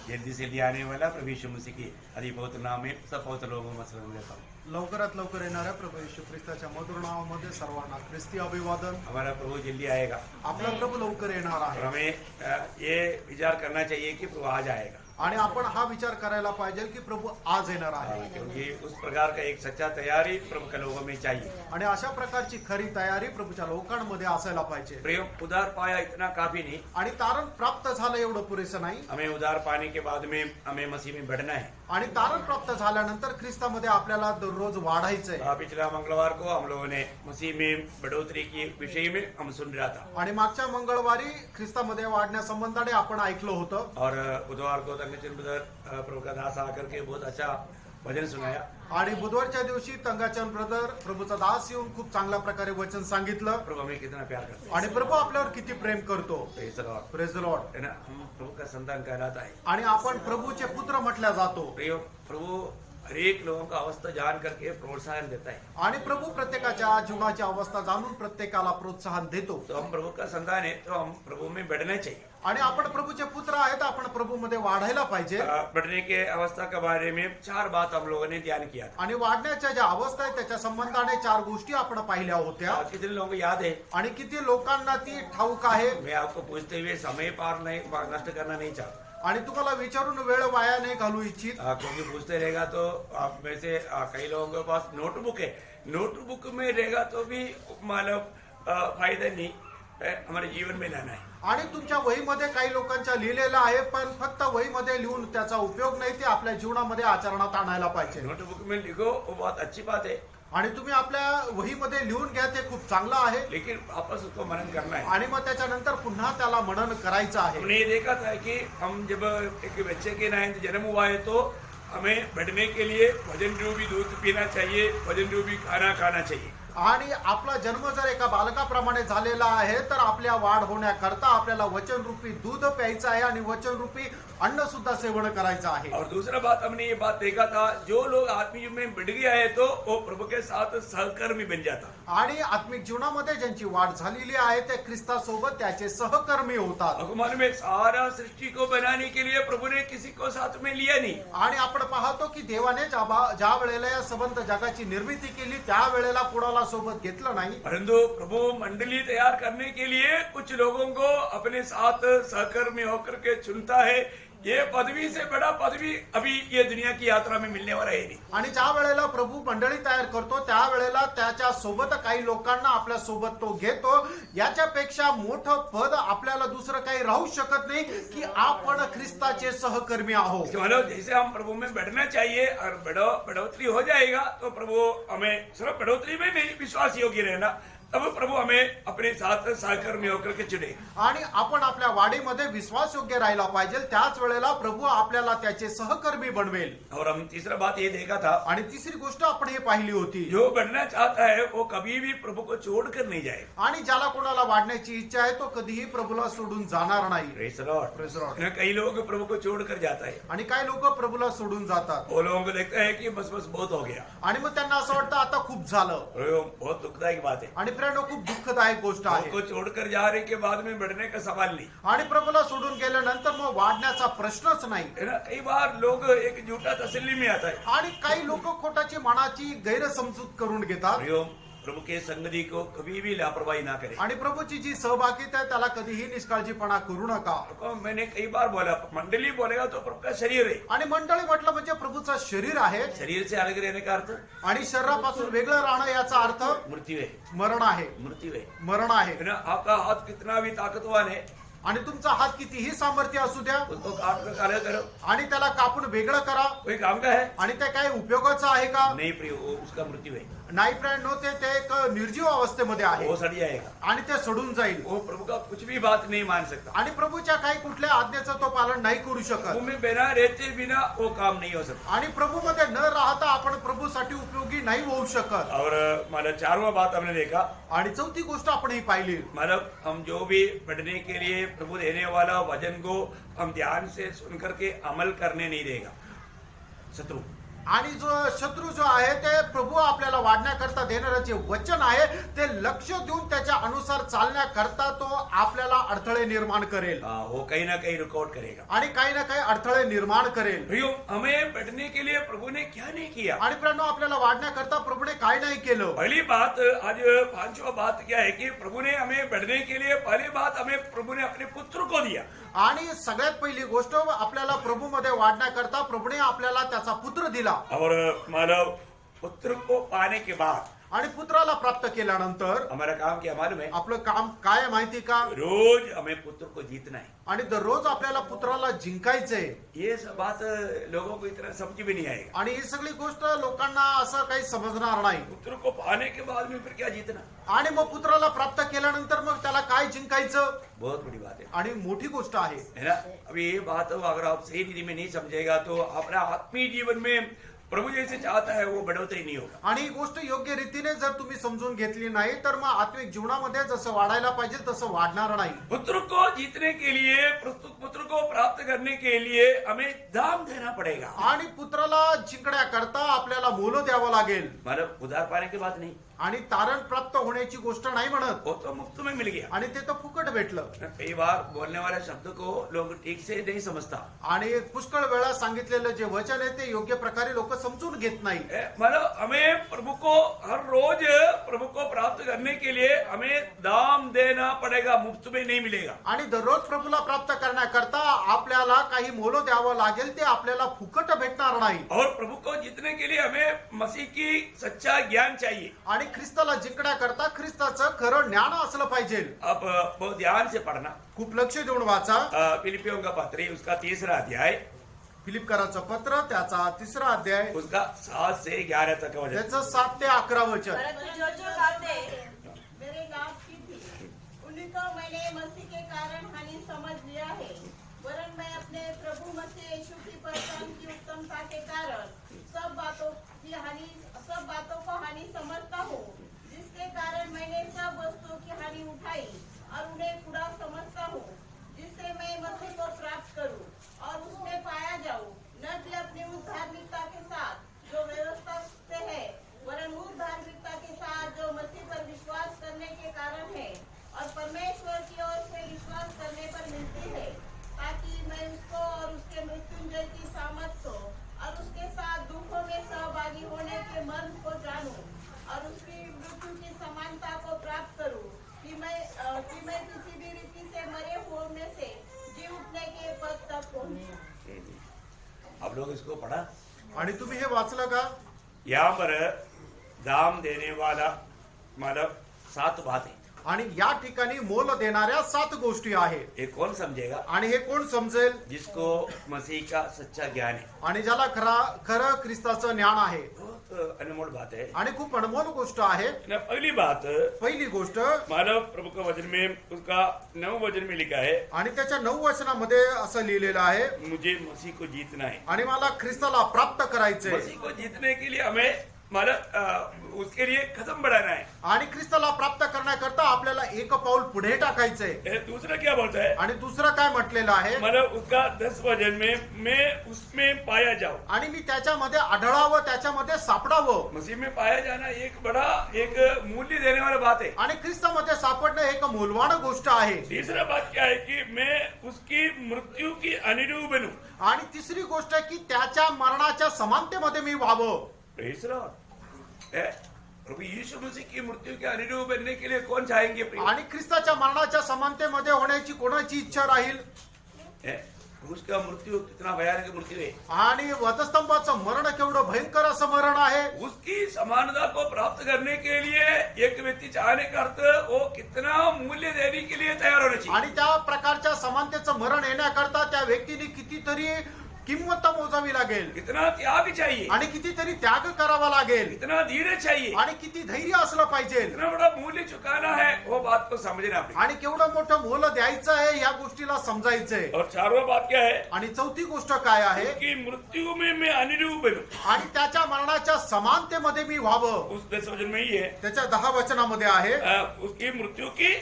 जल्दी से ले आने वाला प्रभु यीशु मसीह की हरि पवित्र नाम में सब पवित्र लोगों में सलाम देता हूँ। लवकरात लवकर येणाऱ्या प्रभू येशू ख्रिस्ताच्या मधुर नावामध्ये सर्वांना ख्रिस्ती अभिवादन। हमारा प्रभु जल्दी आएगा आपला प्रभु लवकर येणार और आहे हमें ये विचार करना चाहिए कि प्रभु आज आएगा, आणि आपण हा विचार करायला पाहिजे की प्रभू आज येणार आहे। क्योंकि उस प्रकार का एक सच्चा तैयारी प्रभु के लोगों में चाहिए। आणि अशा प्रकारची खरी तयारी प्रभूच्या लोकांमध्ये असायला पाहिजे। प्रेम उधार पाया इतना काफी नहीं, आणि तारण प्राप्त झालं एवढं पुरेसं नाही, हमें उधार पाने के बाद में हमें मसीह में बढ़ना है। आणि तारण प्राप्त झाल्यानंतर ख्रिस्तामध्ये आपल्याला दररोज वाढायचंय। पिछला मंगलवार को हम लोगों ने मसीह में बढ़ोतरी के विषय में हम सुन रहा था, आणि मागच्या मंगळवारी ख्रिस्तामध्ये वाढण्यासंबंधाने आपण ऐकलं होतं। और बुधवार को तंगचंद ब्रदर प्रभु का दास आकर के बहुत अच्छा भजन सुनाया। आणि बुधवारच्या दिवशी तंगाचंद ब्रदर प्रभूचा दास येऊन खूप चांगल्या प्रकारे वचन सांगितलं। प्रभु हमें कितना प्यार करते हैं, आणि प्रभू आपल्यावर किती प्रेम करतो। Praise the Lord. Praise the Lord. है ना, हम प्रभु का संतान कहलाता है। आणि आपण प्रभूचे पुत्र म्हटल्या जातो। प्रभु हर एक लोगों का अवस्था जान करके प्रोत्साहन देता है। आणि प्रभू प्रत्येकाच्या जीवनाची अवस्था जाणून प्रत्येकाला प्रोत्साहन देतो। तो हम प्रभु का संतान है, तो हम प्रभु में बढ़ना चाहिए। आणि आपण प्रभूचे पुत्र आहेत, आपण प्रभू मध्ये वाढायला पाहिजे। बढ़ने के अवस्था के बारे में 4 बात हम लोगों ने ध्यान किया था। आणि वाढण्याच्या ज्या अवस्था आहेत त्याच्या संबंधाने 4 गोष्टी आपण पाहिल्या होत्या। कितने लोगों को याद है? आणि किती लोकांना ती ठाऊक आहे? मैं आपको पूछते हुए समय पार नहीं नष्ट करना नहीं चाहता, आणि तुम्हाला विचारून वेळ वाया नाही घालू इच्छित। क्योंकि पूछते रहेगा तो आप में से कई लोगों के पास नोटबुक है, नोटबुक में रहेगा तो भी मतलब फायदा नहीं हमारे जीवन में लाना है। आणि तुमच्या वहीमध्ये काही लोकांच्या लिहिलेलं आहे, पण फक्त वहीमध्ये लिहून त्याचा उपयोग नाही, ते आपल्या जीवनामध्ये आचरणात आणायला पाहिजे। नोटबुक में लिखो वो बहुत अच्छी बात है, आणि तुम्ही आपल्या वहीमध्ये लिहून घ्या, ते खूप चांगलं आहे। लेकिन वापस उसको मनन करना है। आणि मग त्याच्यानंतर पुन्हा त्याला मनन करायचं आहे। हमने ये देखा था कि हम जब एक बच्चे के 9th जन्म हुआ है तो हमें बढ़ने के लिए वजन रूपी दूध पीना चाहिए, वजन रूपी खाना खाना चाहिए। आणि आपला जन्म जर एका बालकाप्रमाणे झालेला आहे तर आपल्या वाढ होण्याकरता आपल्याला वचनरूपी दूध प्यायचं आहे आणि वचनरूपी अन्न सुद्धा सेवन करायचं आहे। और दूसरा बात हमने ये बात देखा था, जो लोग आत्मिक में बढ़ गया है तो वो प्रभु के साथ सहकर्मी बन जाता। आणि आत्मिक जीवनामध्ये ज्यांची वाढ झालेली आहे ते ख्रिस्तासोबत त्याचे सहकर्मी होतात। भगवान में सारा सृष्टि को बनाने के लिए प्रभु ने किसी को साथ में लिया नहीं। आणि आपण पाहतो की देवाने ज्या वेळेला या संबंध जगाची निर्मिती केली त्या वेळेला कुणाला सोबत घेतलं नाही, परंतु प्रभु मंडली तैयार करने के लिए कुछ लोगों को अपने साथ सहकर्मी होकर के चुनता है। ये पदवी से बड़ा पदवी अभी ये दुनिया की यात्रा में मिलने वाला है नहीं। आणि ज्या वेळेला प्रभू मंडळी तयार करतो त्या वेळेला त्याच्या सोबत काही लोकांना आपल्या सोबत तो घेतो। याच्यापेक्षा मोठं पद आपल्याला दुसरं काही राहू शकत नाही की आपण ख्रिस्ताचे सहकर्मी आहोत। मतलब जैसे हम प्रभु में बढ़ना चाहिए और बढ़ोतरी हो जाएगा तो प्रभु हमें सिर्फ बढ़ोतरी में नहीं विश्वास योग्य रहना, तब प्रभु हमें अपने साथ सहकर्मी होकर के चुने। आणि आपण आपल्या वाढीमध्ये विश्वास योग्य राहायला पाहिजे, त्याच वेळेला प्रभू आपल्याला त्याचे सहकर्मी बनवेल। और हम तीसरा बात ये देखा था, आणि तिसरी गोष्ट आपण हे पाहिली होती, जो बढ़ना चाहता है वो कभी भी प्रभु को छोड़कर नहीं जाए। आणि ज्याला कोणाला वाढण्याची इच्छा आहे तो कधीही प्रभूला सोडून जाणार नाही। Praise the Lord. Praise the Lord. कई लोग प्रभु को छोड़कर जाता है, आणि काही लोक प्रभूला सोडून जातात। वो लोगों को देखता है कि बस बहुत हो गया, आणि मग त्यांना असं वाटतं आता खूप झालं। और वो बहुत दुखदायक बात है। आणि फ्रेंड खूप दुःखदायक गोष्ट आहे। को छोड़कर जा रहे के बाद में बढ़ने का सवाल नहीं आणि प्रभूला सोडून गेल्यानंतर मग वाढण्याचा प्रश्नच नाही है ना। कई बार लोग एक झूठा तसल्ली में आता है, आणि काही लोक खोटाची मनाची गैरसमजूत करून घेतात। प्रभु के संगति को कभी भी लापरवाही ना करें। आणि प्रभूची जी सहभागिता आहे त्याला कधीही निष्काळजीपणा करू नका। मैंने कई बार बोला, मंडली बोलेगा तो प्रभु का शरीर है। आणि मंडळी म्हटलं म्हणजे प्रभूचा शरीर आहे। शरीर से अलग रहने का अर्थ आणि शरीरापासून वेगळं राहणं याचा अर्थ मृत्यू है। मरण आहे। मृत्यू है मरण आहे ना। आपका हाथ कितना भी ताकतवान है, आणि तुमचा हात कितीही सामर्थ्य असू द्या, उसको काट कर काला करो, आणि त्याला कापून वेगळं करा, कोई काम का है आणि ते काही उपयोगाचं आहे का? नहीं प्रिय, वो उसका मृत्यू है। नाही फ्रेंड, ते एक निर्जीव अवस्थेमध्ये आहे वो सड़ जाएगा, आणि ते सोडून जाईल। वो प्रभु का कुछ भी बात नहीं मान सकता। आणि प्रभूच्या काही कुठल्या आज्ञेचं तो पालन नाही करू शकत। प्रभु में बिना रहते बिना वो काम नहीं हो सकता। आणि प्रभूमध्ये न राहता आपण प्रभूसाठी उपयोगी नाही होऊ शकत। और मतलब 4वां बात हमने देखा, आणि चौथी गोष्ट आपण ही पाहिली, मतलब हम जो भी बढ़ने के लिए प्रभु देने वाला वचन को हम ध्यान से सुन करके अमल करने नहीं देगा शत्रु। आणि जो शत्रू जो आहे ते प्रभू आपल्याला वाढण्याकरता देणारं जे वचन आहे ते लक्ष देऊन त्याच्या अनुसार चालण्याकरता तो आपल्याला अडथळे निर्माण करेल वो कहीं ना कहीं रुकावट करेगा। आणि काही ना काही अडथळे निर्माण करेल। भाइयों, हमें बढ़ने के लिए प्रभु ने क्या नहीं किया। आणि प्रियानो, आपल्याला वाढण्याकरता प्रभूने काय नाही केलं। पहली बात, आज पांचवा बात क्या है कि प्रभु ने हमें बढ़ने के लिए पहली बात हमें प्रभु ने अपने पुत्र को दिया। आणि सगळ्यात पहिली गोष्ट, आपल्याला प्रभू मध्ये वाढण्याकरता प्रभूने आपल्याला त्याचा पुत्र दिला। और मानव पुत्र को पाने के बाद आणि पुत्राला प्राप्त केल्यानंतर हमारा काम क्या मालूम है? आपलं काम काय आहे माहिती का? रोज हमें पुत्र को जीतना है। आणि दररोज आपल्याला पुत्राला जिंकायचंय। ये सब बात लोगों को इतना समझ में नहीं आएगा। आणि ही सगळी गोष्ट लोकांना असं काही समजणार नाही। पुत्र को पाने के बाद में फिर क्या जीतना? आणि मग पुत्राला प्राप्त केल्यानंतर मग त्याला काय जिंकायचं? बहुत बड़ी बात है, आणि मोठी गोष्ट आहे, है ना? अभी ये बात अगर आप सही रीति में नहीं समझेगा तो अपना आत्मीय जीवन में प्रभु जैसे चाहता है वो बढ़ोतरी नहीं होगा। आणि ही गोष्ट योग्य रीतीने जर तुम्ही समजून घेतली नाही तर मग आत्मिक जीवनामध्ये जसं वाढायला पाहिजे तसं वाढणार नाही। पुत्र को जीतने के लिए, पुत्र को प्राप्त करने के लिए हमें दाम देना पड़ेगा। आणि पुत्राला जिंकण्याकरता आपल्याला मोल द्यावं लागेल। मतलब उधार पाने की बात नहीं, आणि तारण प्राप्त होण्याची गोष्ट नाही म्हणत, वो तो मुफ्त में मिल गया। आणि ते तर फुकट भेटलं। कई बार बोलने वाले शब्द को लोग ठीक से नहीं समझता। आणि पुष्कळ वेळा सांगितलेलं जे वचन आहे ते योग्य प्रकारे लोक समजून घेत नाही। मतलब हमें प्रभु को हर रोज प्रभु को प्राप्त करने के लिए हमें दाम देना पड़ेगा, मुफ्त में नहीं मिलेगा। आणि दररोज प्रभूला प्राप्त करण्याकरता आपल्याला काही मोल द्यावं लागेल, ते आपल्याला फुकट भेटणार नाही। और प्रभु को जीतने के लिए हमें मसीह की सच्चा ज्ञान चाहिए। आणि ख्रिस्ताला जिंकण्याकरता ख्रिस्ताचं खरं ज्ञान असलं पाहिजे। आप बहुत ध्यान से पढ़ना, खूप लक्ष देऊन वाचा। फिलिपियों का पत्र उसका 3रा अध्याय, फिलिपकरांचं पत्र त्याचा 3रा अध्याय, उसका 7 से 11 तक का वचन। त्याचं 7 ते 11 वचन। परंतु जो बातें मेरे लाभ की थी उन्हीं को मैंने मसीह के कारण हानि समझ लिया है, वरन मैं अपने प्रभु मसीह यीशु की पहचान की उत्तमता के कारण सब बातों को हानि समझता हूँ, जिसके कारण मैंने सब वस्तुओं की हानि उठाई और उन्हें पूरा समझता हूँ, जिससे मैं मसीह को प्राप्त करूँ और उसमें पाया जाऊँ, न कि अपनी उस धार्मिकता के साथ जो व्यवस्था से है, वरन उस धार्मिकता के साथ जो मसीह पर विश्वास करने के कारण है और परमेश्वर की ओर से विश्वास करने पर मिलती है, ताकि मैं उसको और उसके मृत्युंजय की सामर्थ को और उसके साथ दुखों में सहभागी होने के मर्म को जानूं और उसकी मृत्यु की समानता को प्राप्त करूं, कि मैं किसी भी रीति से मरे हुओं में से जी उठने के पद तक पहुंचूं। आप लोग इसको पढ़ा? आणि तुम्ही हे वाचलं का? यहाँ पर दाम देने वाला मतलब 7 बातें, आणि या ठिकाणी मोल देणाऱ्या 7 गोष्टी आहेत। ये कौन समझेगा? आणि हे कोण समजेल? जिसको मसीह का सच्चा ज्ञान है। आणि ज्याला खरं ख्रिस्ताचं ज्ञान आहे। बहुत अनमोल बात है आणि खूप अनमोल गोष्ट आहे। ना। पहली बात, पहिली गोष्ट, मानव प्रभु का वचन में उसका 9 वचन में लिखा है, आणि त्याच्या 9 वचनामध्ये असं लिहिलेलं आहे, मुझे मसीह को जीतना है। आणि मला ख्रिस्ताला प्राप्त करायचंय। मसीह को जीतने के लिए हमें मतलब उसके लिए कदम बढ़ाना है। आणि ख्रिस्ताला प्राप्त करण्याकरता आपल्याला एक पाऊल पुढे टाकायचंय। दूसरा क्या बोलता है? आणि दुसरं काय म्हटलेलं आहे? मतलब उसका 10 वचन में मैं उसमें पाया जाऊं, आणि मी त्याच्यामध्ये आढळावं, त्याच्यामध्ये सापडावं। मसीह में पाया जाना एक बड़ा एक मूल्य देने वाला बात है। आणि ख्रिस्तामध्ये सापडणं एक मूल्यवान गोष्ट आहे। तीसरा बात क्या है कि मैं उसकी मृत्यू की अनुरूप बनूं। आणि तिसरी गोष्ट आहे की त्याच्या मरणाच्या समानतेमध्ये मी व्हावं। Praise the Lord. प्रभु यीशु मसीह की मृत्यु के अनुरूप बनने के लिए कौन चाहेंगे? आणि ख्रिस्ताच्या मरणाच्या समानतेमध्ये होण्याची कोणाची इच्छा राहील? उसका मृत्यु कितना भयानक मृत्यु है। आणि वधस्तंभाचं मरण केवढं भयंकर असं मरण आहे। उसकी समानता को प्राप्त करने के लिए एक व्यक्ती चाहने का अर्थ वो कितना मूल्य देने के लिए तैयार होना चाहिए। आणि त्या प्रकारच्या समानतेचं मरण येण्याकरता त्या व्यक्तीने कितीतरी किंमत मोजावी लागेल, कितना त्याग चाहिए, आणि कितीतरी त्याग करावा लागेल, कितना धीरज चाहिए, आणि किती धैर्य असलं पाहिजे, कितना बड़ा मूल्य चुकाना है, वो बात को समझना है। आणि केवढं मोठं मोल द्यायचं आहे या गोष्टीला समजायचंय। और चारवा बात क्या है? आणि चौथी गोष्ट काय आहे? उसकी मृत्यु में मैं अनुरूप बनूं। आणि त्याच्या मरणाच्या समानतेमध्ये मी व्हावं। उस 10 वचन में ही है, त्याच्या 10 वचनामध्ये आहे, उसकी मृत्यु की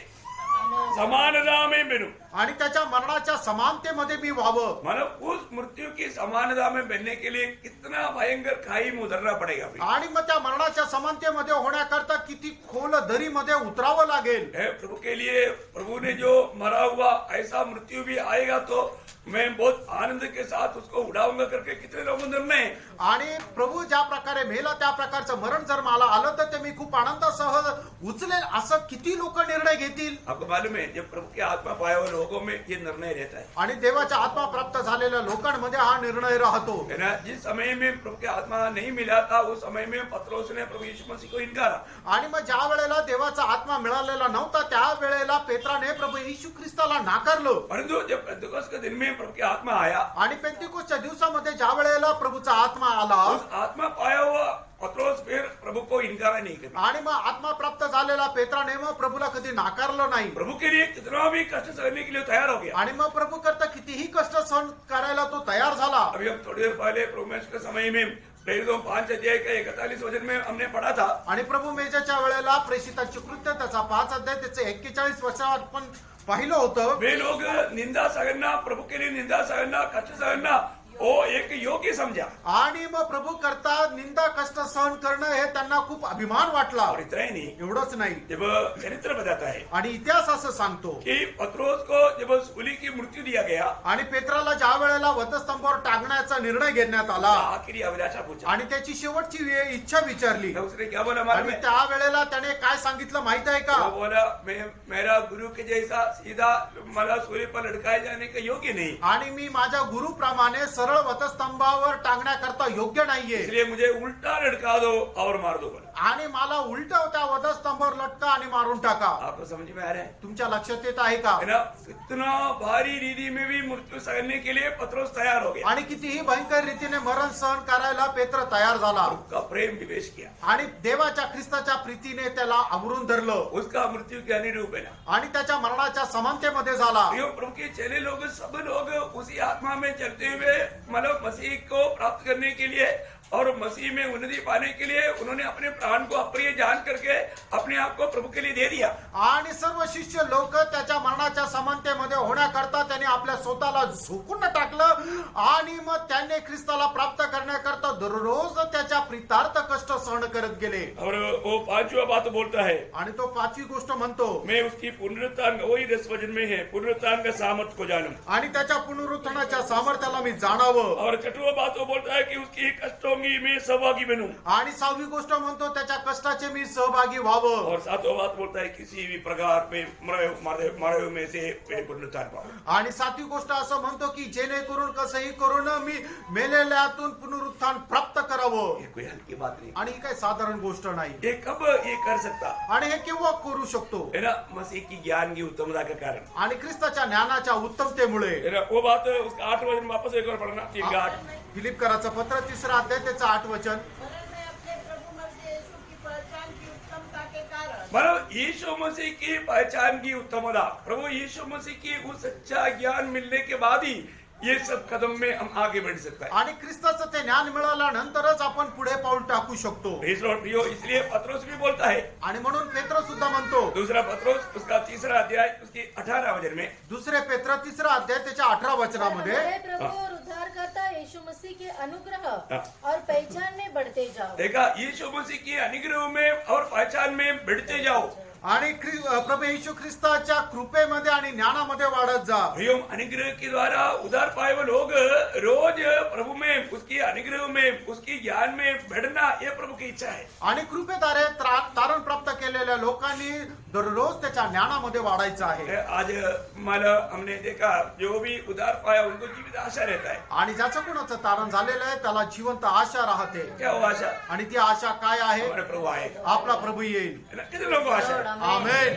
समानता में बनूं। आणि त्याच्या मरणाच्या समानतेमध्ये मी व्हावं. मतलब उस मृत्यु की समानता में बनने के लिए कितना भयंकर खाई में उतरना पड़ेगा भाई। आणि मग त्या मरणाच्या समानतेमध्ये होण्याकरता किती खोल दरीमध्ये उतरावं लागेल. है प्रभु के लिए, प्रभु ने जो मरा हुआ ऐसा मृत्यु भी आएगा तो मैं बहुत आनंद के साथ उसको उड़ाऊंगा करके कितने लोगों ने निर्णय। आणि प्रभू ज्या प्रकारे मेला त्या प्रकारचं मरण जर मला आलं तर ते मी खूप आनंदासह उचलेल असं किती लोक निर्णय घेतील. आपको मालूम है जब प्रभु की आत्मा पाए हुए लोगों में ये निर्णय रहता है आणि देवाच्या आत्मा प्राप्त झालेल्या लोकांमध्ये हा निर्णय राहतो. है ना। जिस समय में प्रभु की आत्मा नहीं मिला था उस समय में पत्रोस ने प्रभु यीशु मसीह को इनकारा। आणि मग ज्या वेळेला देवाचा आत्मा मिळालेला नव्हता त्या वेळेला पेत्राने प्रभु येशू ख्रिस्ताला नाकारलं. परंतु जब पेंतुकोस्त के दिन में प्रभु की आत्मा आया, आणि पेंतिकोसच्या दिवसामध्ये ज्या वेळेला प्रभूचा आत्मा आला उस आत्मा पाया हुआ पत्रोस फिर प्रभु को इनकारा नहीं कर। आणि मग आत्मा प्राप्त झालेला पेत्राने मग प्रभूला कधी नाकारलं नाही. प्रभु के लिए कितना भी कष्ट सहने के लिए तैयार हो गया। आणि मग प्रभू करता कितीही कष्ट सहन करायला तो तयार झाला. अभी हम थोड़ी देर पहले प्रभु मैच के समय में प्रेरितों 5 अध्याय का 41 वचन में हमने पढ़ा था। आणि प्रभू मेजाच्या वेळेला प्रेषितांची कृत्य त्याचा 5 अध्याय त्याचे 41 वर्षावर आपण पाहिलं होतं. वे लोग निंदा सहना, प्रभु के लिए निंदा सहना, कष्ट सहना वो एक योग्य समझा। आणि मग प्रभू करता निंदा कष्ट सहन करणं हे त्यांना खूप अभिमान वाटला. और इतना ही नहीं, एवढंच नाही, जब चरित्र बताता है आणि इतिहास असं सांगतो कि पत्रोस को जब सूली की मृत्यु दिया गया, आणि पेत्राला ज्या वेळेला वधस्तंभावर टाकण्याचा निर्णय घेण्यात आला आखिरी अभिलाषा पूछा आणि त्याची शेवटची इच्छा विचारली तो उसने क्या बोला मालूम आणि है? त्या वेळेला त्याने काय सांगितलं माहित आहे का? वो बोला मैं मेरा गुरु के जैसा सीधा मला सूली पर लटकाए जाने का योग्य नहीं, आणि मी माझ्या गुरुप्रमाणे सरळ वधस्तंभावर टांगण्याकरता योग्य नाहीये, इसलिए मुझे उल्टा लटका दो और मार दो बोला। आणि मला उलट त्या वधस्तंभावर लटका आणि मारून टाका. आपको समझ में आ रहा है? तुमच्या लक्षात येत आहे का? है ना। इतना भारी रीति में भी मृत्यु सहने के लिए पत्रोस तैयार हो गया, आणि कितीही भयंकर रीतीने मरण सहन करायला पेत्र तैयार झाला उसका प्रेम निवेश किया, आणि देवाच्या ख्रिस्ताच्या प्रीतीने त्याला आवरून धरलं उसका मृत्यू के अनुरूप है ना। आणि त्याच्या मरणाच्या समानतेमध्ये झाला. प्रियो प्रभु के चेले लोग सब लोग उसी आत्मा में चलते हुए मतलब मसीह को प्राप्त करने के लिए और मसीह में उन्नति पाने के लिए उन्होंने अपने प्राण को अप्रिय जान करके अपने आप को प्रभु के लिए दे दिया। आणि सर्व शिष्य लोक त्याच्या मरणाच्या समानतेमध्ये होण्याकरता त्याने आपल्या स्वतःला झोकून टाकलं आणि मग त्याने ख्रिस्ताला प्राप्त करण्याकरता दररोज त्याच्या प्रीतार्थ कष्ट सहन करत गेले. और वो 5वां बात बोलता है, आणि तो 5वी गोष्ट म्हणतो, मैं उसकी पुनरुत्थान, वही 10 वचन में है, पुनरुत्थान का सामर्थ को जानूं। आणि त्याच्या पुनरुत्थानाच्या सामर्थ्याला मी जाणावं. और 6वां बात वो बोलता है कि उसकी कष्टों में सहभागी बनूं। आणि 6वी गोष्ट म्हणतो त्याच्या कष्टाचे मी सहभागी व्हावं. और 7वां बात बोलता है किसी भी प्रकार में मरे में से पुनरुत्थान पाऊं। आणि 7वी गोष्ट असं म्हणतो की जेणेकरून कसंही करून मी मेलेल्यातून पुनरुत्थान प्राप्त करावं. ये कोई हल्की बात नहीं, आणि ही काही साधारण गोष्ट नाही. ये कब ये कर सकता आणि हे केव्हा करू शकतो? है ना? मसीह की ज्ञान की उत्तमता के कारण, आणि ख्रिस्ताच्या ज्ञानाच्या उत्तमतेमुळे. है ना? वो बात उसका 8 वचन वापस एक बार पढ़ना, 3:8। फिलिप कराचं पत्र 3रा अध्याय त्याचं 8 वचन. वरन मैं अपने प्रभु मसीह यीशु की पहचान की उत्तमता के कारण मतलब यीशु मसीह की पहचान की उत्तमता, प्रभु यीशु मसीह की उस सच्चा ज्ञान मिलने के बाद ही ये सब कदम में हम आगे बढ़ सकता है। आणि ख्रिस्ताचं ते ज्ञान मिळाल्यानंतरच आपण पुढे पाऊल टाकू शकतो. प्रियो, इसलिए पत्रोस भी बोलता है, आणि म्हणून पेत्र सुद्धा म्हणतो, दूसरा पत्रोस उसका 3रा अध्याय उसकी 18 वचन में, दुसरे पेत्र 3रा अध्याय त्याच्या 18 वचनामध्ये, हमारे प्रभु और उद्धारकर्ता यीशु मसीह के अनुग्रह और पहचान में बढ़ते जाओ। देखा, यीशु मसीह की अनुग्रह में और पहचान में बढ़ते जाओ। आणि प्रभू येशू ख्रिस्ताच्या कृपेमध्ये आणि ज्ञानामध्ये वाढत जा. प्रियो, अनुग्रह के द्वारा उद्धार पाए हुए लोग रोज प्रभु में, उसकी अनुग्रह में, उसकी ज्ञान में बढ़ना, ये प्रभु की इच्छा है। आणि कृपेद्वारे तारण प्राप्त केलेल्या लोकांनी दररोज त्याच्या ज्ञानामध्ये वाढायचं आहे. आज मला हमने देखा, जो भी उद्धार पाया उनको जीवित आशा रहता है। आणि ज्याचं कोणाचं तारण झालेलं आहे त्याला जिवंत आशा राहते. क्या वो आशा? आणि ती आशा काय आहे? हमारे प्रभु आएगा, आपला प्रभू येईल. है ना? कितने लोगों को आशा है? आमेन.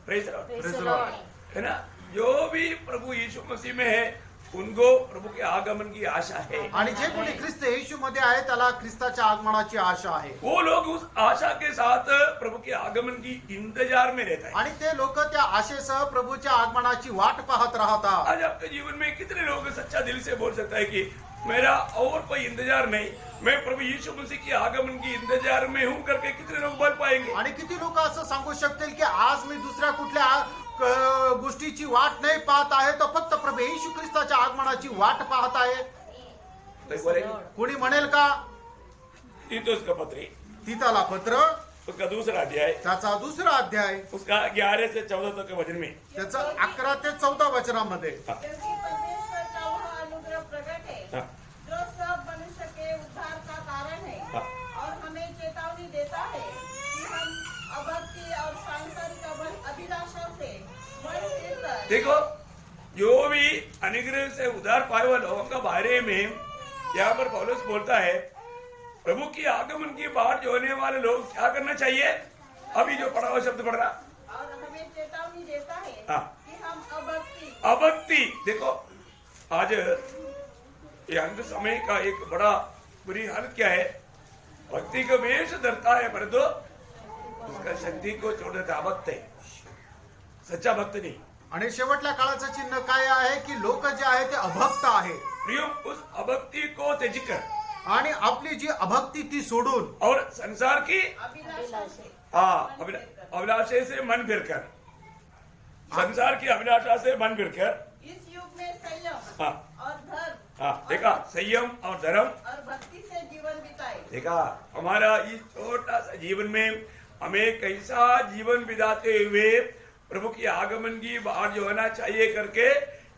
Praise the Lord. Praise the Lord. Lord. है ना? जो भी प्रभु यीशु मसीह में है उनको प्रभु के आगमन की आशा है। आणि जे कोणी ख्रिस्त येशू मध्ये आहे त्याला ख्रिस्ताच्या आगमनाची आशा आहे. वो लोग उस आशा के साथ प्रभु के आगमन की इंतजार में रहता है। आणि ते लोक त्या आशेसह प्रभूच्या आगमनाची वाट पाहत राहतात. आज आपके जीवन में कितने लोग सच्चा दिल से बोल सकता है कि मेरा और कोई इंतजार नहीं, मैं प्रभु यीशु मसीह की आगमन की इंतजार में हूं करके कितने लोग बोल पाएंगे? आणि किती लोक असं सांगू शकतील की आज मी दुसऱ्या कुठल्या गोष्टीची वाट नाही पाहत आहे, तो फक्त प्रभू येशू ख्रिस्ताच्या आगमनाची वाट पाहत आहे. कोई बोलेगी? कोणी म्हणेल का? तीतुस का पत्री, तीताला पत्र उसका दूसरा अध्याय, त्याचा दुसरा अध्याय, उसका 11 से 14 तक के वचन में, त्याचं 11 ते 14 वचनामध्ये, क्योंकि परमेश्वर का वह अनुग्रह प्रकट है हाँ। जो सब मनुष्य के उद्धार का कारण है हाँ। और हमें चेतावनी देता है कि हम अभक्ति और सांसारिक अभिलाषा से मन फिरकर देखो जो भी अनुग्रह से उधार पाए हुए लोगों का बारे में यहाँ पर पौलुस बोलता है, प्रभु की आगमन की बाट जो होने वाले लोग क्या करना चाहिए? अभी जो पढ़ा हुआ शब्द पढ़ रहा, और हमें चेतावनी देता है हाँ। कि हम अभक्ति अभक्ति। देखो आज ये अंत समय का एक बड़ा बुरी हालत क्या है, भक्ति का वेश धरता है परंतु उसका शक्ति को छोड़ देता, अभक्त है, सच्चा भक्त नहीं। आणि शेवटल्या काळाचं चिन्ह काय आहे की लोक जे आहे ते अभक्त आहे प्रियो उस अभक्ति को त्यज कर आणि आपली जी अभक्ती ती सोडून और संसार की अभिलाषा से अभिलाषे से मन फिर कर, संसार की अभिलाषा से मन फिर कर, इस युग में संयम हाँ। और धर्म हाँ देखा, संयम और धर्म, और भक्ति से जीवन बिताए। देखा हमारा इस छोटा सा जीवन में हमें कैसा जीवन बिताते हुए प्रभु की आगमन की बात जो होना चाहिए करके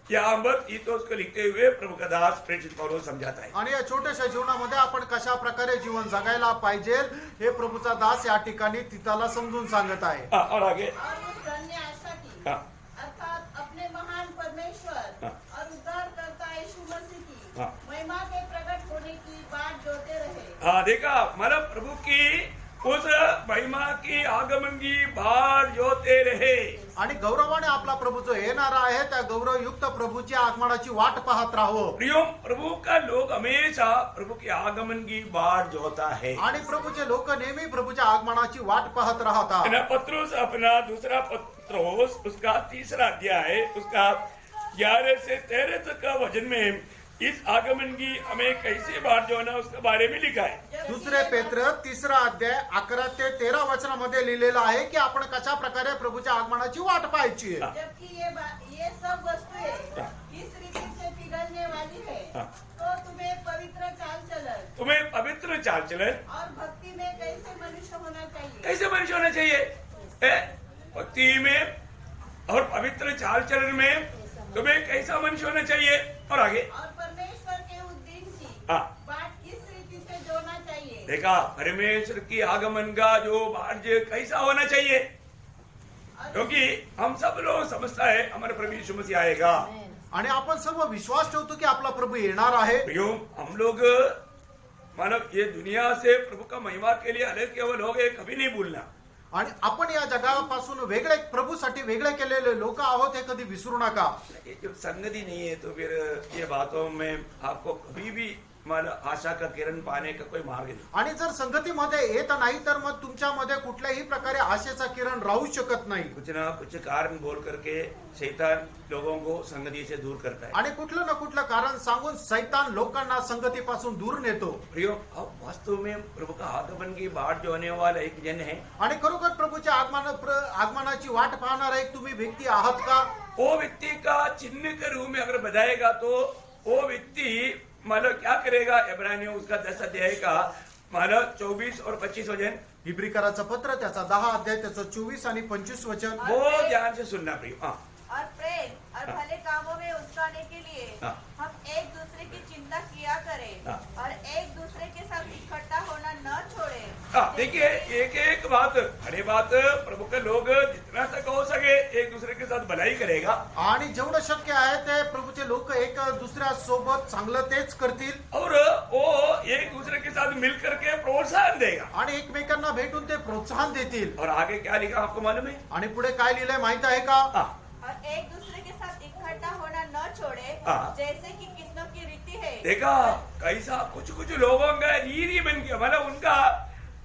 यहाँ पर ईतोस को लिखते हुए प्रभु का दास प्रेषित पौलुस समझाता है। आणि या छोट्याशा जीवनामध्ये आपण कशा प्रकारे जीवन जगायला पाहिजे हे प्रभूचा दास या ठिकाणी तिथाला समजून सांगत आहे. हाँ, और आगे और उस धन्य आशा की हाँ। अर्थात अपने महान परमेश्वर हाँ। और उद्धारकर्ता यीशु मसीह की हाँ। महिमा के प्रकट होने की बात जोते रहे। हाँ देखा, मतलब प्रभु की उस महिमा की आगमन की बात जोते रहे आणि गौरवाने आपला प्रभू जो येणार आहे त्या गौरवयुक्त प्रभूच्या आगमनाची वाट पाहत राहो. प्रियो प्रभु का लोग हमेशा प्रभु के आगमन की बात जोता है। आणि प्रभूचे लोक नेहमी प्रभूच्या आगमनाची वाट पाहत राहतात. अपना पत्रोस, अपना दूसरा पत्रोस उसका 3रा अध्याय उसका 11 से 13 तक का वचन में इस आगमन की हमें कैसे बात जो है ना उसके बारे में लिखा है। दुसरे पेत्र 3रा अध्याय 11 ते 13 वचनामध्ये लिहिलेलं आहे की आपण कशा प्रकारे प्रभूच्या आगमनाची वाट पाहायची आहे. जबकि ये सब वस्तुएं इस रीति से पिघलने वाली है तो तुम्हें पवित्र चाल चलन तुम्हें पवित्र चाल चलन और भक्ति में कैसे मनुष्य होना चाहिए। कैसे मनुष्य होना चाहिए? भक्ति में और पवित्र चाल चलन में तुम्हें कैसा मनुष्य होना चाहिए? और आगे और परमेश्वर के उद्दीन की हाँ। बात किस रीति से जोड़ना चाहिए। देखा, परमेश्वर की आगमन का जो बाध्य कैसा होना चाहिए, क्योंकि हम सब लोग समझता है हमारे प्रभु यीशु मसीह आएगा। आणि आपण सर्व विश्वास ठेवतो की आपला प्रभू येणार आहे. प्रियो हम लोग मानव ये दुनिया से प्रभु का महिमा के लिए अलग केवल हो गए, कभी नहीं भूलना। आणि आपण या जगापासून वेगळे प्रभूसाठी वेगळे केलेले लोक आहोत हे कधी विसरू नका. ये जब संगति नहीं है तो फिर ये बातों में आपको कभी भी मानव आशा का किरण पाने का कोई मार्ग नहीं। आणि जर संगतीमध्ये येत नाही तर मग तुमच्यामध्ये कुठल्याही प्रकारे आशेचा किरण राहू शकत नाही. कुछ ना कुछ कारण बोल करके शैतान लोगों को संगति से दूर करता है। आणि कुठलं ना कुठलं कारण सांगून सैतान लोकांना संगतीपासून दूर नेतो. प्रियो अब वास्तव में प्रभु का आगमन की बाट जो होने वाला एक जन है, आणि खरोखर प्रभूच्या आगमनाची वाट पाहणारा एक तुम्ही व्यक्ती आहात का? वो व्यक्ति का चिन्ह के रूप में अगर बताएगा तो वो व्यक्ति मानो क्या करेगा? इब्रानियों उसका 10 अध्याय का मानो 24 और 25 वचन, इब्रिकराचं पत्र त्याचा 10 अध्याय त्याचं 24 आणि 25 वचन. वो ध्यान से सुनना प्रियो। हाँ और प्रेम और भले कामों में उस्काने के लिए हाँ। हम एक दूसरे की चिंता किया करें हाँ। और एक दूसरे के साथ इकट्ठा होना न छोड़े। हाँ, देखिए एक एक बात अरे बात प्रभु के लोग जितना तक हो सके एक दूसरे के साथ भलाई करेगा आणि जेवढं शक्य आहे ते प्रभूचे लोक एक दुसऱ्या सोबत चांगलं तेच करतील और वो एक दूसरे के साथ मिल करके प्रोत्साहन देगा। आणि एकमेकांना भेटून ते प्रोत्साहन देतील. और आगे क्या लिखा आपको मालूम है? आणि पुढे काय लिहिलंय माहित आहे का? हाँ, और एक दूसरे के साथ इकट्ठा होना न छोड़े हाँ। जैसे कि कितनों की रीति है। देखा कैसा कुछ कुछ लोगों का रीति बन गया, मतलब उनका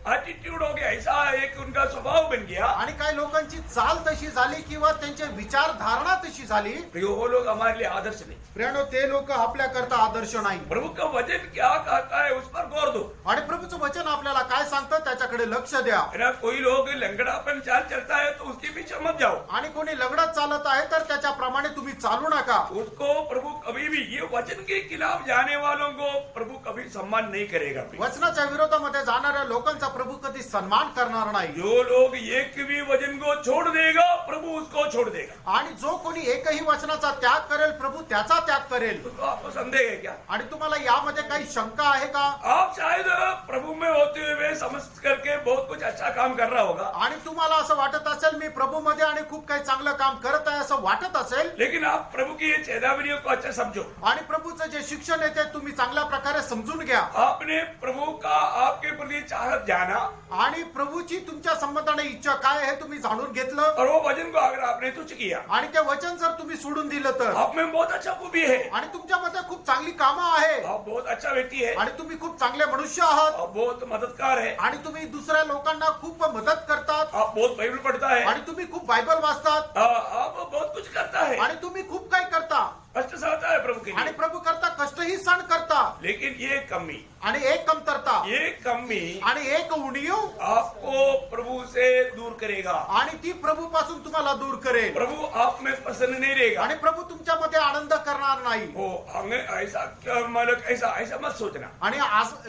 एटीट्यूड हो गया, ऐसा एक उनका स्वभाव बन गया। आणि काही लोकांची चाल तशी झाली किंवा त्यांची विचारधारणा तशी झाली। प्रियो, वो लोग हमारे लिए आदर्श नहीं। प्रियानो, ते लोक आपल्या करता आदर्श नाही। प्रभु का वचन क्या कहता है उस पर गौर दो। आणि प्रभूचं वचन आपल्याला काय सांगतं त्याच्याकडे लक्ष द्या। है ना, कोई लोग लंगड़ापन चाल चलता है तो उसके पीछे मत जाओ। आणि कोणी लंगडत चालत आहे तर त्याच्याप्रमाणे तुम्ही चालू नका। उसको प्रभु कभी भी, ये वचन के खिलाफ जाने वालों को प्रभु कभी सम्मान नहीं करेगा। वचनाच्या विरोधामध्ये जाणाऱ्या लोकांचा प्रभु कधी सन्मान करणार नाही। जो लोग एक भी वचन को छोड़ देगा प्रभु उसको छोड़ देगा। आणि जो कोणी एकही वचनाचा त्याग करेल प्रभु त्याचा त्याग करेल। तो आपको संदेह है क्या? आणि तुम्हाला यामध्ये काही शंका आहे का? आप शायद प्रभु में होते हुए समझ करके बहुत कुछ अच्छा काम कर रहा होगा, आणि तुम्हाला असं वाटत असेल मी प्रभु मध्ये आणि खूप काही चांगलं काम करत आहे असं वाटत असेल, लेकिन आप प्रभु की ये चेतावनियों को अच्छा समझो। आणि प्रभूचं जे शिक्षण आहे ते तुम्ही चांगल्या प्रकारे समजून घ्या। आपने प्रभु का आपके प्रति चाहत जाना, आणि प्रभूची तुमच्या संबंधाने इच्छा काय आहे तुम्ही जाणून घेतलं, और वो वचन को अगर आपने तुच्छ किया, आणि ते वचन जर तुम्ही सोडून दिलं तर, आप में बहुत अच्छा खूबी है, आणि तुमच्यामध्ये खूप चांगली कामं आहे, आप बहुत अच्छा व्यक्ति है, आणि तुम्ही खूप चांगले मनुष्य आहात, आप बहुत मददगार है, आणि तुम्ही दुसऱ्या लोकांना खूप मदत करतात, आप बहुत बाइबल पढ़ता है, आणि तुम्ही खूप बायबल वाचतात, आप बहुत कुछ करता है, आणि तुम्ही खूप काही करता, कष्ट सहता है प्रभु के आणि लिए। प्रभू करता कष्टही सहन करता, लेकिन ये कमी, आणि एक कमतरता, ये कमी आणि एक उणीव आपको प्रभु से दूर करेगा। आणि ती प्रभू पासून तुम्हाला दूर करेल, प्रभु आप में प्रसन्न नहीं रहेगा। आणि प्रभू तुमच्यामध्ये आनंद करणार नाही। हो, हमें ऐसा क्या मालक, ऐसा ऐसा मत सोचना। आणि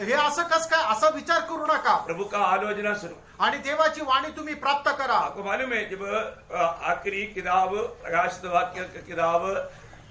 हे असं कस काय असा विचार करू नका। प्रभु का आलोचना सुनो। आणि देवाची वाणी तुम्ही प्राप्त करा। आपको मालूम है, जब आखिरी किताब प्रकाशित वाक्य की किताब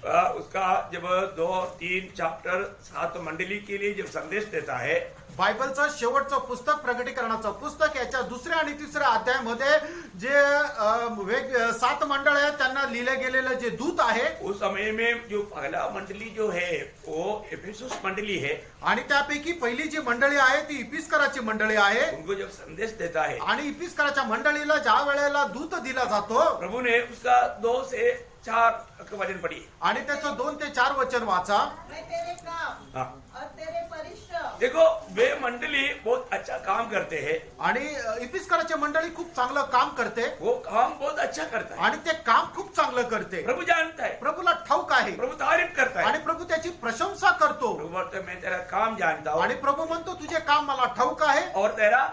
उसका जब 2-3 चैप्टर 7 मंडली के लिए जब संदेश देता है, बायबलचं शेवटचं पुस्तक प्रकटीकरणाचं पुस्तक याच्या दुसऱ्या आणि तिसऱ्या अध्यायामध्ये जे 7 मंडळ आहेत त्यांना लिहिले गेलेलं जे दूत आहे, उस समय में जो पहला मंडली जो है वो एफेसुस मंडली है, आणि त्यापैकी पहिली जी मंडळी आहे ती इपिस्कराची मंडळी आहे। उनको जब संदेश देता है, आणि इपिस्कराच्या मंडळीला ज्या वेळेला दूत दिला जातो, प्रभु ने उसका 2 से 4 वचन पढ़ी, आणि त्याचं 2 ते 4 वचन वाचा। मैं तेरे काम हाँ। और तेरे परिश्रम, देखो वे मंडली बहुत अच्छा काम करते हैं, आणि इपिस्कराची मंडळी खूप चांगलं काम करते, वो काम बहुत अच्छा करता है, आणि ते काम खूप चांगलं करते। प्रभु जानता है, प्रभूला ठाऊक आहे, प्रभु तारीफ करता है, आणि प्रभू त्याची प्रशंसा करतो, प्रभु बोलता है मैं तेरा काम जानता हूँ आणि प्रभू म्हणतो तुझे काम मला ठाऊक आहे, और तेरा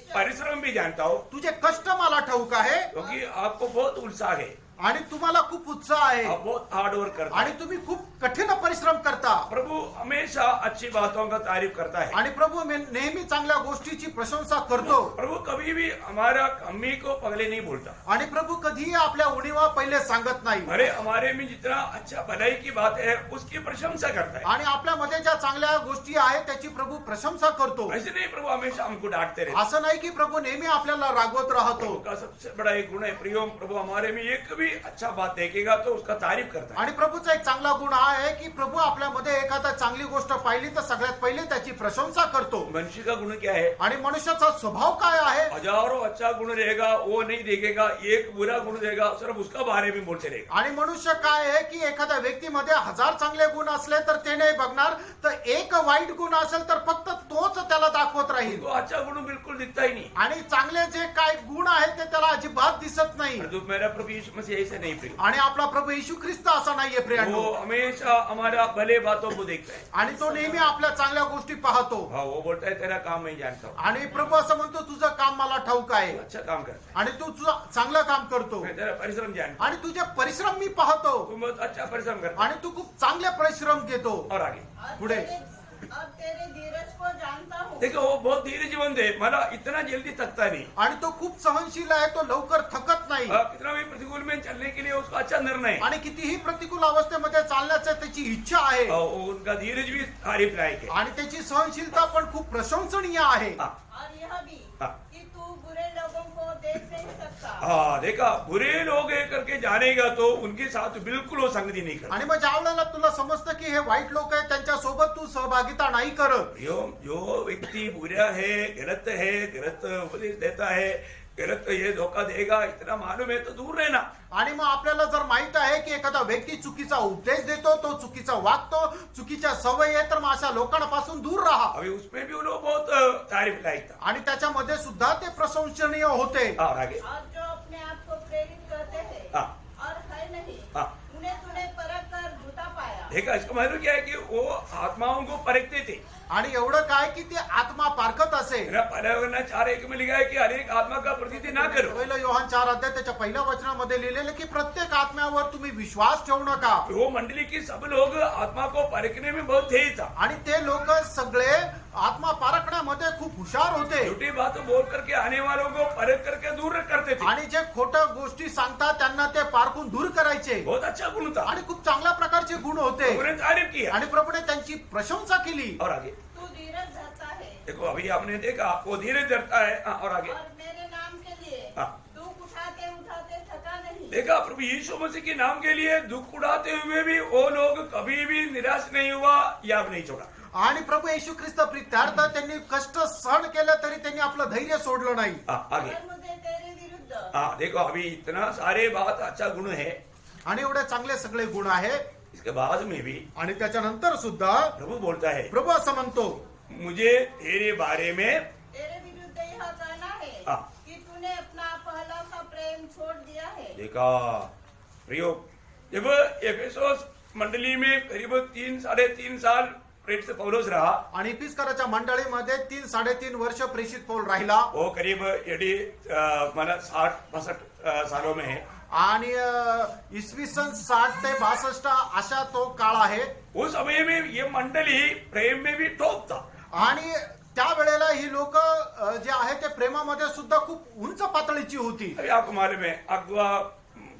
परिश्रम भी जानता हूँ, तुझे कष्ट मला ठाऊक आहे, क्योंकि आपको बहुत उत्साह है, आणि तुम्हाला खूप उत्साह आहे, आप बहुत हार्ड वर्क करते आणि हैं। तुम्ही खूप कठीण परिश्रम करता। प्रभु हमेशा अच्छी बातों का तारीफ करता है। आणि प्रभू नेहमी चांगल्या गोष्टीची प्रशंसा करतो, प्रभु कभी भी हमारा कमी को पगले नहीं बोलता। आणि प्रभू कधीही आपल्या उणीवा पहिले सांगत नाही, अरे हमारे में जितना अच्छा भलाई की बात है उसकी प्रशंसा करता है। आणि आपल्यामध्ये ज्या चांगल्या गोष्टी आहेत त्याची प्रभू प्रशंसा करतो। ऐसे नहीं प्रभु हमेशा हमको डांटते रहते। असं नाही की प्रभू नेहमी आपल्याला रागवत राहतो। प्रभु का सबसे बड़ा एक गुण है प्रियो, प्रभु हमारे में एक भी अच्छा बात देखेगा तो उसका तारीफ करता है। आणि प्रभूचा एक चांगला गुण हा आहे की प्रभू आपल्यामध्ये एखादा चांगली गोष्ट पाहिली तर सगळ्यात पहिले त्याची प्रशंसा करतो। मनुष्य का गुण क्या है? आणि मनुष्याचा स्वभाव काय आहे? हजारों अच्छा गुण रहेगा वो नहीं देखेगा, एक बुरा गुण देगा सिर्फ उसका बारे में बोलते रहेगा। आणि मनुष्य काय आहे की एखाद्या व्यक्तीमध्ये 1000 चांगले गुण असले तर ते नाही बघणार, तर एक वाईट गुण असेल तर फक्त तोच त्याला दाखवत राहील। तो अच्छा गुण बिल्कुल दिखता ही नहीं। आणि चांगले जे काय गुण आहेत ते त्याला अजिबात दिसत नाही। तो मेरा प्रभु यीशु मसीह ऐसे नहीं प्रिय, आणि आपला प्रभू येशू ख्रिस्त असा नाहीये प्रियांनो। वो हमेशा हमारा भले बातों को देखता है। आणि तो नेहमी आपल्या चांगल्या गोष्टी पाहतो। हाँ, वो बोलता है तेरा काम मैं जानता हूँ, आणि प्रभू असं म्हणतो तुझं काम मला ठाऊक आहे, अच्छा काम करता है, आणि तू तुझं चांगलं काम करतो, मैं तेरा परिश्रम जानता आणि तुझे परिश्रम मी पाहतो, हूँ, तुम बहुत अच्छा परिश्रम करता आणि तू खूप चांगले परिश्रम घेतो। और आगे पुढे और तेरे धीरज को जानता हूँ। देखो वो बहुत धीरजमंद है, मला इतना जल्दी थकता नहीं। आणि तो खूप सहनशील आहे, तो लवकर थकत नाही। कितना भी प्रतिकूल में चलने के लिए उसका अच्छा निर्णय है। आणि कितीही प्रतिकूल अवस्थेमध्ये चालण्याची त्याची इच्छा आहे, उनका धीरज भी तारीफ लायक है। आणि त्याची सहनशीलता पण खूप प्रशंसनीय आहे। हाँ, और यह भी हाँ। कि तू बुरे लोगों को देख नहीं सकता। हाँ, देखा बुरे लोग है करके जानेगा तो उनके साथ बिल्कुल वो संगति नहीं करता। आणि मग ज्या वेळेला तुला समजतं की हे वाईट लोक आहेत त्यांच्या सोबत तू सहभागिता नाही करत। जो व्यक्ति बुरा है, गलत उपदेश देता है, गलत ये धोखा देगा इतना मालूम है तो दूर रहना। आणि मग आपल्याला जर माहित आहे की एखादा व्यक्ती चुकीचा उपदेश देतो, तो चुकीचा वागतो, चुकीच्या सवयी आहे, तर मग अशा लोकांपासून दूर राहा. अभी उसमें भी वो लोग बहुत तारीफ लायक था। आणि त्याच्यामध्ये सुद्धा ते प्रशंसनीय होते. और आगे और जो अपने आप को प्रेरित करते हैं हाँ। और है नहीं, हाँ। उन्हें तूने परख कर झूठा पाया. देखा, इसका मतलब क्या है कि वो आत्माओं को परखते थे। आणि एवढं काय की ते आत्मा पारखत असे. पहला 4:1 में लिखा है कि हर एक आत्मा का प्रतिनिधि ना करो। पहिलं योहान 4 अध्याय त्याच्या पहिल्या वचनामध्ये लिहिलेलं की प्रत्येक आत्म्यावर तुम्ही विश्वास ठेवू नका. वो मंडली की सब लोग आत्मा को परखने में बहुत तेज था। आणि ते लोक सगळे आत्मा पारखण्यामध्ये खूप हुशार होते. झूठी बातें बोल करके आने वालों को परख करके दूर करते थे। आणि जे खोटं गोष्टी सांगतात त्यांना ते पारखून दूर करायचे. बहुत अच्छा गुण था आणि खूप चांगल्या प्रकारचे गुण होते. उन्होंने तारीफ किया। आणि प्रभूने त्यांची प्रशंसा केली. और आगे तू धीरज धरता है देखो, अभी आपने देखा वो धीरे धरता है। और आगे और मेरे नाम के लिए हाँ। दुख उठाते उठाते थका नहीं. देखा, प्रभु यीशु मसीह के नाम के लिए दुख उड़ाते हुए भी वो लोग कभी भी निराश नहीं हुआ या नहीं छोड़ा। आणि प्रभू येशू ख्रिस्त प्रित्यार्थ त्यांनी कष्ट सहन केलं तरी त्यांनी आपलं धैर्य सोडलं नाही. आगे और मुझे तेरे विरुद्ध हाँ, देखो अभी इतना सारे बात अच्छा गुण है। आणि एवढे चांगले सगळे गुण आहे. इसके बाद में भी आणि त्याच्यानंतर सुद्धा प्रभु बोलता है, प्रभू असं म्हणतो, मुझे तेरे बारे में तेरे विरुद्ध यह कहना है हाँ। कि तूने अपना पहला सा प्रेम छोड़ दिया है. देखा प्रयोग, जब एफेसोस मंडली में करीब 3-3.5 साल प्रेरित पौलुस रहा, आणि इफिसकराच्या मंडळीमध्ये 3-3.5 वर्ष प्रेषित पौल राहिला. वो करीब यदि माना 60-62 सालों में है। आणि इसवी सन 60 ते 62 अशा तो काळ आहे. उस समय में ये मंडली प्रेम में भी टॉप था। आणि त्यावेळेला ही लोक जे आहे ते प्रेमामध्ये सुद्धा खूप उंच पातळीची होती. अभी आपको मालूम है अगवा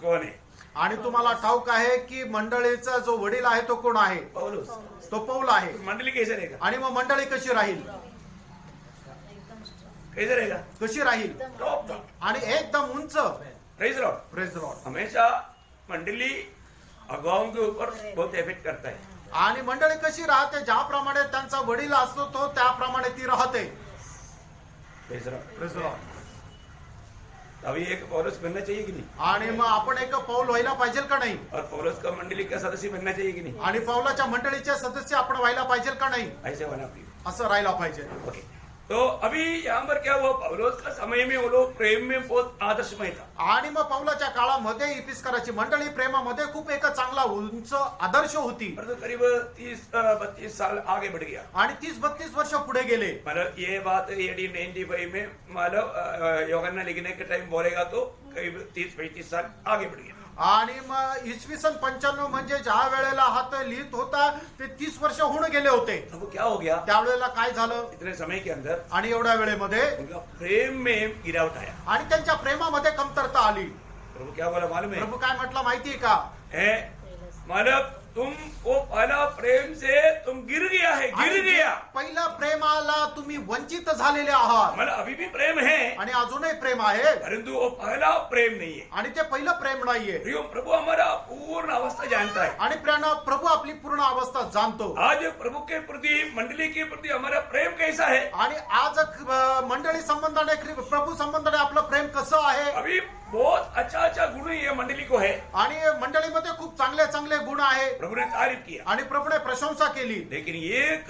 कौन है? आणि तुम्हाला ठाऊक आहे की मंडळीचा जो वडील आहे तो कोण आहे? पौलुस। तो पौल आहे. मंडली कैसे रहेगा? आणि मग मंडळी कशी राहील? कैसे रहेगा? कशी राहील? टॉप था। आणि एकदम उंच. Praise Lord. Praise Lord. हमेशा मंडली अगुवाओं के ऊपर बहुत इफेक्ट करता है। आणि मंडळी कशी राहते, ज्याप्रमाणे त्यांचा वडील असतो तो त्याप्रमाणे ती राहते. Praise Lord. Praise Lord. अभी एक पौलुस बनना चाहिए कि नहीं? आणि मग आपण एक पौल व्हायला पाहिजे का नाही? और पौलुस का मंडली का सदस्य बनना चाहिए कि नहीं? आणि पौलाच्या मंडळीचे सदस्य आपण व्हायला पाहिजे का नाही? ऐसे होना चाहिए। असं राहायला पाहिजे. ओके, तो अभी यहाँ पर क्या हुआ, पौलुस का समय में वो लोग प्रेम में बहुत आदर्शमय था। आणि मग पौलाच्या काळामध्ये इफिसकराची मंडळी प्रेमामध्ये खूप एक चांगला उंच आदर्श होती. परंतु करीब 30-32 साल आगे बढ़ गया। आणि 30-32 वर्ष पुढे गेले. मतलब ये बात यदि 95 में मतलब यूहन्ना लिखने के टाइम बोलेगा तो करीब 30-35 साल आगे बढ़ गया। आणि मग इसवी सन 95 म्हणजे ज्या वेळेला हा तो लिहित होता ते 30 वर्ष होऊन गेले होते. तो वो क्या हो गया, त्यावेळेला काय झालं? इतने समय के अंदर आणि एवढ्या वेळेमध्ये उनका प्रेम में गिरावट आया। आणि त्यांच्या प्रेमामध्ये कमतरता आली. प्रभु क्या बोला मालूम है? प्रभू काय म्हटलं माहितीये का? है मतलब तुम वो पहला प्रेम से तुम गिर गया है, गिर गया। पहिल्या प्रेमाला तुम्ही वंचित झालेले आहात. मतलब अभी भी प्रेम है आणि अजूनही प्रेम आहे, परंतु वो पहला प्रेम नहीं है। आणि ते पहिलं प्रेम नाहीये. प्रियो, प्रभु हमारा पूर्ण अवस्था जानता है। आणि प्रभू आपली पूर्ण अवस्था जाणतो. आज प्रभु के प्रति, मंडली के प्रति हमारा प्रेम कैसा है? आणि आज मंडळी संबंधाने प्रभू संबंधाने आपलं प्रेम कसं आहे? अभी बहुत अच्छा गुण ये मंडली को है। आणि मंडळीमध्ये खूप चांगले चांगले गुण आहे. प्रभु ने तारीफ किया, आणि प्रभूने प्रशंसा केली. लेकिन एक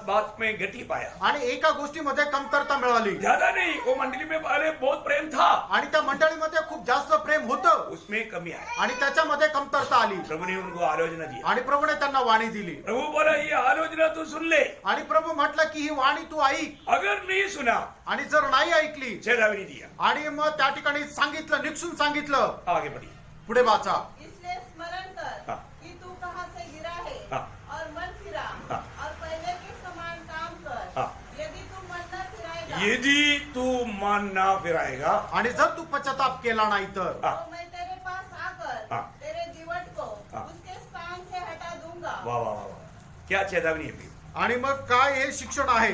बात में गति पाया। आणि एका गोष्टीमध्ये कमतरता मिळाली. ज्यादा नहीं, वो मंडली में पहले बहुत प्रेम था, आणि त्या मंडळीमध्ये खूप जास्त प्रेम होतं, उसमें कमी आई। आणि त्याच्यामध्ये कमतरता आली. प्रभु ने उनको आलोचना दी। आणि प्रभूने त्यांना वाणी दिली. प्रभु बोला, ये आलोचना तू सुन ले। आणि प्रभू म्हटलं की ही वाणी तू ऐक. अगर नहीं सुना, आणि जर नाही ऐकली, चेतावनी नहीं दिया, आणि मग त्या ठिकाणी सांगितलं, निक्षून सांगितलं, आगे बढ़ी। पुढे वाचा. इसलिए स्मरण कर हाँ। कि तू कहाँ से गिरा है हाँ। और मन फिरा हाँ। और पहले के समान काम कर. हाँ। यदि तू मन न फिराएगा यदि तू मन ना फिराएगा, आणि जर तू पश्चाताप केला नाही तर, हाँ। तो मैं तेरे पास आकर हाँ। तेरे जीवट को हाँ। उसके स्थान से हटा दूंगा. वाह वाह वाह वाह, क्या चेतावनी है। आणि मग काय हे शिक्षण आहे?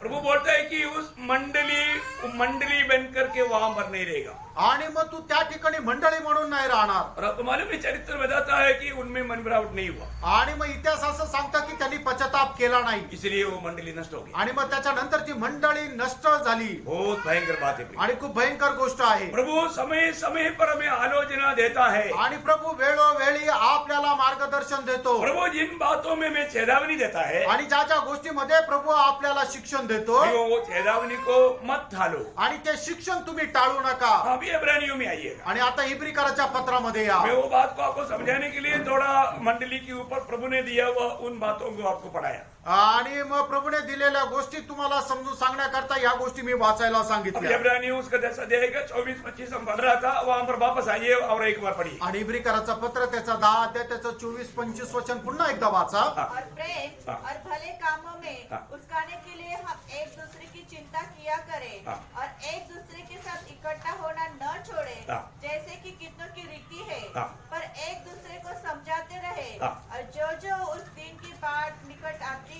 प्रभु बोलता है कि उस मंडली बन करके वहां पर नहीं रहेगा। आणि मग तू त्या ठिकाणी मंडळी म्हणून नाही राहणार. और आपको मालूम है चरित्र बताता है कि उनमें मनभरावट नहीं हुआ, आणि मग इतिहास असं सांगतं की त्यांनी पश्चाताप केला नाही इसलिए वो मंडली नष्ट हो गई. आणि मग त्याच्यानंतर ती मंडळी नष्ट झाली. बहुत भयंकर बात है प्रिय. आणि खूप भयंकर गोष्ट आहे. प्रभु समय समय पर हमें आलोचना देता है. आणि प्रभू वेळोवेळी आपल्याला मार्गदर्शन देतो. प्रभु जिन बातों में हमें चेतावनी देता है, आणि ज्या ज्या गोष्टीमध्ये प्रभू आपल्याला शिक्षण देतो वो चेतावनी को मत ठालो. आणि ते शिक्षण तुम्ही टाळू नका. अभी इब्रानियों में आइएगा. आणि आता इब्रिकराच्या पत्रामध्ये या. मैं वो बात को आपको समझाने के लिए थोड़ा मंडली के ऊपर प्रभु ने दिया हुआ उन बातों को आपको पढ़ाया. आणि मग प्रभूने दिलेल्या गोष्टी तुम्हाला समजून सांगण्याकरता या गोष्टी मी वाचायला अभी सांगितल्या. इब्रानियों उसका 10 अध्याय का 24-25 हम पढ़ रहा था, वहां पर वापस आइए और एक बार पढ़िए. आणि इब्रिकराचा पत्र त्याचा 10 अध्याय त्याचं 24-25 वचन पुन्हा एकदा वाचा. और प्रेम हाँ। और भले कामों में हाँ। उसकाने के लिए हम एक दूसरे की चिंता किया करें हाँ। और एक दूसरे के साथ इकट्ठा होना न छोड़े, हाँ। जैसे कि कितनों की रीति है, हाँ। पर एक दूसरे को समझाते रहे, हाँ। और जो उस दिन की बात निकट आते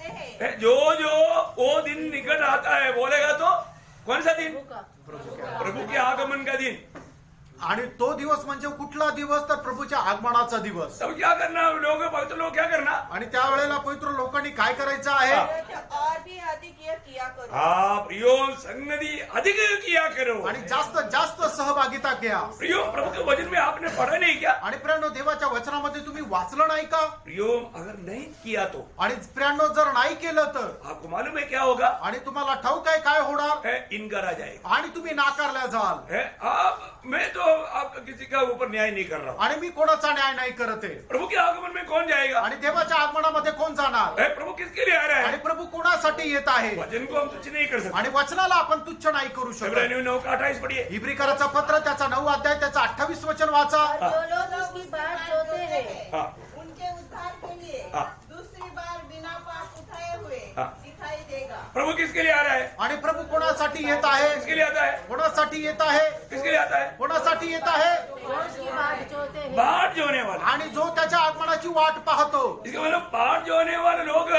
हैं, जो वो दिन निकट आता है, बोलेगा तो कौन सा दिन? प्रभु के आगमन का दिन. आणि तो दिवस म्हणजे कुठला दिवस? तर प्रभूच्या आगमनाचा दिवस. तब क्या करना लोग, पवित्र लोग क्या करना? आणि त्यावेळेला पवित्र लोकांनी काय करायचं आहे? और भी अधिक यह किया करो. हाँ प्रियो, संगति अधिक किया करो. आणि जास्तीत जास्त सहभागिता घ्या. प्रियो, प्रभु के वचन में आपने पढ़ा नहीं क्या? आणि प्रियांनो, देवाच्या वचनामध्ये तुम्ही वाचलं नाही का? प्रियो, अगर नहीं किया तो आणि प्रियांनो, जर नाही केलं तर आपको मालूम है क्या होगा? आणि तुम्हाला ठाऊक आहे काय होणार? इनकार आ जाएगा. आणि तुम्ही नाकारल्या जाल. मैं तो आपका किसी का ऊपर न्याय नहीं कर रहा हूँ. आणि मी कोणाचा न्याय नाही करत आहे. प्रभु के आगमन में कौन जाएगा? आणि देवाच्या आगमनामध्ये कोण जाणार? प्रभु किसके लिए आ रहा आणि है? प्रभू कोणासाठी येत आहे? वचन को हम तुच्छ नहीं कर सकते. आणि वचनाला आपण तुच्छ नाही करू शकत. इब्रानियों 9:28 पढ़िए. इब्रिकराचं पत्र त्याचा 9 अध्याय त्याचा 28 वचन वाचा. और जो लोग उसकी बात जोते हैं हाँ. उनके उद्धार के लिए हाँ। दूसरी बार बिना पाप उठाए हुए हाँ। दिखाई देगा. प्रभु किसके लिए आ रहा है? आणि प्रभू कोणासाठी येत आहे? किसके लिए आता है? कोणासाठी येत आहे? किसके लिए आता है? कोणासाठी येत आहे? जो उसकी बात जोते हैं बाट जोने वाला. आणि जो त्याच्या आगमनाची वाट पाहतो. इसका मतलब बाट जोने वाले लोग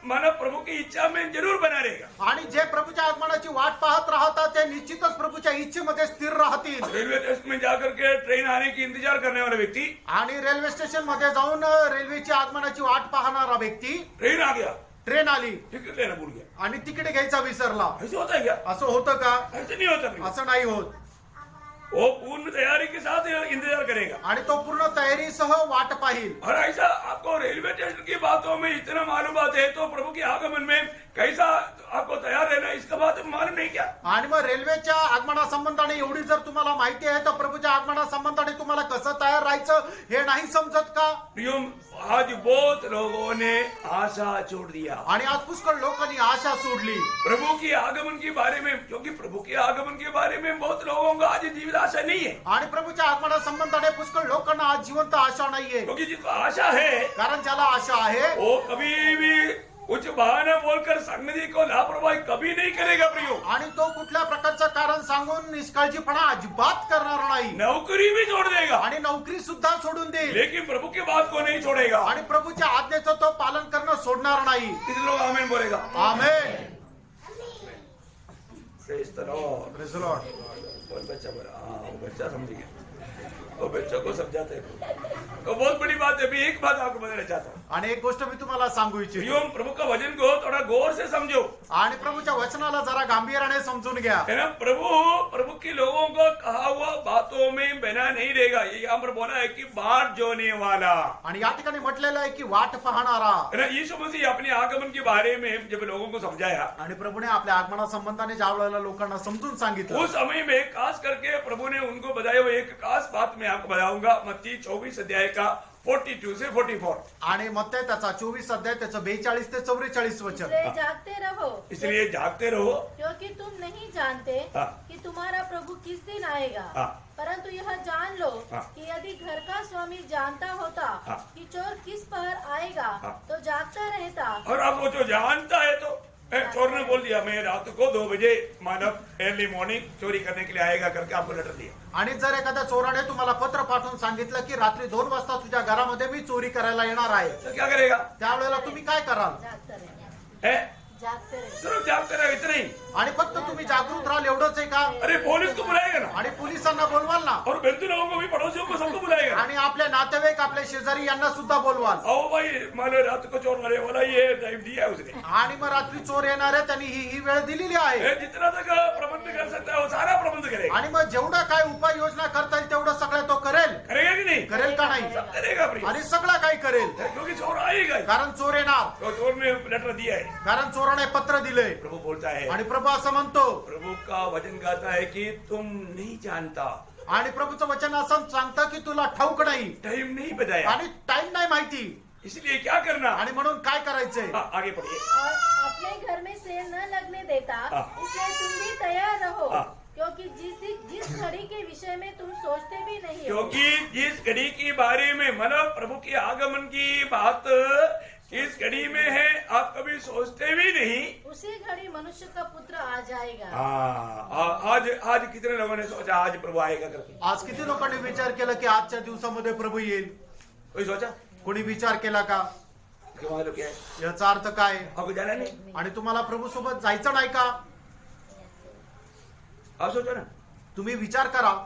मानव प्रभु की इच्छा में जरूर बना रहेगा. आणि जे प्रभूच्या आगमनाची वाट पाहत राहतात ते निश्चितच प्रभूच्या इच्छेमध्ये स्थिर राहतील. रेलवे स्टेशन में जाकर के ट्रेन आने की इंतजार करने वाला व्यक्ति, आणि रेल्वे स्टेशन मध्ये जाऊन रेल्वेची आगमनाची वाट पाहणारा व्यक्ती, ट्रेन आ गया, ट्रेन आली टिकट लेना भूल गया. आणि तिकीट घ्यायचा विसरला. ऐसे होता है क्या? असं होतं का? ऐसे नहीं होता प्रिय. असं नाही होत. वो पूर्ण तैयारी के साथ इंतजार करेगा. आणि तो पूर्ण तयारीसह वाट पाहिल. और ऐसा आपको रेलवे स्टेशन की बातों में इतना मालूम है तो प्रभु के आगमन में कैसा आपको तैयार रहना इसका बात मालूम नहीं क्या? आणि मग रेल्वेच्या आगमनासंबंधाने एवढी जर तुम्हाला माहिती आहे तर प्रभूच्या आगमनासंबंधाने तुम्हाला कसं तयार राहायचं हे नाही समजत का? प्रियो, आज बहुत लोगों ने आशा छोड़ दिया. आणि आज पुष्कळ लोकांनी आशा सोडली. प्रभु की आगमन के बारे में, क्योंकि प्रभु के आगमन के बारे में बहुत लोगों को आज जीवित आशा नहीं है. आणि प्रभूच्या आगमनासंबंधाने पुष्कळ लोकांना आज जिवंत आशा नाहीये. क्योंकि जिसको आशा है कारण ज्याला आशा आहे वो कभी भी कुछ बहाना बोलकर संगति को लापरवाही कभी नहीं करेगा प्रियो. आणि तो कुठल्या प्रकारचं कारण सांगून निष्काळजीपणा अजिबात करणार नाही. नौकरी भी छोड़ देगा आणि नोकरी सुद्धा सोडून देईल. लेकिन प्रभु की बात को नहीं छोड़ेगा. आणि प्रभूच्या आज्ञेचं तो पालन करणं सोडणार नाही. कितने लोग आमेन बोलेगा? आमेन. Praise the Lord. Praise the Lord. कौन बच्चा बोला? हाँ, वो बच्चा समझ गया. वो बच्चों को समझाते हैं. तो बहुत बड़ी बात है. अभी एक बात आपको बताना चाहता हूँ. आणि एक गोष्ट मी तुम्हाला सांगू इच्छितो. प्रियो, प्रभु का वचन को थोड़ा गौर से समझो. आणि प्रभूच्या वचनाला जरा गांभीर्याने समजून घ्या. है ना? प्रभु के लोगों को कहा हुआ बातों में बना नहीं रहेगा. ये यहाँ पर बोला है कि बाट जोने वाला. आणि या ठिकाणी म्हटलेलं आहे की वाट पाहणारा. है ना? यीशु मसीह अपने आगमन के बारे में जब लोगों को समझाया, आणि प्रभूने आपल्या आगमनासंबंधाने ज्या वेळेला लोकांना समजून सांगितलं उस समय में खास करके प्रभु ने उनको बताया हुआ एक खास बात मैं आपको बताऊंगा. मत्ती 24 अध्याय का 42 से 44. आणि मग ते त्याचा 24 अध्याय त्याचं 42 ते 44 वचन. इसलिए जागते रहो इसलिए जागते रहो, क्योंकि तुम नहीं जानते हाँ। कि तुम्हारा प्रभु किस दिन आएगा. हाँ। परंतु यह जान लो हाँ। कि यदि घर का स्वामी जानता होता हाँ। कि चोर किस पहर आएगा हाँ। तो जागता रहता. और अब वो जो जानता है तो चोर ने बोल दिया मैं रात को 2 बजे मानव अर्ली मॉर्निंग चोरी करने के लिए आएगा करके आपको लेटर दिया. आणि जर एखाद्या चोराने तुम्हाला पत्र पाठवून सांगितलं की रात्री 2 वाजता तुझ्या घरामध्ये मी चोरी करायला येणार आहे, तो क्या करेगा? त्यावेळेला तुम्ही काय कराल? जागता रहता. है? जागते रहता. सिर्फ जागते रहो, इतना ही. आणि फक्त तुम्ही जागृत राहाल एवढंच आहे का? अरे पुलिस को बुलाएगा ना, आणि पोलिसांना बोलवाल ना, और बेलतू लोगों को भी, पड़ोसियों को, सबको बुलाएगा। आणि आपले नातेवाईक आपले शेजारी यांना सुद्धा बोलवाल. आओ भाई, मानो रात को चोर मारे वाला ये टाइम दिया है उसने। आणि मग रात्री चोर येणार आहे, त्यांनी ही वेळ दिलेली आहे. ये जितना तक प्रबंध कर सकता है वो सारा प्रबंध करेगा। आणि मग जेवढा काय उपाययोजना करता येईल तेवढं सगळं तो करेल. करेगा कि नहीं? करेल का नाही? सब करेगा प्रिय। आणि सगळं काही करेल, क्योंकि चोर आएगा, कारण चोर येणार, तो चोर ने लेटर दिया है। कारण चोराने पत्र दिले. प्रभु बोलता है, आणि प्रभू असं म्हणतो, प्रभु का वचन कहता है कि तुम नहीं जानता, आणि प्रभूचं वचन असं सांगतं की तुला ठाऊक नाही टाइम नहीं बताया, आणि टाइम नाही माहिती, इसलिए क्या करना। आणि म्हणून काय करायचंय. हाँ, आगे पढ़िए। और अपने घर में सेल न लगने देता, हाँ। इसलिए तुम भी तैयार रहो, हाँ। क्योंकि जिस घड़ी के विषय में तुम सोचते भी नहीं हो, क्योंकि जिस घड़ी के बारे में, मतलब प्रभु के आगमन की बात इस घड़ी में है, आप कभी सोचते भी नहीं, उसी घड़ी मनुष्य का पुत्र आ जाएगा। हाँ, आज कितने लोगों ने सोचा आज प्रभु आएगा करके? आज किती लोकांनी विचार केला की आजच्या दिवसामध्ये प्रभू येईल? कोई सोचा? कोणी विचार केला का? इसका मतलब क्या है? याचा अर्थ काय? आपको जाना नहीं? आणि तुम्हाला प्रभू सोबत जायचं नाही का? आप सोचो ना। तुम्ही विचार करा.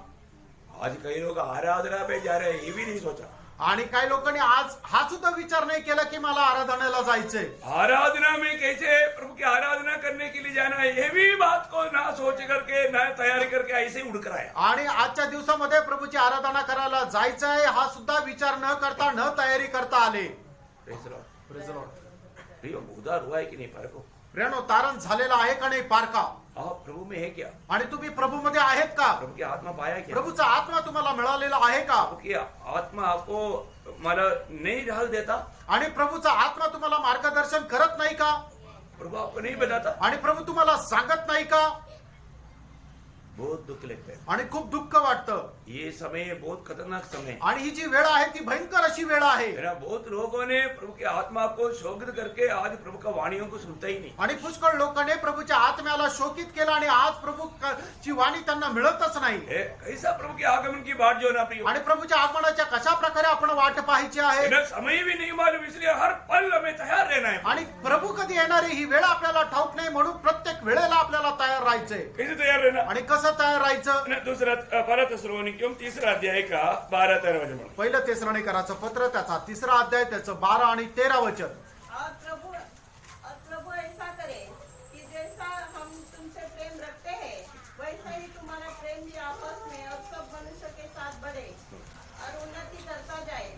आज कई लोग आराधना पे जा रहे हैं, ये भी नहीं सोचा। आणि काही लोकांनी आज हा सुद्धा विचार नाही केला की मला आराधनाला जायचंय. आराधना में कैसे प्रभु की आराधना करने के लिए जाना है, ये भी बात को ना सोच करके, ना तैयारी करके ऐसे ही उड़कर आया। आणि आजच्या दिवसामध्ये प्रभूची आराधना करायला जायचंय हा सुद्धा विचार न करता, न तयारी करता आले. Praise the Lord. प्रियो, उदार हुआ है कि नहीं पारको? प्रियानो, तारण झालेला आहे का नाही पारका? आप प्रभु में है क्या? आणि तुम्ही प्रभू मध्ये आहेत का? प्रभु की आत्मा पाया क्या? प्रभूचा आत्मा तुम्हाला मिळालेला आहे का? प्रभु की आत्मा आपको मतलब नहीं ढाल देता? आणि प्रभूचा आत्मा तुम्हाला मार्गदर्शन करत नाही का? प्रभु आपको नहीं बताता? आणि प्रभू तुम्हाला सांगत नाही का? बहुत दुख लगता है। आणि खूप दुःख वाटतं. ये समय बहुत खतरनाक समय है। आणि ही जी वेळ आहे ती भयंकर अशी वेळ आहे. मेरा बहुत लोगों ने प्रभु की आत्मा को शोकित करके आज प्रभु का वाणियों को सुनता ही नहीं। आणि पुष्कळ लोकांनी प्रभूच्या आत्म्याला शोकित केलं आणि आज प्रभूची वाणी त्यांना मिळतच नाही. कैसा प्रभु के आगमन की बात जो ना प्रियो, आणि प्रभूच्या आगमनाच्या कशा प्रकारे आपण वाट पाहायची आहे. इन्हें समय भी नहीं मालूम, इसलिए हर पल हमें तैयार रहना है। आणि प्रभू कधी येणार आहे ही वेळ आपल्याला ठाऊक नाही, म्हणून प्रत्येक वेळेला आपल्याला तयार राहायचंय. कैसे तैयार रहना? आणि कसं तयार राहायचं? दूसरा पहला थिस्सलुनीकियों तीसरा अध्याय का 12-13 वचन पढ़ो। पहिलं तेसराणीकराचं पत्र त्याचा 3रा अध्याय त्याचं 12 आणि 13 वचन. और प्रभु ऐसा करे कि जैसा हम तुमसे प्रेम रखते हैं वैसा ही तुम्हारा प्रेम भी आपस में और सब मनुष्य के साथ बढ़े और उन्नति करता जाए,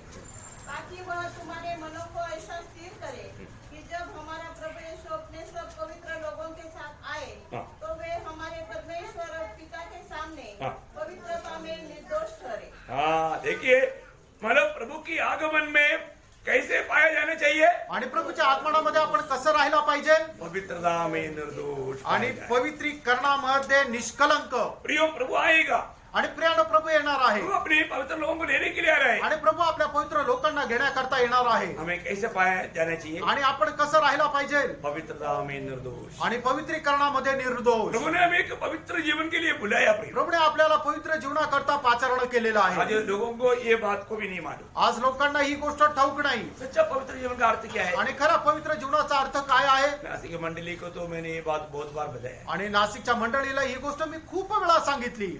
ताकि वह तुम्हारे मनों को ऐसा स्थिर करे कि जब हमारा प्रभु यीशु अपने सब पवित्र लोगों के साथ आए तो वे हमारे परमेश्वर और पिता के सामने पवित्रता में निर्दोष ठहरे। हाँ, देखिए मतलब प्रभु की आगमन में कैसे पाया जाना चाहिए? आणि प्रभूच्या आगमनामध्ये आपण कसं राहायला पाहिजे? पवित्रता में निर्दोष आणि पाया जाए। पवित्रीकरणामध्ये निष्कलंक. प्रियो, प्रभु आएगा। आणि प्रियानो, प्रभू येणार आहे. प्रभु अपने पवित्र लोगों को लेने के लिए आ रहा है। आणि प्रभू आपल्या पवित्र लोकांना घेण्याकरता येणार आहे. हमें कैसे पाया जाना चाहिए? आणि आपण कसं राहायला पाहिजे? पवित्रता में निर्दोष। आणि पवित्रीकरणामध्ये निर्दोष. प्रभु ने हमें एक पवित्र जीवन के लिए बुलाया। प्रिय, प्रभूने आपल्याला पवित्र जीवनाकरता पाचारण केलेलं आज आहे. लोगों को ये बात को भी नहीं मालूम। आज लोकांना ही गोष्ट ठाऊक नाही. सच्चा पवित्र जीवन का अर्थ क्या है? आणि खरा पवित्र जीवनाचा अर्थ काय आहे? नासिक मंडली को तो मैंने ये बात बहुत बार बताया। आणि नाशिकच्या मंडळीला ही गोष्ट मी खूप वेळा सांगितली.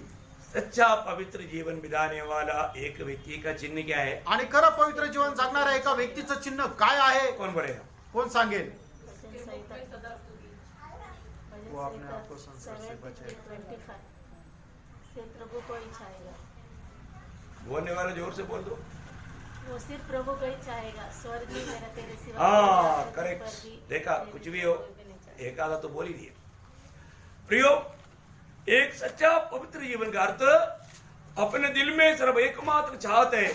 सच्चा पवित्र जीवन बिताने वाला एक व्यक्ति का चिन्ह क्या है? आणि खरं पवित्र जीवन जगणाऱ्या एका व्यक्तीचं चिन्ह काय आहे? कौन बोलेगा? कोण सांगेल? वो अपने आप को संसार से बचाए, से प्रभु को ही चाहेगा। बोलने वाला जोर से बोल दो। वो सिर्फ प्रभु को ही चाहेगा, स्वर्ग में मेरा तेरे सिवा हाँ, कोई करेक्ट। पर भी देखा, कुछ भी हो, कोई भी नहीं चाहेगा। एक आधा तो बोल ही दिए। प्रियो, एक सच्चा पवित्र जीवन का अर्थ अपने दिल में सिर्फ एकमात्र चाहत है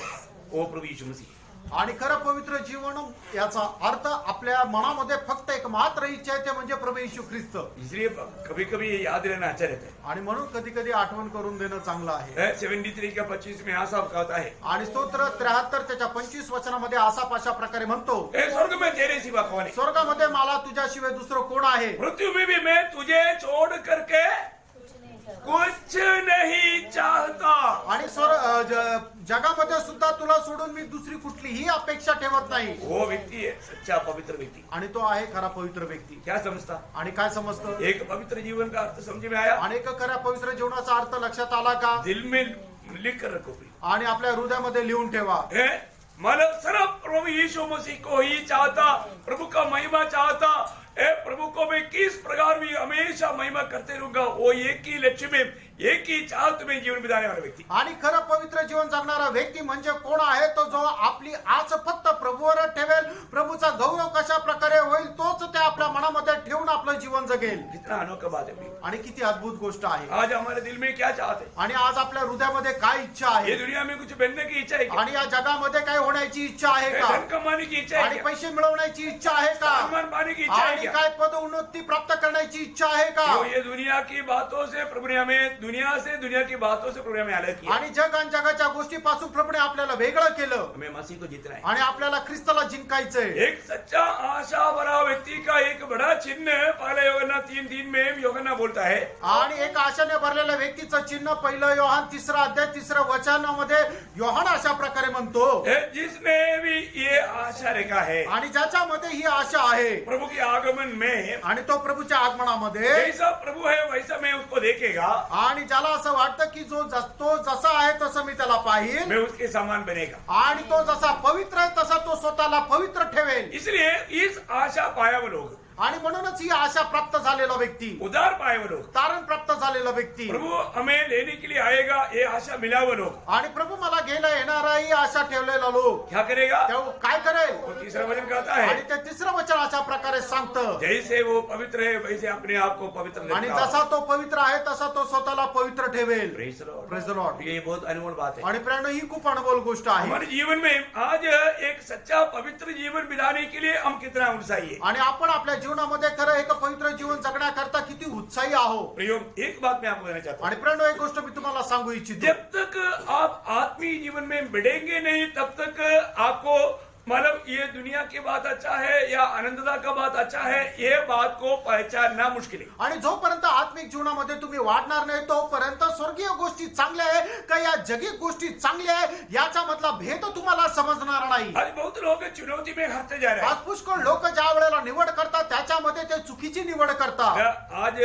वो प्रभु यीशु मसीह। आणि खरं पवित्र जीवन याचा अर्थ आपल्या मनामध्ये फक्त एक मात्र इच्छा आहे, ते म्हणजे प्रभू येशू ख्रिस्त. इसलिए कभी कभी ये याद रहना अच्छा रहता है। आणि म्हणून कधी कधी आठवण करून देणं चांगलं आहे. 73 का 25 में आसा कहता है, आणि स्तोत्र 73 त्याच्या 25 वचनामध्ये असा पाशा प्रकारे म्हणतो, ए स्वर्ग में तेरे सिवा कौन है? स्वर्गामध्ये मला तुझ्याशिवाय दुसरं कोण आहे? पृथ्वी में भी मैं तुझे छोड़ करके कुछ नहीं चाहता. आणि जगामध्ये सुद्धा तुला सोडून मी दुसरी कुठलीही अपेक्षा ठेवत नाही. वो व्यक्ति है सच्चा पवित्र व्यक्ति. आणि तो आहे खरा पवित्र व्यक्ती. क्या समझता? आणि काय समजतं? एक पवित्र जीवन का अर्थ समझ में आया? अनेक खऱ्या पवित्र जीवनाचा अर्थ लक्षात आला का? दिल में लिख कर रखो. आणि आपल्या हृदयामध्ये लिहून ठेवा. है मतलब सिर्फ प्रभु यीशु मसीह को ही चाहता, प्रभु का महिमा चाहता. प्रभु को मैं किस प्रकार भी हमेशा महिमा करते रहूंगा. वो एक ही लक्ष्य में, एक ही चाहत में जीवन बिताने वाला व्यक्ती. आणि खरं पवित्र जीवन जगणारा व्यक्ती म्हणजे कोण आहे? तो जो आपली आस फक्त प्रभूवर ठेवेल, प्रभूचा गौरव कशा प्रकारे होईल तोच ते आपल्या मनामध्ये ठेवून आपलं जीवन जगेल. कितना अनोखा बात है. आणि किती अद्भुत गोष्ट आहे. आज हमारे दिल में क्या चाहते हैं? आणि आज आपल्या हृदयामध्ये काय इच्छा ये आहे? दुनिया में कुछ बनने की इच्छा है क्या? आणि या जगामध्ये काय होण्याची इच्छा आहे का? धन कमाने की इच्छा है आणि क्या? पैसे मिळवण्याची इच्छा आहे का? सम्मान पाने की इच्छा है आणि क्या? काय पद उन्नती प्राप्त करण्याची इच्छा आहे का? तो ये दुनिया की बातों से प्रभु ने हमें, दुनिया से, दुनिया की बातों से प्रभु ने हमें अलग किया. आणि जग आणि जगाच्या गोष्टीपासून प्रभूने आपल्याला वेगळं केलं. हमें मसीह को जीतना है. आणि आपल्याला ख्रिस्ताला जिंकायचंय. एक सच्चा आशा भरा व्यक्ति का एक बड़ा चिन्ह पहले यूहन्ना 3:3 में यूहन्ना बोलता है. आणि एक आशाने भरलेल्या व्यक्तीचं चिन्ह 1 योहान 3 अध्याय 3 वचनामध्ये योहान अशा प्रकारे म्हणतो, जिसने भी ये आशा रखा है आणि ज्याच्यामध्ये ही आशा आहे प्रभु के आगमन में, आणि तो प्रभूच्या आगमनामध्ये, जैसा प्रभु है वैसा मैं उसको देखेगा, आणि ज्याला असं वाटतं की तो जसा आहे तसं मी त्याला पाहिल, मैं उसके समान बनेगा. आणि तो जसा पवित्र आहे तसा तो स्वतःला पवित्र ठेवेल. इसलिए इस आशा पाया वो लोग, आणि म्हणूनच ही आशा प्राप्त झालेला व्यक्ती, उदार पाए वो लोग, तारण प्राप्त झालेला व्यक्ती, प्रभु हमें लेने के लिए आएगा ये आशा मिला वो लोग, आणि प्रभू मला घ्यायला येणारा ही आशा ठेवलेला लोक क्या करेगा? तो काय करेल? वो तीसरा वचन कहता आणि है, ते तिसरं वचन अशा प्रकारे सांगतं, जैसे वो पवित्र है वैसे अपने आप को पवित्र आणि रखता. जसा तो पवित्र आहे तसा तो स्वतःला पवित्र ठेवेल. Praise the Lord. Praise the Lord. ये बहुत अनमोल बात है. आणि प्रेरणा ही खूप अनमोल गोष्ट आहे. हमारे जीवन में आज एक सच्चा पवित्र जीवन बिताने के लिए हम कितना उत्साही है. आणि आपण आपल्या जीवनामध्ये खरं एक पवित्र जीवन जगण्याकरता किती उत्साही आहोत. प्रियो, एक बात मैं आपको कहना चाहता हूँ. आणि प्रेरणा एक गोष्ट मी तुम्हाला सांगू इच्छितो, जब तक आप आत्मीय जीवन में बढ़ेंगे नहीं तब तक आपको मतलब ये दुनिया की बात अच्छा है या आनंदता का बात अच्छा है, ये बात को पहचानना मुश्किल है. आणि जोपर्यंत आत्मिक जीवनामध्ये तुम्ही वाढणार नाही तोपर्यंत स्वर्गीय गोष्टी चांगल्या आहे का या जगिक गोष्टी चांगल्या आहे याचा मधला भेद तुम्हाला समजणार नाही. आज बहुत लोग चुनौती में हारते जा रहे आज हैं. पुष्कळ लोक ज्या वेळेला निवड करतात त्याच्यामध्ये ते चुकीची निवड करतात. आज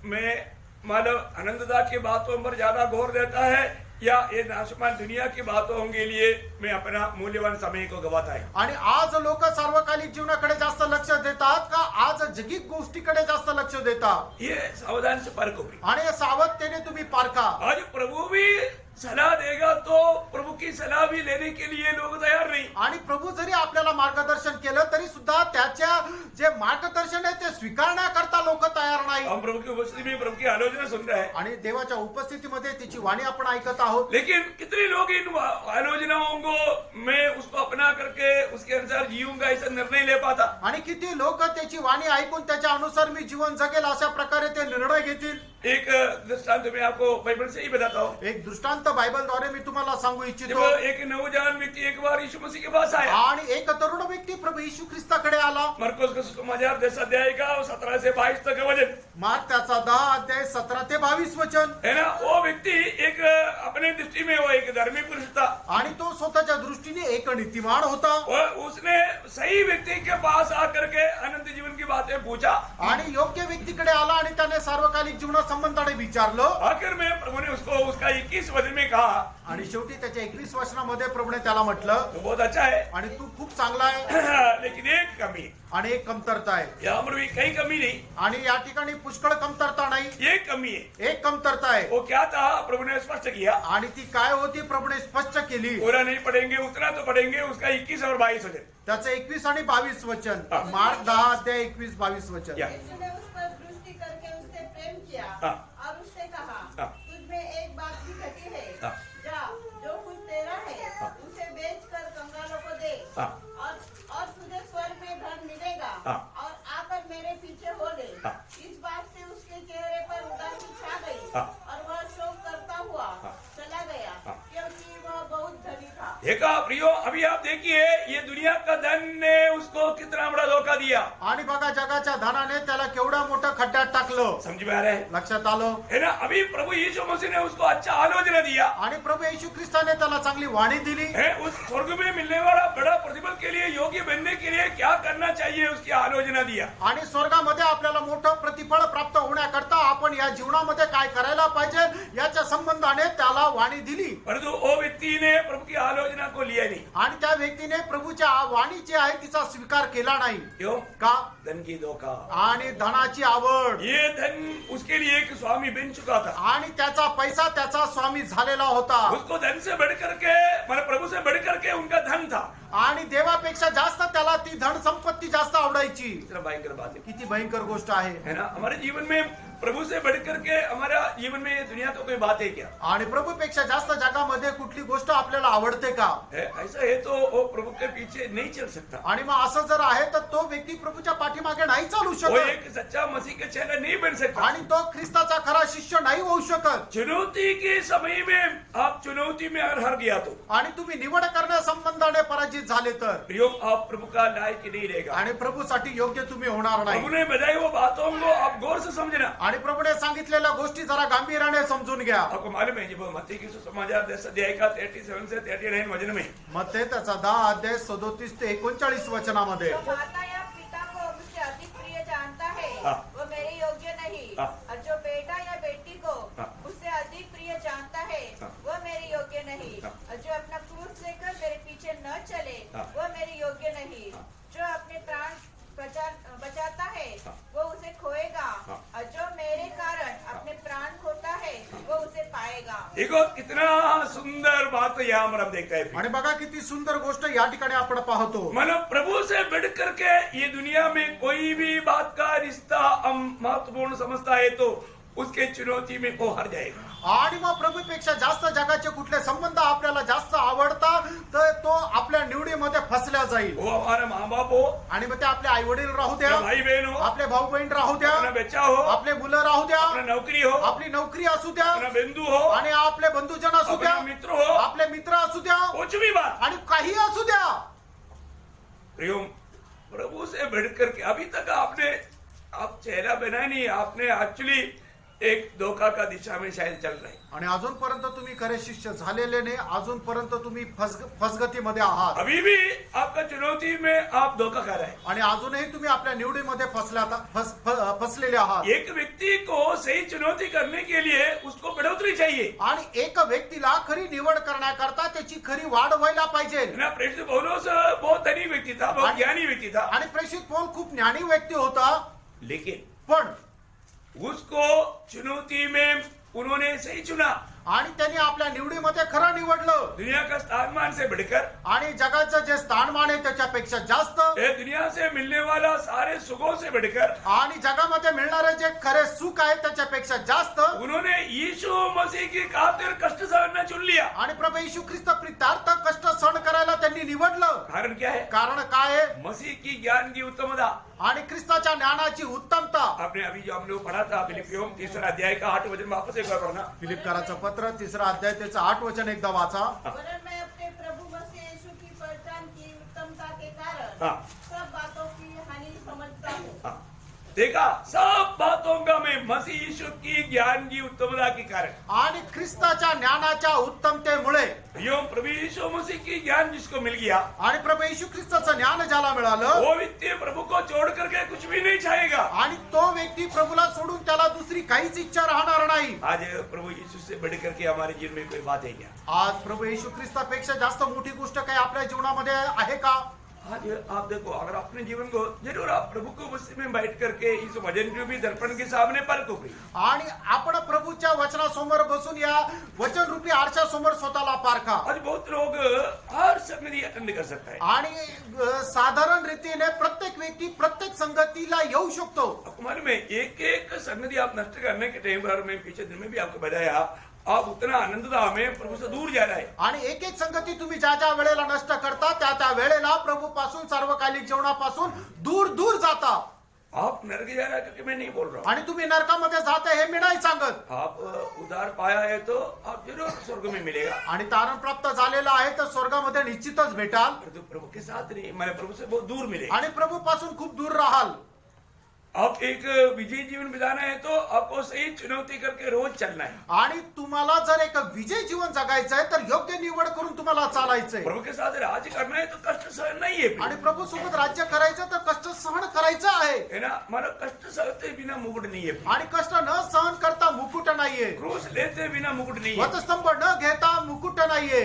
मैं मतलब आनंदता की बातों पर ज्यादा गौर देता है या ये नाशमान दुनिया की बातों के लिए मैं अपना मूल्यवान समय को गवाता है. आणि आज लोक सार्वकालिक जीवनाकडे जास्त लक्ष देतात का आज जगिक गोष्टीकडे जास्त लक्ष देतात? ये सावधान से परखो. आणि सावधतेने तुम्ही पारखा. आज प्रभु भी सलाह देगा तो प्रभु की सलाह भी लेने के लिए लोग तैयार नहीं. आणि प्रभू जरी आपल्याला मार्गदर्शन केलं तरी सुद्धा त्याच्या जे मार्गदर्शन आहे ते स्वीकारण्याकरता लोक तयार नाही. हम प्रभु की उपस्थिति में प्रभु की आलोचना सुन रहे हैं, आणि देवाच्या उपस्थितीमध्ये त्याची वाणी आपण ऐकत आहोत. लेकिन कितने लोग इन आलोचनाओं को मैं उसको अपना करके उसके अनुसार जीऊंगा ऐसा निर्णय ले पाता. आणि किती लोक त्याची वाणी ऐकून त्याच्या अनुसार मी जीवन जगेल अशा प्रकारे ते निर्णय घेतील. एक दृष्टांत मैं आपको बाइबल से ही बताता हूँ. एक दृष्टांत बायबलद्वारे मी तुम्हाला सांगू जब इच्छितो. एक नौजवान व्यक्ति एक बार यीशु मसीह के पास आया, आणि एक तरुण व्यक्ती प्रभू येशू ख्रिस्ताकडे आला. मरकुस का सुसमाचार 10 अध्याय का 17 से 22 तक का वचन मार्क त्याचा 10 अध्याय 17 ते 22 वचन. है ना. वो व्यक्ति एक अपने दृष्टि में वो एक धार्मिक पुरुष था. आणि तो स्वतःच्या दृष्टीने एक नीतिमान होता. उसने सही व्यक्ति के पास आकर के अनंत जीवन की बातें पूछा. आणि योग्य व्यक्तीकडे आला आणि त्याने सार्वकालिक जीवना संबंधाने विचारलं. आखिर में प्रभु ने उसको उसका 21 वचन में कहा, आणि शेवटी त्याच्या 21 वचनामध्ये प्रभूने त्याला म्हटलं, तो बहुत अच्छा है आणि तू खूप चांगला आहे लेकिन एक कमी है. आणि एक कमतरता आहे. यहाँ पर भी कहीं कमी नहीं, आणि या ठिकाणी पुष्कळ कमतरता नाही, एक कमी है. एक कमतरता आहे. वो क्या था प्रभु ने स्पष्ट किया. आणि ती काय होती प्रभूने स्पष्ट केली. पूरा नहीं पढ़ेंगे, उतना तो पढ़ेंगे. उसका 21 और 22 वचन. त्याचं 21 आणि 22 वचन. हा. मार्क 10 अध्याय 21-22 वचन. या. यीशु ने उस पर दृष्टि करके उससे प्रेम किया हाँ। और उससे कहा, हाँ। तुझ में एक बात भी घटी है. हाँ। जा, जो कुछ तेरा है हाँ। उसे बेचकर कंगालों को दे, हाँ। और तुझे स्वर्ग में धन मिलेगा. हाँ। और आकर मेरे पीछे हो ले. हाँ। इस बात से उसके चेहरे पर उदासी छा गई हाँ। और वह शोक करता हुआ हाँ। चला गया हाँ। क्योंकि वह बहुत धनी था. देखा प्रियो, अभी आप देखिए ये दुनिया का धन ने उसको कितना बड़ा धोखा दिया, आणि बघा जगाच्या धनाने त्याला केवढं मोठं खड्ड्यात टाकलं. समझ में आ रहा है? लक्षात आलं. है ना? अभी प्रभु यीशु मसीह ने उसको अच्छा आलोचना दिया आणि प्रभू येशू ख्रिस्ताने त्याला चांगली वाणी दिली. है, उस स्वर्ग में मिलने वाला बड़ा प्रतिफल के लिए योग्य बनने के लिए क्या करना चाहिए उसकी आलोचना दिया. आणि स्वर्गामध्ये आपल्याला मोठं प्रतिफळ प्राप्त होण्याकरता आपण या जीवनामध्ये काय करायला पाहिजे याच्या संबंधाने त्याला वाणी दिली. परंतु वो व्यक्ति ने प्रभु की आलोचना को लिया नहीं. आणि त्या व्यक्तीने प्रभूच्या वाणी जी आहे तिचा स्वीकार केला नाही. क्यों? का? धन की धोखा. आणि धनाची आवड. ये धन उसके लिए एक स्वामी बन चुका था. आणि त्याचा पैसा त्याचा स्वामी झालेला होता. उसको धन से बढ़ करके मतलब प्रभु से बढ़ करके उनका धन था. आणि देवापेक्षा जास्त त्याला ती धन संपत्ती जास्त आवडायची. इतना भयंकर बात है, किती भयंकर गोष्ट आहे. है ना? हमारे जीवन में प्रभु से बढ़ करके हमारा जीवन में ये दुनिया का कोई बात है क्या? आणि प्रभूपेक्षा जास्त जगामध्ये कुठली गोष्ट आपल्याला आवडते का? है, ऐसा है तो वो प्रभु के पीछे नहीं चल सकता. आणि मग असं जर आहे तर तो व्यक्ती प्रभूच्या पाठीमागे नाही चालू वो शकत. एक सच्चा मसीह का चेला नहीं बन सकता. आणि तो ख्रिस्ताचा खरा शिष्य नाही होऊ शकत. चुनौती के समय में आप चुनौती में हार गया तो आणि तुम्ही निवड करण्या संबंधाने पराजित झाले तर प्रियो आप प्रभु का लायक नहीं रहेगा. आणि प्रभूसाठी योग्य तुम्ही होणार प्रभु नाही. ने बताई वो बातों को आप गौर से समझना. आणि प्रभूने सांगितलेल्या गोष्टी जरा गांभीर्याने समजून घ्या. आपको मालूम है जब मत्ती की सुसमाचार 10 अध्याय का 37 से 39 वचन में मत्ते त्याचा 10 अध्याय 37 ते 39 वचनामध्ये जो माता या पिता को मुझसे अधिक प्रिय जानता है हाँ। वो मेरे योग्य नहीं, हाँ। और जो बेटा या बेटी को हाँ। मुझसे अधिक प्रिय जानता है हाँ। वो मेरे योग्य नहीं, हाँ। और जो अपना क्रूस लेकर मेरे पीछे न चले हाँ। वो मेरे योग्य नहीं. हाँ। जो अपने प्राण बचाता है हाँ। वो उसे खोएगा, हाँ। और जो मेरे कारण अपने प्राण खोता है वो उसे पाएगा. देखो कितना सुंदर बात यहाँ पर हम देखते हैं. आणि बघा किती सुंदर गोष्ट या ठिकाणी आपण पाहतो. मतलब प्रभु से बढ़ करके ये दुनिया में कोई भी बात का रिश्ता हम महत्वपूर्ण समझता है तो उसके चुनौती में वो हार जाएगा. आणि मग प्रभूपेक्षा जास्त जगाचे कुठले संबंध आपल्याला जास्त आवडतात तर तो आपल्या निवडीमध्ये फसल्या जाईल. वो हमारा माँ बाप हो, आणि मग ते आपले आई वडील राहू द्या, अपना भाई बहन हो, आपले भाऊ बहीण राहू द्या, अपना बच्चा हो, आपले मुलं राहू द्या, अपना नौकरी हो, आपली नोकरी असू द्या, अपना बंधु हो, आणि आपले बंधुजन असू द्या, अपना मित्र हो, आपले मित्र असू द्या, कुछ भी बात. आणि काही असू द्या. प्रियो प्रभु से बढ़ करके अभी तक आपने आप चेहरा बनाया नहीं, आपने एक्चुअली एक धोखा का दिशा में शायद चल रहे हैं. आणि अजूनपर्यंत तुम्ही खरे शिष्य झालेले नाही. अजूनपर्यंत तुम्ही फसगतीमध्ये आहात. अभी भी आपका चुनौती में आप धोखा खा रहे हैं. आणि अजूनही तुम्ही आपल्या निवडीमध्ये फसलेले आहात. एक व्यक्ति को सही चुनौती करने के लिए उसको बढ़ोतरी चाहिए. आणि एक व्यक्तीला खरी निवड करण्याकरता त्याची खरी वाढ व्हायला पाहिजे. ना प्रेषित पौलुस बहुत धनी व्यक्ति था, बहुत ज्ञानी व्यक्ति था, आणि प्रेषित पौल खूप ज्ञानी व्यक्ती होता. लेकिन पण उसको चुनौती में उन्होंने सही चुना. आणि त्यांनी आपल्या निवडीमध्ये खरं निवडलं. दुनिया का स्थानमान से बढ़कर आणि जगाचं जे स्थानमान आहे त्याच्यापेक्षा जास्त, ये दुनिया से मिलने वाला सारे सुखों से बढ़कर आणि जगामध्ये मिळणारे जे खरे सुख आहे त्याच्यापेक्षा जास्त उन्होंने यीशु मसीह की खातिर कष्ट सहना चुन लिया. आणि प्रभू येशू ख्रिस्त प्रित्यार्थ कष्ट सहन करायला त्यांनी निवडलं. कारण क्या है? कारण काय आहे? मसीह की ज्ञान की उत्तमता. आणि ख्रिस्ताच्या ज्ञानाची उत्तमता. आपने अभी जो हम लोग पढ़ा था फिलिपियों 3 अध्याय का 8 वचन वापस एक बार पढ़ना. फिलिपकराचं पत्र 3 अध्याय त्याचं 8 वचन एकदा वाचा. वरन मैं अपने प्रभु मसीह यीशु की पहचान की उत्तमता के कारण हाँ. सब बातों की हानि समझता हूँ. हाँ. देखा, सब बातों का मैं मसीह यीशु की ज्ञान की उत्तमता के कारण आणि ख्रिस्ताच्या ज्ञानाच्या उत्तमतेमुळे यो प्रभु यीशु मसीह की ज्ञान जिसको मिल गया आणि प्रभू येशू ख्रिस्ताचं ज्ञान ज्याला मिळालं वो व्यक्ति प्रभु को छोड़ करके कुछ भी नहीं चाहेगा. आणि तो व्यक्ती प्रभूला सोडून त्याला दुसरी काहीच इच्छा राहणार नाही. आज प्रभु यीशु से बढ़ करके हमारे जीवन में कोई बात है क्या? आज प्रभू येशू ख्रिस्तापेक्षा जास्त मोठी गोष्ट काही आपल्या जीवनामध्ये आहे का? आज आप देखो, अगर अपने जीवन को जरूर आप प्रभु को मसीह में बैठ करके इस वचन रूपी दर्पण के सामने परखो. आणि आपण प्रभूच्या वचनासमोर बसून या वचन रूपी आरशा समोर स्वतःला पारखा. आज बहुत लोग हर संगति अटेंड कर सकता है. आणि साधारण रीतीने प्रत्येक व्यक्ती प्रत्येक संगतीला येऊ शकतो. आपको मालूम है एक एक संगति आप नष्ट करने के टाइम पर मैं पीछे दिन में भी आपको बताया आप उतना आनंददा में प्रभु से दूर जा रहा है. आणि एक एक संगती तुम्ही ज्या ज्या वेळेला नष्ट करता त्या त्या वेळेला प्रभू पासून सार्वकालिक जीवनापासून दूर दूर जाता. आप नरक जा रहा है क्योंकि मैं नहीं बोल रहा हूँ। आणि तुम्ही नरकामध्ये जाते हे मी नाही सांगत. आप उद्धार पाया है तो आप जरूर स्वर्ग में मिलेगा, आणि तारण प्राप्त झालेलं आहे तर स्वर्गामध्ये निश्चितच भेटाल परंतु प्रभु के साथ नहीं, मैं प्रभु से बहुत दूर मिले. आणि प्रभू पासून खूप दूर राहाल. आप एक विजयी जीवन बिताना है तो आपको सही चुनौती करके रोज चलना है. आणि तुम्हाला जर एक विजय जीवन जगायचं आहे तर योग्य निवड करून तुम्हाला चालायचंय. प्रभु के साथ राज्य करना है तो कष्ट सहन नहीं है. आणि प्रभू सोबत राज्य करायचं तर कष्ट सहन करायचं आहे. है ना, मानो कष्ट सहते बिना मुकुट नहीं है, आणि कष्ट न सहन करता मुकुट नाहीये. क्रूस लेते बिना मुकुट नहीं है. वधस्तंभ न घेता मुकुट नाहीये.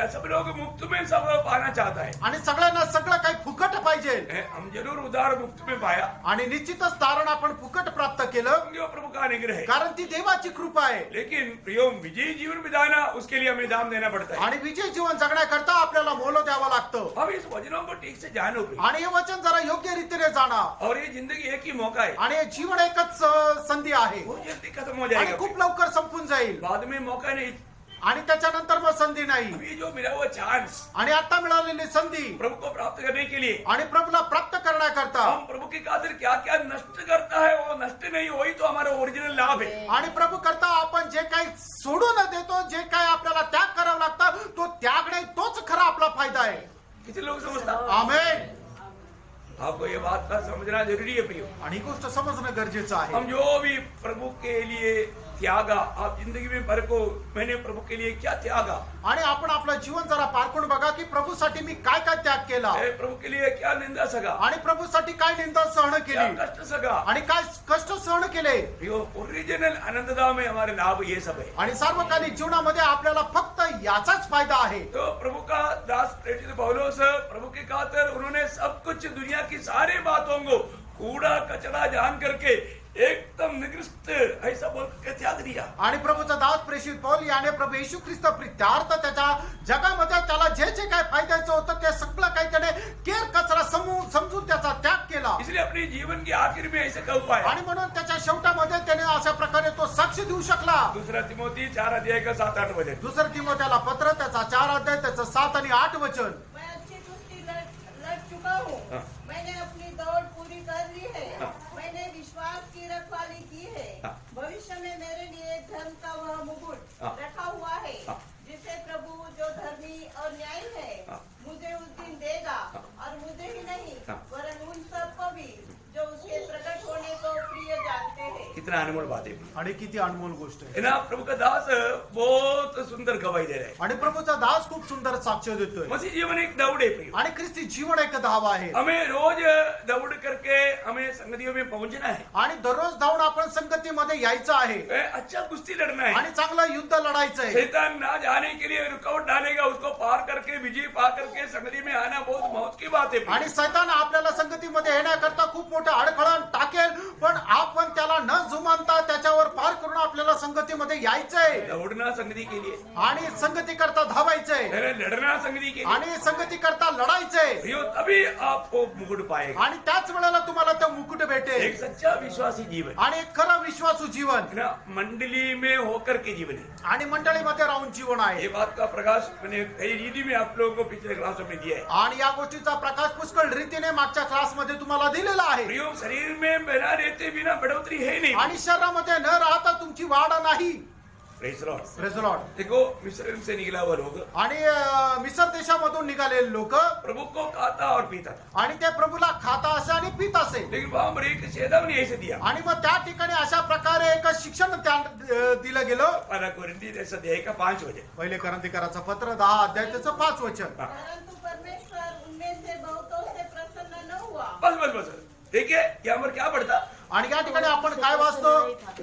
सब लोग मुफ्त में सब पाना चाहता है. आणि सगळ्यांना सगळं काही फुकट पाहिजे. हम जरूर उदार मुफ्त में पाया, आणि निश्चितच तारण आपण फुकट प्राप्त केलं क्योंकि वो प्रभु का अनुग्रह है. कारण ती देवाची कृपा आहे. लेकिन प्रियो विजयी जीवन बिताना उसके लिए हमें दाम देना पड़ता है. आणि विजय जीवन जगण्याकरता आपल्याला मोल द्यावं लागतं. अब इस वचनों को ठीक से जानो प्रिय. आणि हे वचन जरा योग्य रीतीने जाणा. और ये जिंदगी एक ही मौका है, आणि हे जीवन एकच संधी आहे वो जल्दी खत्म हो आणि जाएगा. खूप लवकर संपून जाईल. बाद में मौका नहीं. आणि त्याच्यानंतर मग संधी नाही. अभी जो मिला हुआ चांस आणि आता मिळालेली संधी प्रभु को प्राप्त करने के लिए आणि प्रभूला प्राप्त करण्याकरता हम प्रभु की खातिर क्या क्या नष्ट करता है, वो नष्ट नहीं, वही तो हमारा ओरिजिनल लाभ है. आणि प्रभू करता आपण जे काही सोडून देतो, जे काही आपल्याला त्याग करावा लागतं, तो त्याग नाही, तोच खरा आपला फायदा आहे. किसी लोग समझता, आमेन. आपको ये बात का समझना जरूरी है प्रियो. आणि ही गोष्ट समजणं गरजेचं आहे. हम जो भी प्रभु के लिए त्यागा, आप जिंदगी में परखो, मैंने प्रभु के लिए क्या त्यागा, आणि आपण आपलं जीवन जरा पारखून बघा की प्रभूसाठी मी काय काय त्याग केला प्रभु के लिए क्या निंदा सगा, आणि प्रभूसाठी काय निंदा सहन क्या केली कष्ट सगा. आणि काय कष्ट सहन केले. प्रियो, ओरिजिनल आनंददा में हमारे लाभ ये सब है. आणि सार्वकालिक जीवनामध्ये आपल्याला फक्त याचाच फायदा आहे. तो प्रभु का दास प्रेरित पौलुस प्रभु के खातिर उन्होंने सब कुछ दुनिया की सारी बातों को कूड़ा कचरा जान करके एकदम निकृष्ट ऐसा बोल के त्याग दिया. आणि प्रभूचा दास प्रेषित पौल याने प्रभू येशू ख्रिस्त प्रित्यार्थ त्याच्या जगामध्ये त्याला जे जे काय फायद्याचं होतं ते सगळं काही त्याने केर कचरा समजून त्याचा त्याग केला. इसलिए अपने जीवन के आखिर में ऐसे कह पाया. आणि म्हणून त्याच्या शेवटामध्ये त्याने अशा प्रकारे तो साक्ष देऊ शकला. दूसरा तिमोथी 4:7-8 वचन. दुसरं तिमोथेला पत्र त्याचा 4 अध्याय त्याचं 7 आणि 8 वचन. मैं अच्छी कुश्ती लड़ चुका हूँ. हाँ. मैंने अपनी दौड़ पूरी कर ली है. हाँ. मैंने विश्वास की रखवाली की है. हाँ. भविष्य में मेरे लिए धर्म का वह मुकुट हाँ. रखा हुआ है, हाँ. जिसे प्रभु जो धर्मी और न्यायी है हाँ. मुझे उस दिन देगा. हाँ. और मुझे ही नहीं हाँ. वरन उन सबको भी जो उसके प्रकट होने को प्रिय जानते हैं. कितना अनमोल बात है. आणि किती अनमोल गोष्ट आहे. है ना, प्रभु का दास बहुत सुंदर गवाही दे रहा है. आणि प्रभूचा दास खूप सुंदर साक्ष देतोय. मसीह जीवन एक दौड़ है प्रिय. आणि ख्रिस्ती जीवन एक धावा आहे. हमें रोज दौड़ करके हमें संगतियों में पहुंचना है. आणि दररोज धावून आपण संगतीमध्ये यायचं आहे. अच्छा कुश्ती लड़ना है. आणि चांगलं युद्ध लढायचं आहे. शैतान ना जाने के लिए रुकावट डालेगा, उसको पार करके विजय पा करके संगति में आना बहुत मौत की बात है. आणि सैतान आपल्याला संगतीमध्ये येण्याकरता खूप मोठं अडखळण टाकेल, पण आपण त्याला न जुमानता त्याच्यावर पार करून आपल्याला संगतीमध्ये यायचंय. दौड़ना संगति के लिए, आणि संगती करता धावायचंय. लड़ना संगति के लिए. आणि संगती करता लढायचंय. प्रियो, तभी आपको मुकुट पाएगा. आणि त्याच वेळेला तुम्हाला ते मुकुट भेटेल. एक सच्चा विश्वासी जीवन, आणि एक खरं विश्वासू जीवन है ना, मंडली में होकर के जीवन है. आणि मंडळीमध्ये राहून जीवन आहे. ये बात का प्रकाश मैंने कई रीति में आप लोगों को पिछले क्लासों में दिया है. आणि या गोष्टीचा प्रकाश पुष्कळ रीतीने मागच्या क्लासमध्ये तुम्हाला दिलेला आहे. प्रियो, शरीर में बना रहते बिना बढ़ोतरी है नहीं. आणि शरीरामध्ये न राहता तुमची वाढ नाही. Praise the Lord. Praise the Lord. देखो, मिस्र से निकला हुआ लोग आणि मिसर देशामधून निघालेले लोक प्रभु को खाता और पीता था. आणि ते प्रभूला खाता असे आणि पित असे. लेकिन वहां पर एक चेतावनी ऐसे दिया. आणि मग त्या ठिकाणी अशा प्रकारे एक शिक्षण दिलं गेलं. पहला कोरिन्थी 10:5 वचन. पहिले करंथीकराचं पत्र 10 अध्याय त्याचं 5 वचन. परंतु परमेश्वर उनमें से बहुतों से प्रसन्न न हुआ. बस देखिए यहाँ पर क्या पढ़ता. आणि या ठिकाणी आपण काय वाचतो.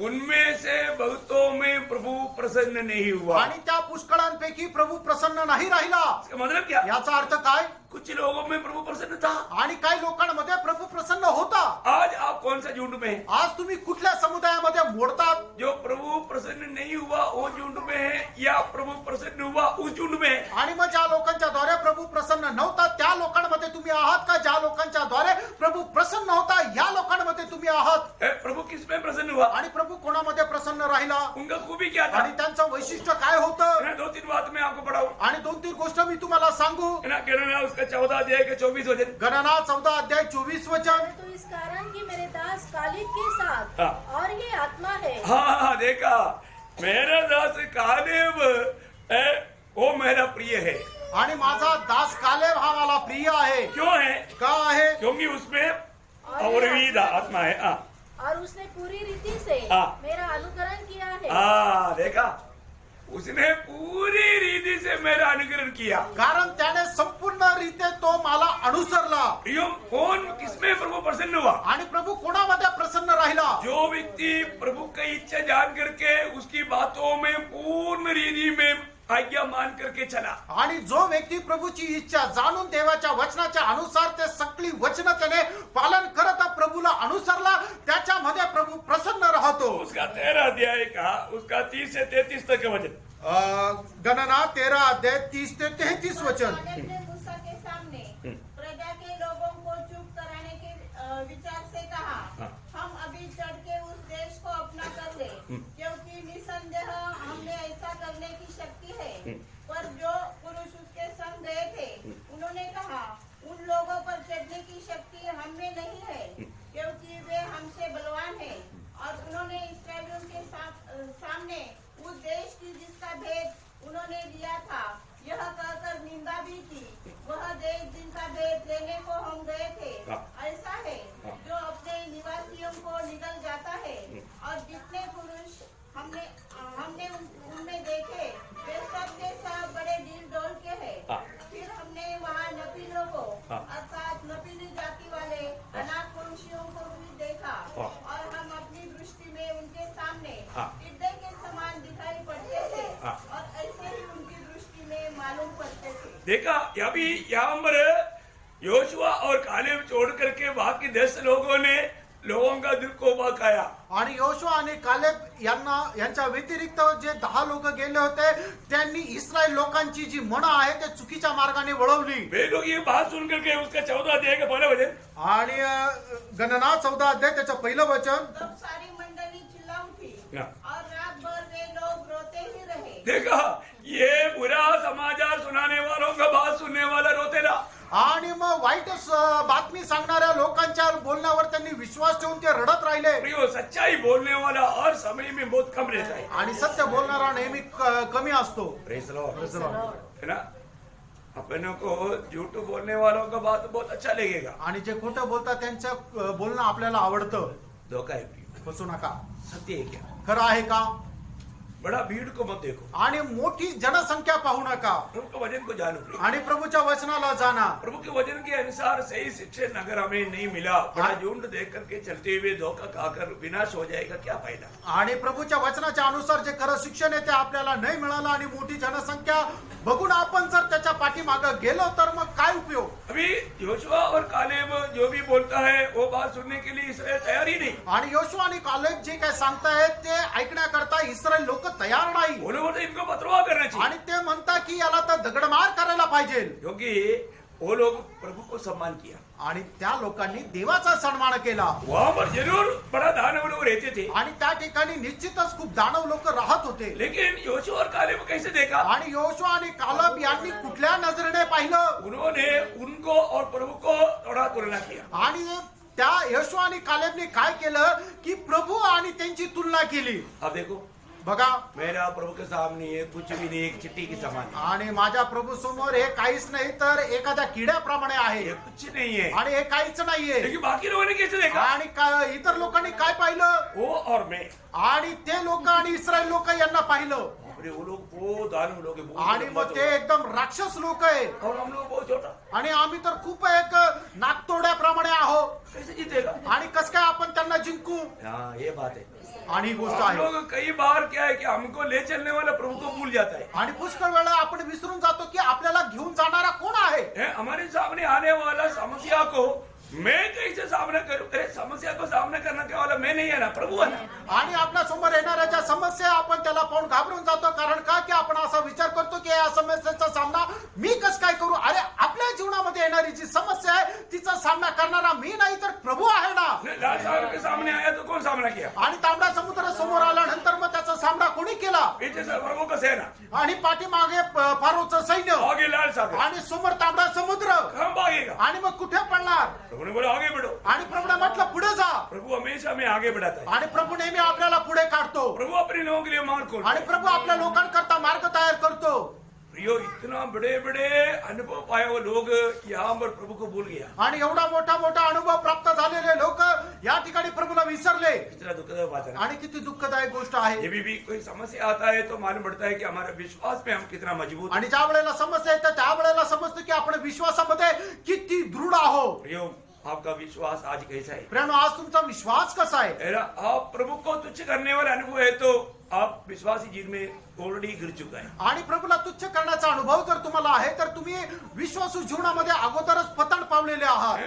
उनमें से बहुतों में प्रभु प्रसन्न नहीं हुआ. आणि त्या पुष्कळांपैकी प्रभू प्रसन्न नाही राहिला. इसका मतलब क्या. याचा अर्थ काय. कुछ लोगों में प्रभु प्रसन्न था. आणि काही लोकांमध्ये प्रभू प्रसन्न होता. आज आप कौन सा झुंड में है. आज तुम्ही कुठल्या समुदायामध्ये मोडतात. जो प्रभु प्रसन्न नहीं हुआ वो झुंड में है, या प्रभु प्रसन्न हुआ उस झुंड में है. आणि मग ज्या लोकांच्या द्वारे प्रभू प्रसन्न नव्हता त्या लोकांमध्ये तुम्ही आहात का ज्या लोकांच्या द्वारे प्रभू प्रसन्न होता या लोकांमध्ये तुम्ही आहात. प्रभु किस में प्रसन्न हुआ. आणि प्रभू कोणामध्ये प्रसन्न राहिला. उनका खूबी क्या था. आणि त्यांचं वैशिष्ट्य काय होतं. 2-3 बात मैं आपको पढ़ाऊं. आणि 2-3 गोष्ट मी तुम्हाला सांगू. उसका 14 अध्याय के 24 वचन. गणना 14 अध्याय 24 वचन. तो इस कारण कि मेरे दास कालिब के साथ हाँ। और ये आत्मा है। हाँ देखा, मेरा दास कालेब वो मेरा प्रिय है। आणि माझा दास कालेब हा मला प्रिय आहे. क्यों है? का आहे? क्योंकि उसमें और भी आत्मा है। और उसने पूरी रीति से हाँ। मेरा अनुकरण किया है। देखा, उसने पूरी रीति से मेरा अनुकरण किया। कारण त्याने संपूर्ण रीते तो मला अनुसरला. प्रियो, कौन किसमें प्रभु प्रसन्न हुआ? आणि प्रभू कोणामध्ये प्रसन्न राहिला? जो व्यक्ति प्रभु की इच्छा जान करके उसकी बातों में पूर्ण रीति में आज्ञा मान करके चला, आणि जो व्यक्ती प्रभूची इच्छा जाणून देवाच्या वचनाच्या अनुसार ते सगळी वचन त्याने पालन करत प्रभूला अनुसरला, त्याच्यामध्ये प्रभू प्रसन्न राहतो. उसका 13 अध्याय का उसका 30 से 33 तक का वचन। गणना 13 अध्याय 30 ते 33 वचन. कालेब ने मूसा के सामने प्रजा के लोगों को चुप कराने के विचार से कहा, हम अभी चढ़ के उस देश को अपना कर ले, क्योंकि निसंदेह हमने ऐसा करने की शक्ति है। पर जो पुरुष उसके संग गए थे उन्होंने कहा, उन लोगों पर चढ़ने की शक्ति हमें नहीं है, क्योंकि वे हमसे बलवान हैं। और उन्होंने इस्राएलियों के सामने उस देश की जिसका भेद उन्होंने लिया था यह कहकर निंदा भी की, वह देश जिनका भेद लेने को हम गए थे ऐसा है जो अपने निवासियों को निगल जाता है। और जितने पुरुष हमने उनमें देखे वे सब के सब बड़े डील डोल के हैं। फिर हमने वहाँ नपीलों को अर्थात नपीली जाति वाले अनाथ मनुष्यों को भी देखा, और हम अपनी दृष्टि में उनके सामने टिड्डे के समान दिखाई पड़ते थे, और ऐसे ही उनकी दृष्टि में मालूम पड़ते थे। देखा, अभी यहाँ पर योशुआ और कालेब छोड़ करके बाकी 10 लोगों ने लोगों का दिल को बहकाया। आणि योशुआ आणि कालेब यांच्या व्यतिरिक्त जे 10 लोक गेले होते त्यांनी इस्रायल लोकांची जी मन आहे ते चुकीच्या मार्गाने वळवली. वे लोग ये बात सुन करके उसका 14 अध्याय का पहला वचन, आणि गणना 14 अध्याय त्याचं पहिलं वचन. तब सारी मंडली चिल्ला उठी, हाँ। और रात भर वे लोग रोते ही रहे। देखा, ये बुरा समाचार सुनाने वालों का बात सुनने वाला रोते ना। आणि मग वाईट बातमी सांगणाऱ्या लोकांच्या बोलण्यावर त्यांनी विश्वास ठेवून ते रडत राहिले. प्रियो, सच्चाई बोलने वाला और समय में बहुत कम रहता है, आणि सत्य बोलणारा नेहमी कमी असतो. Praise the Lord. है ना? अपनों को झूठ बोलने वालों का बात बहुत अच्छा लगेगा, आणि जे खोटं बोलतात त्यांचं बोलणं आपल्याला आवडतं. धोखा है प्रियो। फसू नका. सत्य है क्या? खरं आहे का? बड़ा भीड़ को मत देखो, आणि मोठी जनसंख्या पाहू नका, प्रभु के वचन को जानो प्रियो। आणि प्रभूच्या वचनाला जाना. प्रभु के वचन के अनुसार सही शिक्षण अगर हमें नहीं मिला, बड़ा झुंड देख करके चलते हुए धोखा खाकर विनाश हो जाएगा, क्या फायदा? आणि प्रभूच्या वचनाच्या अनुसार जे खरं शिक्षण आहे ते आपल्याला नाही मिळालं आणि मोठी जनसंख्या बघून आपण जर त्याच्या पाठीमागे गेलो तर मग काय उपयोग? अभी योशुआ और कालेब जो भी बोलता है वो बात सुनने के लिए इसराइल तैयार ही नहीं। आणि योशुआ आणि कालेब जे काय सांगतायत ते ऐकण्याकरता इस्रायल लोक तयार नाही. वो लोगों ने इनको पत्रवाह करना चाहिए, आणि ते म्हणतात की याला तर दगडमार करायला पाहिजे. क्योंकि वो लोग प्रभु को सम्मान किया। आणि त्या लोकांनी देवाचा सन्मान केला. वहां पर जरूर बड़ा दानव लोग रहते थे, आणि त्या ठिकाणी निश्चितच खूप दानव लोक राहत होते. लेकिन योशुआ और कालेब को कैसे देखा? आणि योशुआ आणि कालेब यांनी कुठल्या नजरेने पाहिलं? उन्होंने उनको और प्रभु को थोड़ा तुलना किया। आणि त्या योशुआ आणि कालेबने काय केलं की प्रभू आणि त्यांची तुलना केली. अब देखो, बघा, मेरा प्रभु के सामने ये कुछ भी नहीं, एक चिट्टी की समान है। आणि माझ्या प्रभू समोर हे काहीच नाही तर एखाद्या किड्याप्रमाणे आहे. ये कुछ नहीं है, आणि हे काहीच नाहीये. लेकिन बाकी लोगों ने कैसे देखा? आणि इतर लोकांनी काय पाहिलं? वो और मैं, आणि ते लोक आणि इस्रायल लोक यांना पाहिलं. अरे वो लोग वो दानव लोग हैं, बहुत आणि मग ते एकदम राक्षस लोक आहे. और हम लोग बहुत छोटा, आणि आम्ही तर खूप एक नाकतोड्याप्रमाणे आहो. कैसे जीतेगा? आणि कस काय आपण त्यांना जिंकू? हाँ, ये बात है। आणि ही गोष्ट हम आहे. लोग कई बार क्या है कि हमको ले चलने वाला प्रभु को भूल जाता है। आणि पुष्कळ वेळा आपण विसरून जातो की आपल्याला घेऊन जाणारा कोण आहे. हमारे सामने आने वाला समस्या को मैं कैसे सामना करूं? अरे समस्या को सामना करना क्या वाला मैं नहीं है ना, प्रभु है ना। आणि आपल्या समोर येणाऱ्या ज्या समस्या आपण त्याला पाहून घाबरून जातो. कारण का की आपण असा विचार करतो की या समस्येचा सामना मी कस काय करू? अरे आपल्या जीवनामध्ये येणारी जी समस्या आहे तिचा सामना करणारा मी नाही तर प्रभू आहे ना. लाल सागर के सामने आया तो कौन सामना किया? आणि तांबडा समुद्र समोर आल्यानंतर मग त्याचा सामना कोणी केला? पीछे से प्रभु का सेना, आणि पाठीमागे फारोचं सैन्य, आगे लाल सागर, आणि समोर तांबडा समुद्र. कहाँ भागेगा? आणि मग कुठे पडणार? प्रभु ने बोला आगे बढ़ो। आणि प्रभूने म्हटलं पुढे जा. प्रभु हमेशा हमें आगे बढ़ाता है। आणि प्रभू नेहमी आपल्याला पुढे काढतो प्रभु अपने लोगों के लिए मार्ग खोलता आणि है। प्रभू आपल्या लोकांकरता मार्ग तयार करतो. प्रियो, इतना बड़े बड़े अनुभव पाए वो लोग यहाँ पर प्रभु को भूल गया। आणि एवढा मोठा मोठा अनुभव प्राप्त झालेले लोक या ठिकाणी प्रभूला विसरले. कितना दुखद बात है ना। आणि किती दुःखदायक गोष्ट आहे. ये भी कोई समस्या आता है तो मालूम पड़ता है कि हमारे विश्वास में हम कितना मजबूत हैं। आणि ज्या वेळेला समस्या येते त्या वेळेला समजतं की आपण विश्वासामध्ये किती दृढ आहोत. प्रियो, आपका विश्वास आज कैसा है? प्रियानो, आज तुमचा विश्वास कसा आहे? मेरा आप प्रभु को तुच्छ करने वाला अनुभव है तो आप विश्वासी जीवन में ऑलरेडी गिर चुका है। आणि प्रभूला तुच्छ करण्याचा अनुभव जर तुम्हाला आहे तर तुम्ही विश्वासू जीवनामध्ये अगोदरच पतन पावलेले आहात.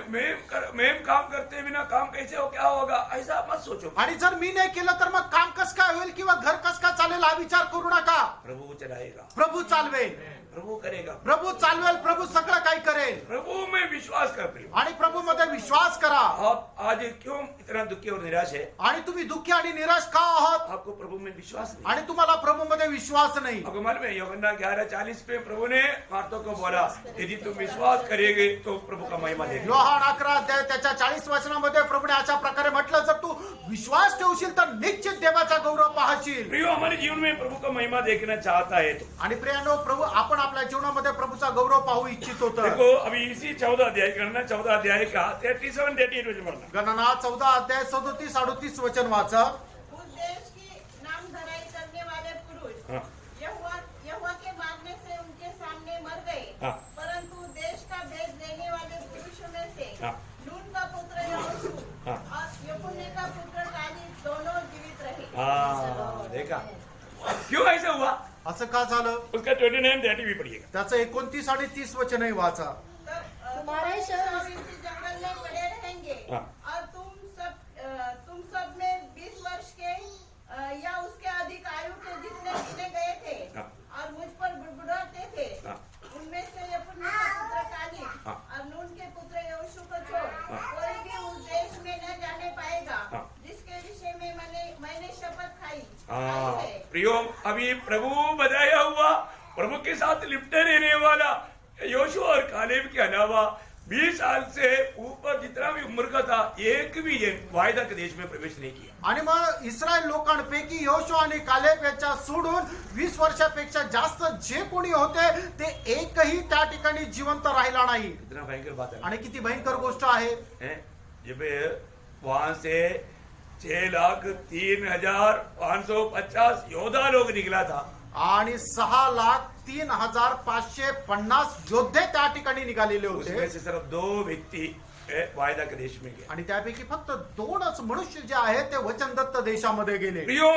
मैं काम करते बिना काम कैसे हो, क्या होगा, ऐसा मत सोचो। आणि जर मी नाही केलं तर मग काम कस काय होईल किंवा घर कस काय चालेल हा विचार करू नका. प्रभु चलाएगा, प्रभू चालवेल, प्रभु करेगा, प्रभू चालवेल, प्रभू सगळं काही करेल. प्रभु में विश्वास कर। प्रियो, आणि प्रभू मध्ये विश्वास करा. आप आज क्यों इतना दुखी और निराश है? आणि तुम्ही दुःखी आणि निराश का आहात? आपको प्रभु में विश्वास नहीं। आणि तुम्हाला प्रभू मध्ये विश्वास नाही. आपको मालूम है यूहन्ना 11:40 पे प्रभु ने मार्था को बोला, यदि तुम विश्वास करेंगे तो प्रभु का महिमा देखेंगे। योहान 11 अध्याय त्याच्या 40 वचनामध्ये प्रभूने अशा प्रकारे म्हटलं, जर तू विश्वास ठेवशील तर निश्चित देवाचा गौरव पाहशील. प्रियो, हमारे जीवन में प्रभु का महिमा देखना चाहता है तो आणि प्रियानो, प्रभू आपण आपल्या जीवनामध्ये प्रभूचा गौरव पाहू इच्छितो तर देखो, अभी इसी 14 अध्याय गणना 14 अध्याय का 37-38 वचन पढ़ना। गणना 14 अध्याय 37-38 वचन वाचा. उस देश की नामधराई करने वाले पुरुष हाँ। यहोवा के मारने से उनके सामने मर गए। हाँ। परंतु देश का भेद देने वाले पुरुषों में से हाँ। नून का पुत्र यहोशू हाँ। और यपुन्ने का पुत्र कालेब दोनों जीवित रहे। हाँ, देखा क्यों ऐसा हुआ? असं का झालं? उसका 29-30 भी पढ़िएगा। त्याचं 29 आणि 30 वचनही वाचा. तुम्हारे शहर इसी जंगल में पड़े रहेंगे हाँ। और तुम सब में 20 वर्ष के या उसके अधिक आयु के जितने गिने गए थे हाँ। और मुझ पर बुड़बुड़ाते थे, हाँ। उनमें से यपुन्ने का पुत्र कालेब हाँ। और नून के पुत्र यहोशू को छोड़ हाँ। कोई भी उस देश में न जाने पाएगा हाँ। जिसके विषय में मैंने शपथ खाई हाँ, है। प्रियो, अभी प्रभु बताया हुआ प्रभु के साथ लिपटे रहने वाला योशू और कालेब के अलावा 20 साल से ऊपर जितना भी उम्र का था, एक भी ये वायदा के देश में प्रवेश नहीं किया। आणि मग इस्रायल लोकांपैकी योशुआ आणि कालेब याच्या सोडून 20 वर्षापेक्षा जास्त जे कोणी होते ते एकही त्या ठिकाणी जिवंत राहिला नाही. इतना भयंकर बात है ना? आणि किती भयंकर गोष्ट आहे. हैं? जब वहां से 6,03,550 योद्धा लोग निकला था, आणि 6,03,550 योद्धे त्या ठिकाणी निघालेले उसमें होते. से सिर्फ 2 व्यक्ति वायदा के देश में गए। आणि त्यापैकी फक्त 2च मनुष्य जे आहेत ते वचनदत्त देशामध्ये गेले. प्रियो,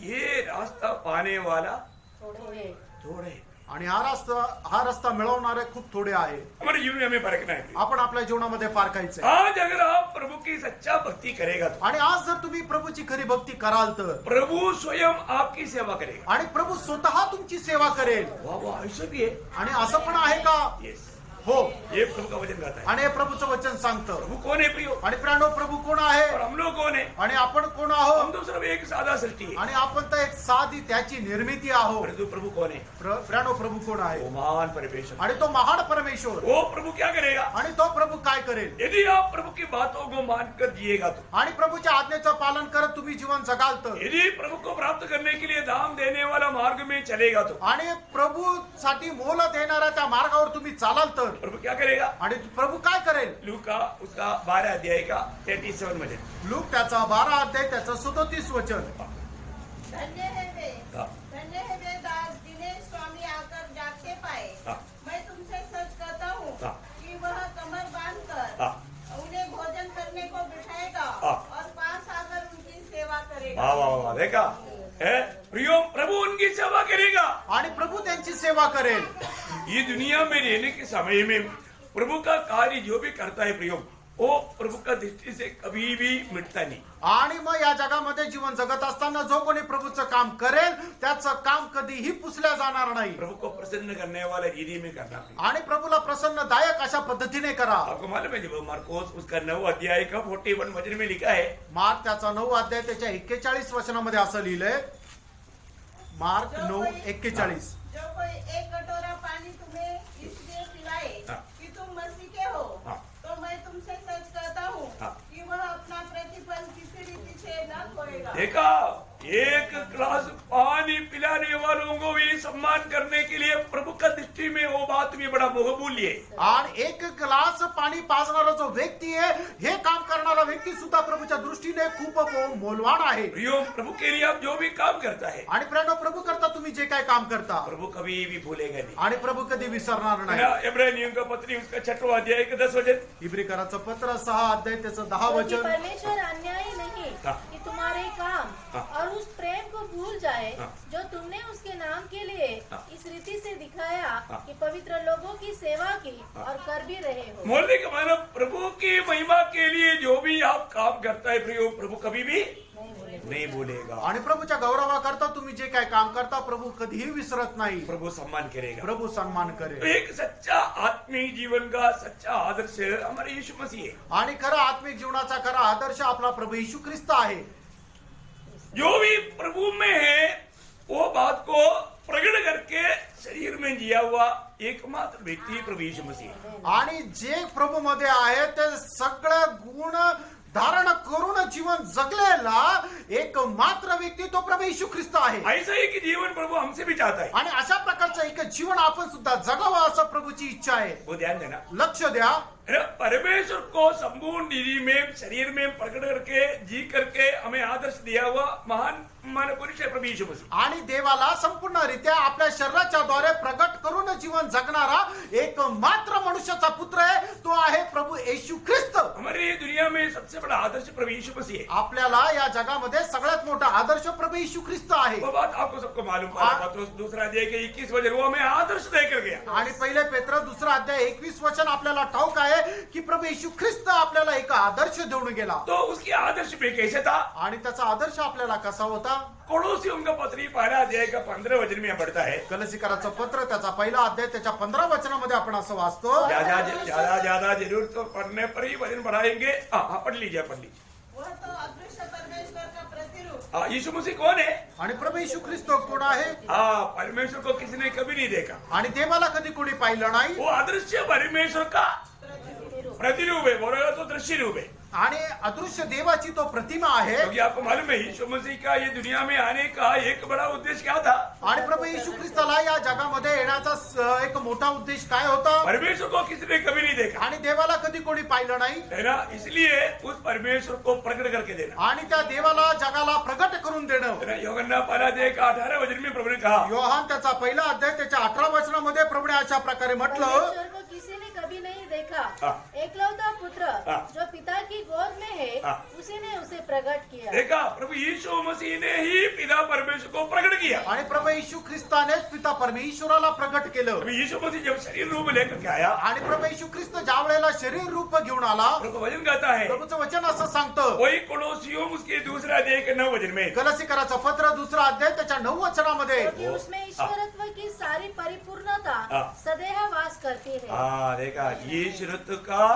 ये रास्ता पाने वाला थोडे थोड़े, आणि हा रस्ता मिळवणारे खूप थोडे आहे. हमारे जीवन में हमें परखना है। आपण आपल्या जीवनामध्ये पारखायचंय. आज अगर आप प्रभु की सच्चा भक्ति करेगा तो आणि आज जर तुम्ही प्रभूची खरी भक्ती कराल तर प्रभु स्वयं आपकी सेवा करेगा। आणि प्रभू स्वतः तुमची सेवा करेल. वाह वाह, ऐसा भी है। आणि असं पण आहे का? यस, हो. ये प्रभु का वचन कहता है। आणि हे प्रभूचं वचन सांगतं. प्रभु कौन है प्रियो? आणि प्राणो, प्रभू कोण आहे और हम लोग कौन है? आणि आपण कोण हम आहोत? तो सिर्फ एक सादा सृष्टि है। आणि आपण तर एक साधी त्याची निर्मिती आहोत. परंतु प्रभु कौन है? प्राणो, प्रभू कोण वो आहे? महान परमेश्वर। आणि तो महान परमेश्वर. वो प्रभु क्या करेगा? आणि तो प्रभू काय करेल? यदि आप प्रभु की बातों को मानकर जिएगा तो, आणि प्रभूच्या आज्ञेचं पालन करत तुम्ही जीवन जगाल तर, यदि प्रभु को प्राप्त करने के लिए दाम देने वाला मार्ग में चलेगा तो, आणि प्रभू साठी मोल देणाऱ्या त्या मार्गावर तुम्ही चालाल तर, प्रभु क्या करेगा? आणि प्रभू काय करेल? लूका उसका 12 अध्याय का 37 वचन। लूक त्याचा 12 अध्याय त्याचं 37 वचन. धन्य है वे हाँ। दास जिन्हें स्वामी आकर जागते पाए। हाँ। मैं तुमसे सच कहता हूँ हाँ। कि वह कमर बांधकर हाँ। उन्हें भोजन करने को बिठाएगा हाँ। और पास आकर उनकी सेवा करेगा। वाह वाह वाह, देखा है प्रियो, प्रभु उनकी सेवा करेगा। आणि प्रभू त्यांची सेवा करेल. ये दुनिया में रहने के समय में प्रभु का कार्य जो भी करता है प्रियो, वो प्रभु का दृष्टि से कभी भी मिटता नहीं। आणि मग या जगामध्ये जीवन जगत असताना जो कोणी प्रभूचं काम करेल त्याचं काम कधीही पुसल्या जाणार नाही. प्रभु को प्रसन्न करने वाला रीति में करना है। आणि प्रभूला प्रसन्नदायक अशा पद्धतीने करा. आपको मालूम है जब मार्कोस उसका 9 अध्याय का 41 वचन में लिखा है, मार्क त्याचा 9 अध्याय त्याच्या 41 वचनामध्ये असं लिहिलंय. मार्क 9:41. जो कोई एक कटोरा पानी तुम्हें इसलिए पिलाए हाँ। कि तुम मसीह के हो, हाँ। तो मैं तुमसे सच कहता हूँ हाँ। कि वह अपना देखा, एक ग्लास पानी पिलाने वालों को भी सम्मान करने के लिए प्रभु का दृष्टि में वो बात भी बड़ा बहुमूल्य है. आणि एक ग्लास पाणी पाजणारा जो व्यक्ती आहे, हे काम करणारा व्यक्ती सुद्धा प्रभूच्या दृष्टीने खूप मौल्यवान आहे. प्रियो, प्रभु के लिए आप जो भी काम करता है, आणि प्रियानो, प्रभू करता तुम्ही जे काय काम करता, प्रभु कभी भी भूलेगा नहीं. आणि प्रभू कधी विसरणार नाही. इब्रानियों का पत्री उसका 6वां अध्याय के 10 वचन. इब्रिकराचं पत्र 6 अध्याय त्याचं 10 क्योंकि वचन. परमेश्वर अन्यायी नहीं हाँ। कि तुम्हारे काम हाँ। और उस प्रेम को भूल जाए हाँ। जो तुमने उसके नाम के लिए हाँ। इस रीति से दिखाया हाँ। कि पवित्र लोगों की सेवा की हाँ। और कर भी रहे हो. बोलने का मतलब प्रभु की महिमा के लिए जो भी आप काम करता है प्रियो, प्रभु कभी भी नहीं बोले. नहीं भूलेगा. आणि प्रभूच्या गौरवाकरता तुम्ही जे काय काम करता, प्रभू कधीही विसरत नाही. प्रभु सम्मान करेगा. प्रभू सन्मान तो करेल. एक सच्चा आत्मिक जीवन का सच्चा आदर्श हमारे यीशु मसीह है. आणि खरा आत्मिक जीवनाचा खरा आदर्श आपला प्रभू येशू ख्रिस्त आहे. जो भी प्रभु में है वो बात को प्रकट करके शरीर में जिया हुआ एकमात्र व्यक्ति प्रभु यीशु मसीह है. आणि जे प्रभू मध्ये आहे ते सगळे गुण धारण करून जीवन जगलेला एकमात्र व्यक्ती तो प्रभू येशू ख्रिस्त आहे. ऐसा ही कि जीवन प्रभु हमसे भी चाहता है. आणि अशा प्रकारचं एक जीवन आपण सुद्धा जगावं असं प्रभूची इच्छा आहे. वो ध्यान देना. लक्ष द्या. परमेश्वर को संपूर्ण निधि में शरीर में प्रकट करके जी करके हमें आदर्श दिया हुआ महान पुरुष है प्रभु यीशु मसीह. आणि देवाला संपूर्णरित्या आपल्या शरीराच्या द्वारे प्रगट करून जीवन जगणारा एकमात्र मनुष्याचा पुत्र आहे, तो आहे प्रभू येशू ख्रिस्त. हमारी दुनिया में सबसे बड़ा आदर्श प्रभु यीशु मसीह है. आपल्याला या जगामध्ये सगळ्यात मोठा आदर्श प्रभू येशू ख्रिस्त आहे. वो बात आपको सबको मालूम. पत्रोस दूसरा अध्याय के 21 वचन वो हमें आदर्श देकर गया. आणि पहिले पेत्र 2 अध्याय 21 वचन आपल्याला ठाऊक आहे की प्रभू येशू ख्रिस्त आपल्याला एक आदर्श देऊन गेला. तो उसकी आदर्श में कैसे था? आणि त्याचा आदर्श आपल्याला कसा होता? कोलोसियों का पत्री 12 अध्याय का 15 वचन में पढ़ता है. कलसीकराचं पत्र त्याचा पहिला अध्याय त्याच्या 15 वचनामध्ये आपण असं वाचतो. ज्यादा जरूर तो पढ़ने पर ही वचन बढ़ाएंगे. हाँ, पढ़ लीजिए. वह तो अदृश्य परमेश्वर का प्रतिरूप, हाँ, यीशु मसीह कौन है? आणि प्रभू येशू ख्रिस्त कोण आहे? हाँ, परमेश्वर को किसी ने कभी नहीं देखा. आणि देवाला कधी कोणी पाहिलं नाही. वो अदृश्य परमेश्वर का प्रतिरूप है. बोलेगा तो दृश्य रूप है. आणि अदृश्य देवाची तो प्रतिमा आहे. क्योंकि आपको मालूम है यीशु मसीह का ये दुनिया में आने का एक बड़ा उद्देश्य क्या था? आणि प्रभू येशू ख्रिस्ताला या जगामध्ये येण्याचा एक मोठा उद्देश काय होता? परमेश्वर को किसी ने कभी नहीं देखा आणि देवाला कधी कोणी पाहिलं नाही. है ना. इसलिए उस परमेश्वर को प्रकट करके देना. आणि त्या देवाला जगाला प्रगट करून देणं. है ना. यूहन्ना 12 अध्याय का 18 वचन में प्रभु ने कहा. योहान त्याचा पहिला अध्याय त्याच्या 18 वचनामध्ये प्रभूने अशा प्रकारे म्हटलं, परमेश्वर को किसी ने कभी नहीं देखा. हाँ. एकलौता पुत्र हाँ. जो पिता की गोद में है हाँ. उसी ने उसे प्रकट किया. देखा, प्रभु यीशु मसीह ने ही पिता परमेश्वर को प्रकट किया. आणि प्रभू येशू ख्रिस्तानेच पिता परमेश्वराला प्रगट केलं. प्रभु यीशु मसीह जब शरीर रूप लेकर के आया, आणि प्रभू येशू ख्रिस्त ज्या वेळेला शरीर रूप घेऊन आला, प्रभु का वचन कहता है, प्रभूचं वचन असं सांगतं. वही कोलोसियों उसके दूसरा अध्याय के 9 वचन में. कलसीकराचं पत्र 2 अध्याय त्याच्या 9 वचनामध्ये, क्योंकि उसमें ईश्वरत्व की सारी परिपूर्णता हाँ. सदैव वास करती है. हाँ, देखा, ईश्वरत्व का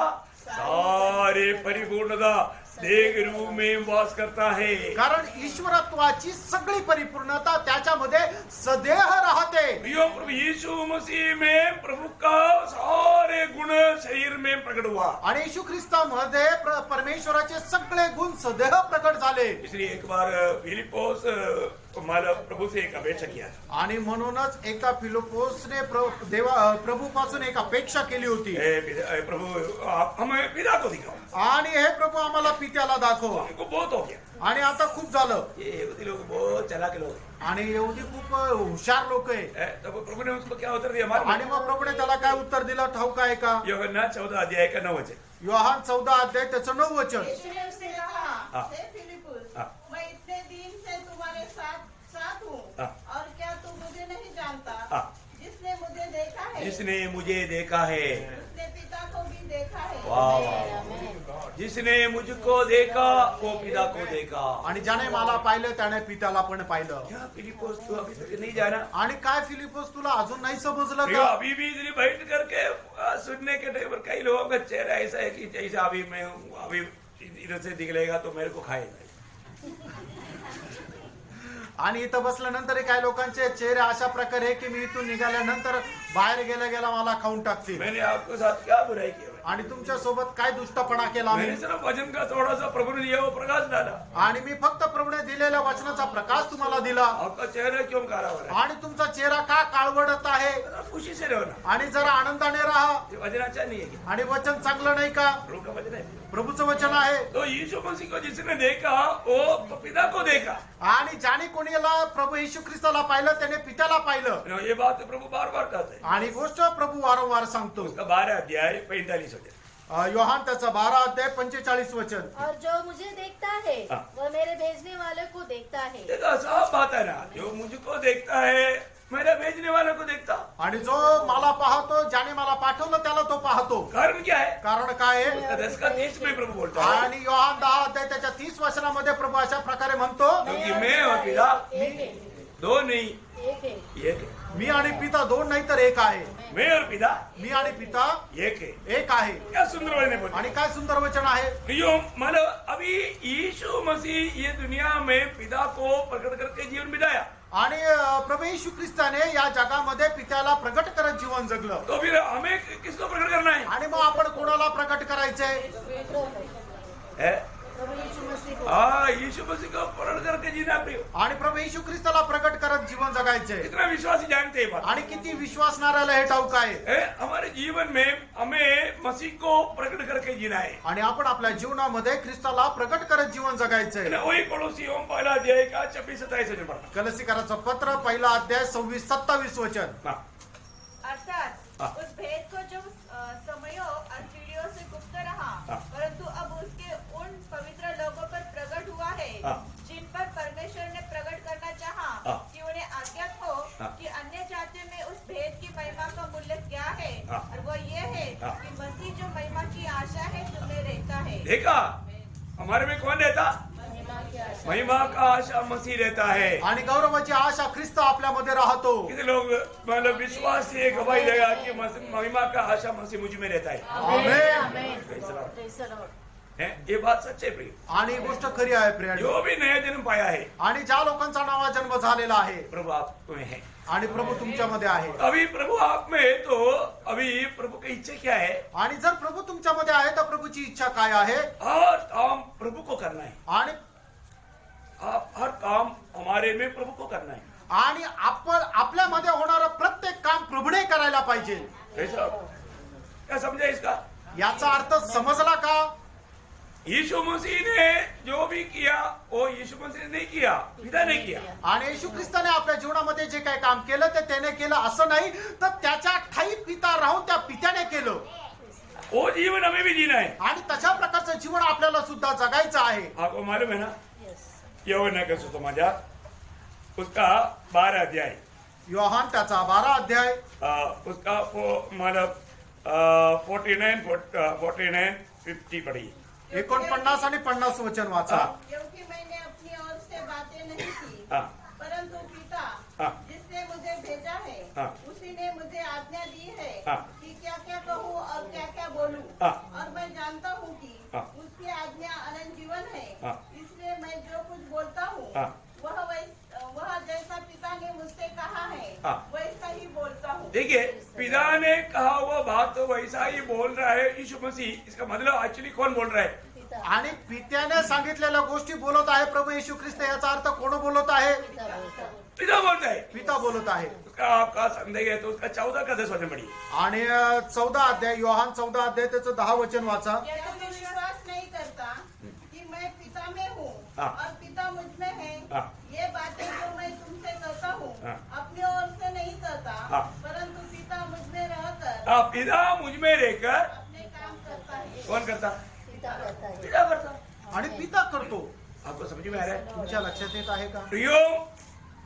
सारे परिपूर्णता देह रूप में वास करता है. कारण ईश्वरत्वाची सगळी परिपूर्णता त्याच्यामध्ये सदैव राहते. प्रियो, प्रभु यीशु मसीह में प्रभु का सारे गुण शरीर में प्रकट हुआ. आणि येशू ख्रिस्तामध्ये परमेश्वराचे सगळे गुण सदैव प्रकट झाले. इसलिए एक बार फिलिपोस मला प्रभु से एक अपेक्षा किया. आणि म्हणूनच एका फिलिपोसने प्रभूपासून एक अपेक्षा केली होती. प्रभु आप हमें पिता को दिखाओ. आणि हे प्रभू आम्हाला पित्याला दाखव. हमको बहुत हो गया. आणि आता खूप झालं. ये यहूदी लोग बहुत चालाक लोग हैं. आणि यहुदी खूप हुशार लोक आहे. तो प्रभु ने उसको क्या उत्तर दिया? मालूम आणि मग प्रभूने त्याला काय उत्तर दिलं ठाऊक आहे का? यूहन्ना 14 अध्याय का 9 वचन. योहान 14 अध्याय त्याचं 9 वचन. यीशु ने उससे कहा, हाँ. हे फिलिपुस, हाँ. मैं इतने दिन से तुम्हारे साथ हूँ, हाँ. और क्या तू मुझे नहीं जानता? हाँ. जिसने मुझे देखा है, जिसने मुझे देखा है. उसने पिता को भी देखा है. वाह. जिसने मुझको देखा वो पिता को देखा. आणि ज्याने मला पाहिलं त्याने पित्याला पण पाहिलं. क्या फिलिपोस तू अभी तक नहीं जाना? आणि काय फिलिपोस तुला अजून नाही समजलं प्रियो, का? अभी भी इधर बैठ करके सुनने के टाइम पर कई लोगों का चेहरा ऐसा है कि जैसा अभी मैं हूँ, अभी इधर से निकलेगा तो मेरे को खाएगा. आणि इथं बसल्यानंतर काही लोकांचे चेहरे अशा प्रकारे आहे की मी इथून निघाल्यानंतर बाहेर गेल्या गेला मला खाऊन टाकतील. मैंने आपके साथ क्या बुराई की है? आणि तुमच्या सोबत काय दुष्टपणा केला मी मैंने सिर्फ वचन का थोड़ा सा प्रभु ने दिया वो प्रकाश डाला। आणि मी फक्त प्रभूने दिलेल्या वचनाचा प्रकाश तुम्हाला दिला आपका चेहरा क्यों काला हो रहा आणि तुमचा चेहरा का काळवडत आहे है? जरा खुशी से रहो ना। आणि जरा आनंदाने राहा ये वचन अच्छा नहीं है क्या? आणि वचन चांगलं नाही का प्रभु का वचन है। प्रभूचं वचन आहे तो यीशु मसीह को जिसने देखा वो पिता को देखा। आणि ज्याने कोणीला प्रभु येशू ख्रिस्ताला पाहिलं त्याने पित्याला पाहिलं ये बात प्रभु बार बार कहते हैं। आणि गोष्ट प्रभू वारंवार सांगतो उसका 12 अध्याय 45 वचन। योहान त्याचा 12 अध्याय 45 वचन और जो मुझे देखता है हाँ। वह मेरे भेजने वाले को देखता है। देखा साफ बात है ना, जो मुझको देखता है मेरे भेजने वाले को देखता। आणि जो मला पाहतो ज्याने मला पाठवलं त्याला तो पाहतो कारण क्या है? कारण काय आहे? उसका 10 का 30 में प्रभु बोलता है आणि योहान 10 अध्याय त्याच्या 30 वचनामध्ये प्रभू अशा प्रकारे म्हणतो क्योंकि मैं और पिता एक है, दो नहीं एक है। एक है। मी आणि पिता दोन नाही तर एक आहे मैं और पिता मी आणि पिता एक है। एक आहे क्या सुंदर वचन बोलते आणि काय सुंदर वचन आहे प्रियो, मतलब अभी यीशु मसीह ये दुनिया में पिता को प्रकट करके जीवन बिताया, आणि प्रभू येशू ख्रिस्ताने या जगामध्ये पित्याला प्रगट करत जीवन जगलं तो फिर हमें किसको प्रकट करना है? आणि मग आपण कोणाला प्रगट करायचंय है? प्रभु यीशु मसीह को। हाँ, यीशु मसीह को प्रकट करके जीना प्रियो। आणि प्रभू येशू ख्रिस्ताला प्रगट करत जीवन जगायचंय कितना विश्वासी जानते हैं ये बात? आणि किती विश्वासणाऱ्याला हे ठाऊक आहे है? हमारे जीवन में हमें मसीह को प्रकट करके जीना है। आणि आपण आपल्या जीवनामध्ये ख्रिस्ताला प्रगट करत जीवन जगायचंय है ना? वही कोलोसियों पहला अध्याय का 26-27 वचन पढ़ना। कलसीकराचं पत्र पहिला अध्याय 26-27 वचन हाँ, अर्थात हाँ। उस भेद को जो समयों और पीढ़ियों से गुप्त रहा, हाँ। परंतु अब उसके उन पवित्र लोगों पर प्रकट हुआ है हाँ। जिन पर परमेश्वर ने प्रकट करना चाहा हाँ। कि उन्हें आज्ञा हो हाँ। कि अन्य जातियों में उस भेद की महिमा का मूल्य क्या है, हाँ। और वो ये है हाँ। कि मसीह जो महिमा की आशा है तुम्हें रहता है। देखा हमारे में कौन रहता? महिमा की आशा। महिमा का आशा मसीह रहता है। आणि गौरवाची आशा ख्रिस्त आपल्यामध्ये राहतो कितने लोग मतलब विश्वास से गवाही देगा कि महिमा का आशा मसीह मुझ में रहता है। आमेन. आमेन। Praise the Lord. Praise the Lord. है? ये बात सच है प्रिय। आणि ही गोष्ट खरी आहे प्रिय जो भी नया जन्म पाया है आणि ज्या लोकांचा नवा जन्म झालेला आहे प्रभु आप में है। आणि प्रभू तुमच्यामध्ये आहे अभी प्रभु आप में है तो अभी प्रभु की इच्छा क्या है? आणि जर प्रभू तुमच्यामध्ये आहे तर प्रभूची इच्छा काय आहे हर काम प्रभु को करना है। आणि आप हर काम हमारे में प्रभु को करना है। आणि आपण आपल्यामध्ये होणारं प्रत्येक काम प्रभूने करायला पाहिजे ऐसा क्या समझा इसका? याचा अर्थ समजला का यीशु मसीह ने जो भी किया वो यीशु मसीह ने नहीं किया, पिता ने किया। आणि येशू ख्रिस्ताने आपल्या जीवनामध्ये जे काही काम केलं ते त्याने केलं असं नाही तर त्याच्या ठाई पिता राहून त्या पित्याने केलं वो जीवन हमें भी जीना है। आणि तशा प्रकारचं जीवन आपल्याला सुद्धा जगायचं आहे आपको मालूम है ना, Yes. यहोवा का सुसमाचार उसका 12 अध्याय योहान त्याचा 12 अध्याय उसका मतलब 49 50 पढ़ी। 49 आणि 50 वचन वाचा हाँ। क्योंकि मैंने अपनी ओर से बातें नहीं की, हाँ। परंतु पिता हाँ। जिसने मुझे भेजा है हाँ। उसी ने मुझे आज्ञा दी है हाँ। कि क्या क्या कहूँ और क्या क्या बोलूँ, हाँ। और मैं जानता हूँ कि हाँ। उसकी आज्ञा अनंत जीवन है। हाँ। इसलिए मैं जो कुछ बोलता हूँ हाँ। वह जैसा पिता ने मुझसे कहा है हाँ। वैसा ही बोलता हूँ। देखिए, पिता ने कहा हुआ बात तो वैसा ही बोल रहा है यीशु मसीह। इसका मतलब एक्चुअली कौन बोल रहा है? पिता। आणि पित्याने सांगितलेल्या गोष्टी बोलत आहे प्रभू येशू ख्रिस्त याचा अर्थ कोण बोलत आहे पिता बोलता है। पिता बोलता है। पिता बोलत आहे उसका आपका संदेह है तो उसका 14 का 10 वचन पढ़िए। आणि 14 अध्याय योहान 14 अध्याय त्याचं 10 वचन वाचा यदि तुम विश्वास नहीं करता कि मैं पिता में हूँ हाँ। और पिता मुझ में है, हाँ। ये बातें जो मैं तुमसे करता हूँ हाँ। अपनी ओर से नहीं करता, हाँ। परंतु पिता मुझ में रहकर आप पिता मुझ में रहकर अपने काम करता है। कौन करता? पिता करता है। पिता करता। आणि पिता करतो आपको समझ में आ रहा है? तुमच्या लक्षात येत आहे का प्रियो,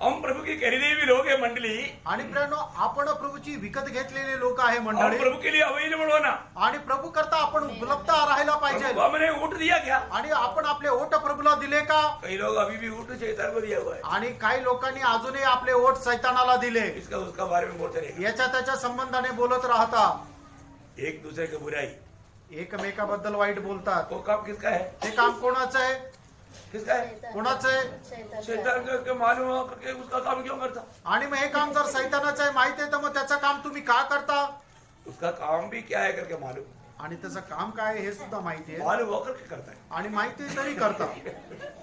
हम प्रभु की खरीदे हुए लोग हैं मंडली, आणि प्रियानो आपण प्रभूची विकत घेतलेले लोक आहे और मंडळी प्रभु के लिए अवेलेबल होना। आणि प्रभू करता आपण उपलब्ध राहायला पाहिजे प्रभु को हमने ऊँट दिया क्या? आणि आपण आपले ओट प्रभूला दिले का कई लोग अभी भी ऊँट शैतान को दिया हुआ है। आणि काही लोकांनी अजूनही आपले ओट सैतानाला दिले इसका उसका बारे में बोलते रहे। याच्या त्याच्या संबंधाने बोलत राहता एक दूसरे की बुराई, एकमेकाबद्दल वाईट बोलतात वो काम किसका है? हे काम कोणाचं आहे किसका है? शैतान- कोणाचं आहे शैतान शैतान का मालूम हो करके उसका काम क्यों करता? आणि मग हे काम जर सैतानाचं आहे माहिती आहे तर मग त्याचं काम तुम्ही का करता उसका काम भी क्या है करके मालूम। आणि त्याचं काम काय आहे हे सुद्धा माहिती आहे मालूम होकर के करता है, आणि माहिती तरी करतात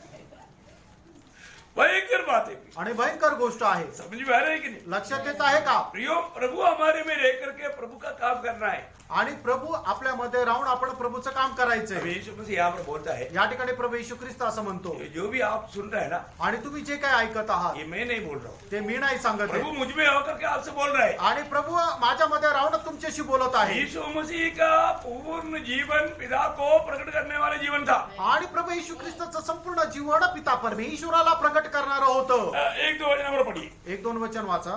भयंकर बात है। आणि भयंकर गोष्ट आहे समझ में आ रहा है कि नहीं? लक्षात येत आहे का प्रियो, प्रभु हमारे में रह करके प्रभु का काम करना है। आणि प्रभू आपल्यामध्ये राहून आपण प्रभूचं काम करायचंय अभी यीशु मसीह यहाँ पर बोलता है, या ठिकाणी प्रभू येशू ख्रिस्त असं म्हणतो ये जो भी आप सुन रहे हैं ना, आणि तुम्ही जे काही ऐकत आहात ये मैं नहीं बोल रहा हूँ, ते मी नाही सांगत प्रभु आहे मुझ में होकर के आपसे बोल रहा है। आणि प्रभू माझ्यामध्ये राहून तुमच्याशी बोलत आहे यीशु मसीह का पूर्ण जीवन पिता को प्रकट करने वाला जीवन था। आणि प्रभू येशू ख्रिस्तचं संपूर्ण जीवन पिता परमेश्वराला प्रकट करणारं होतं 1-2 वचन नंबर पढ़िए। 1-2 वचन वाचा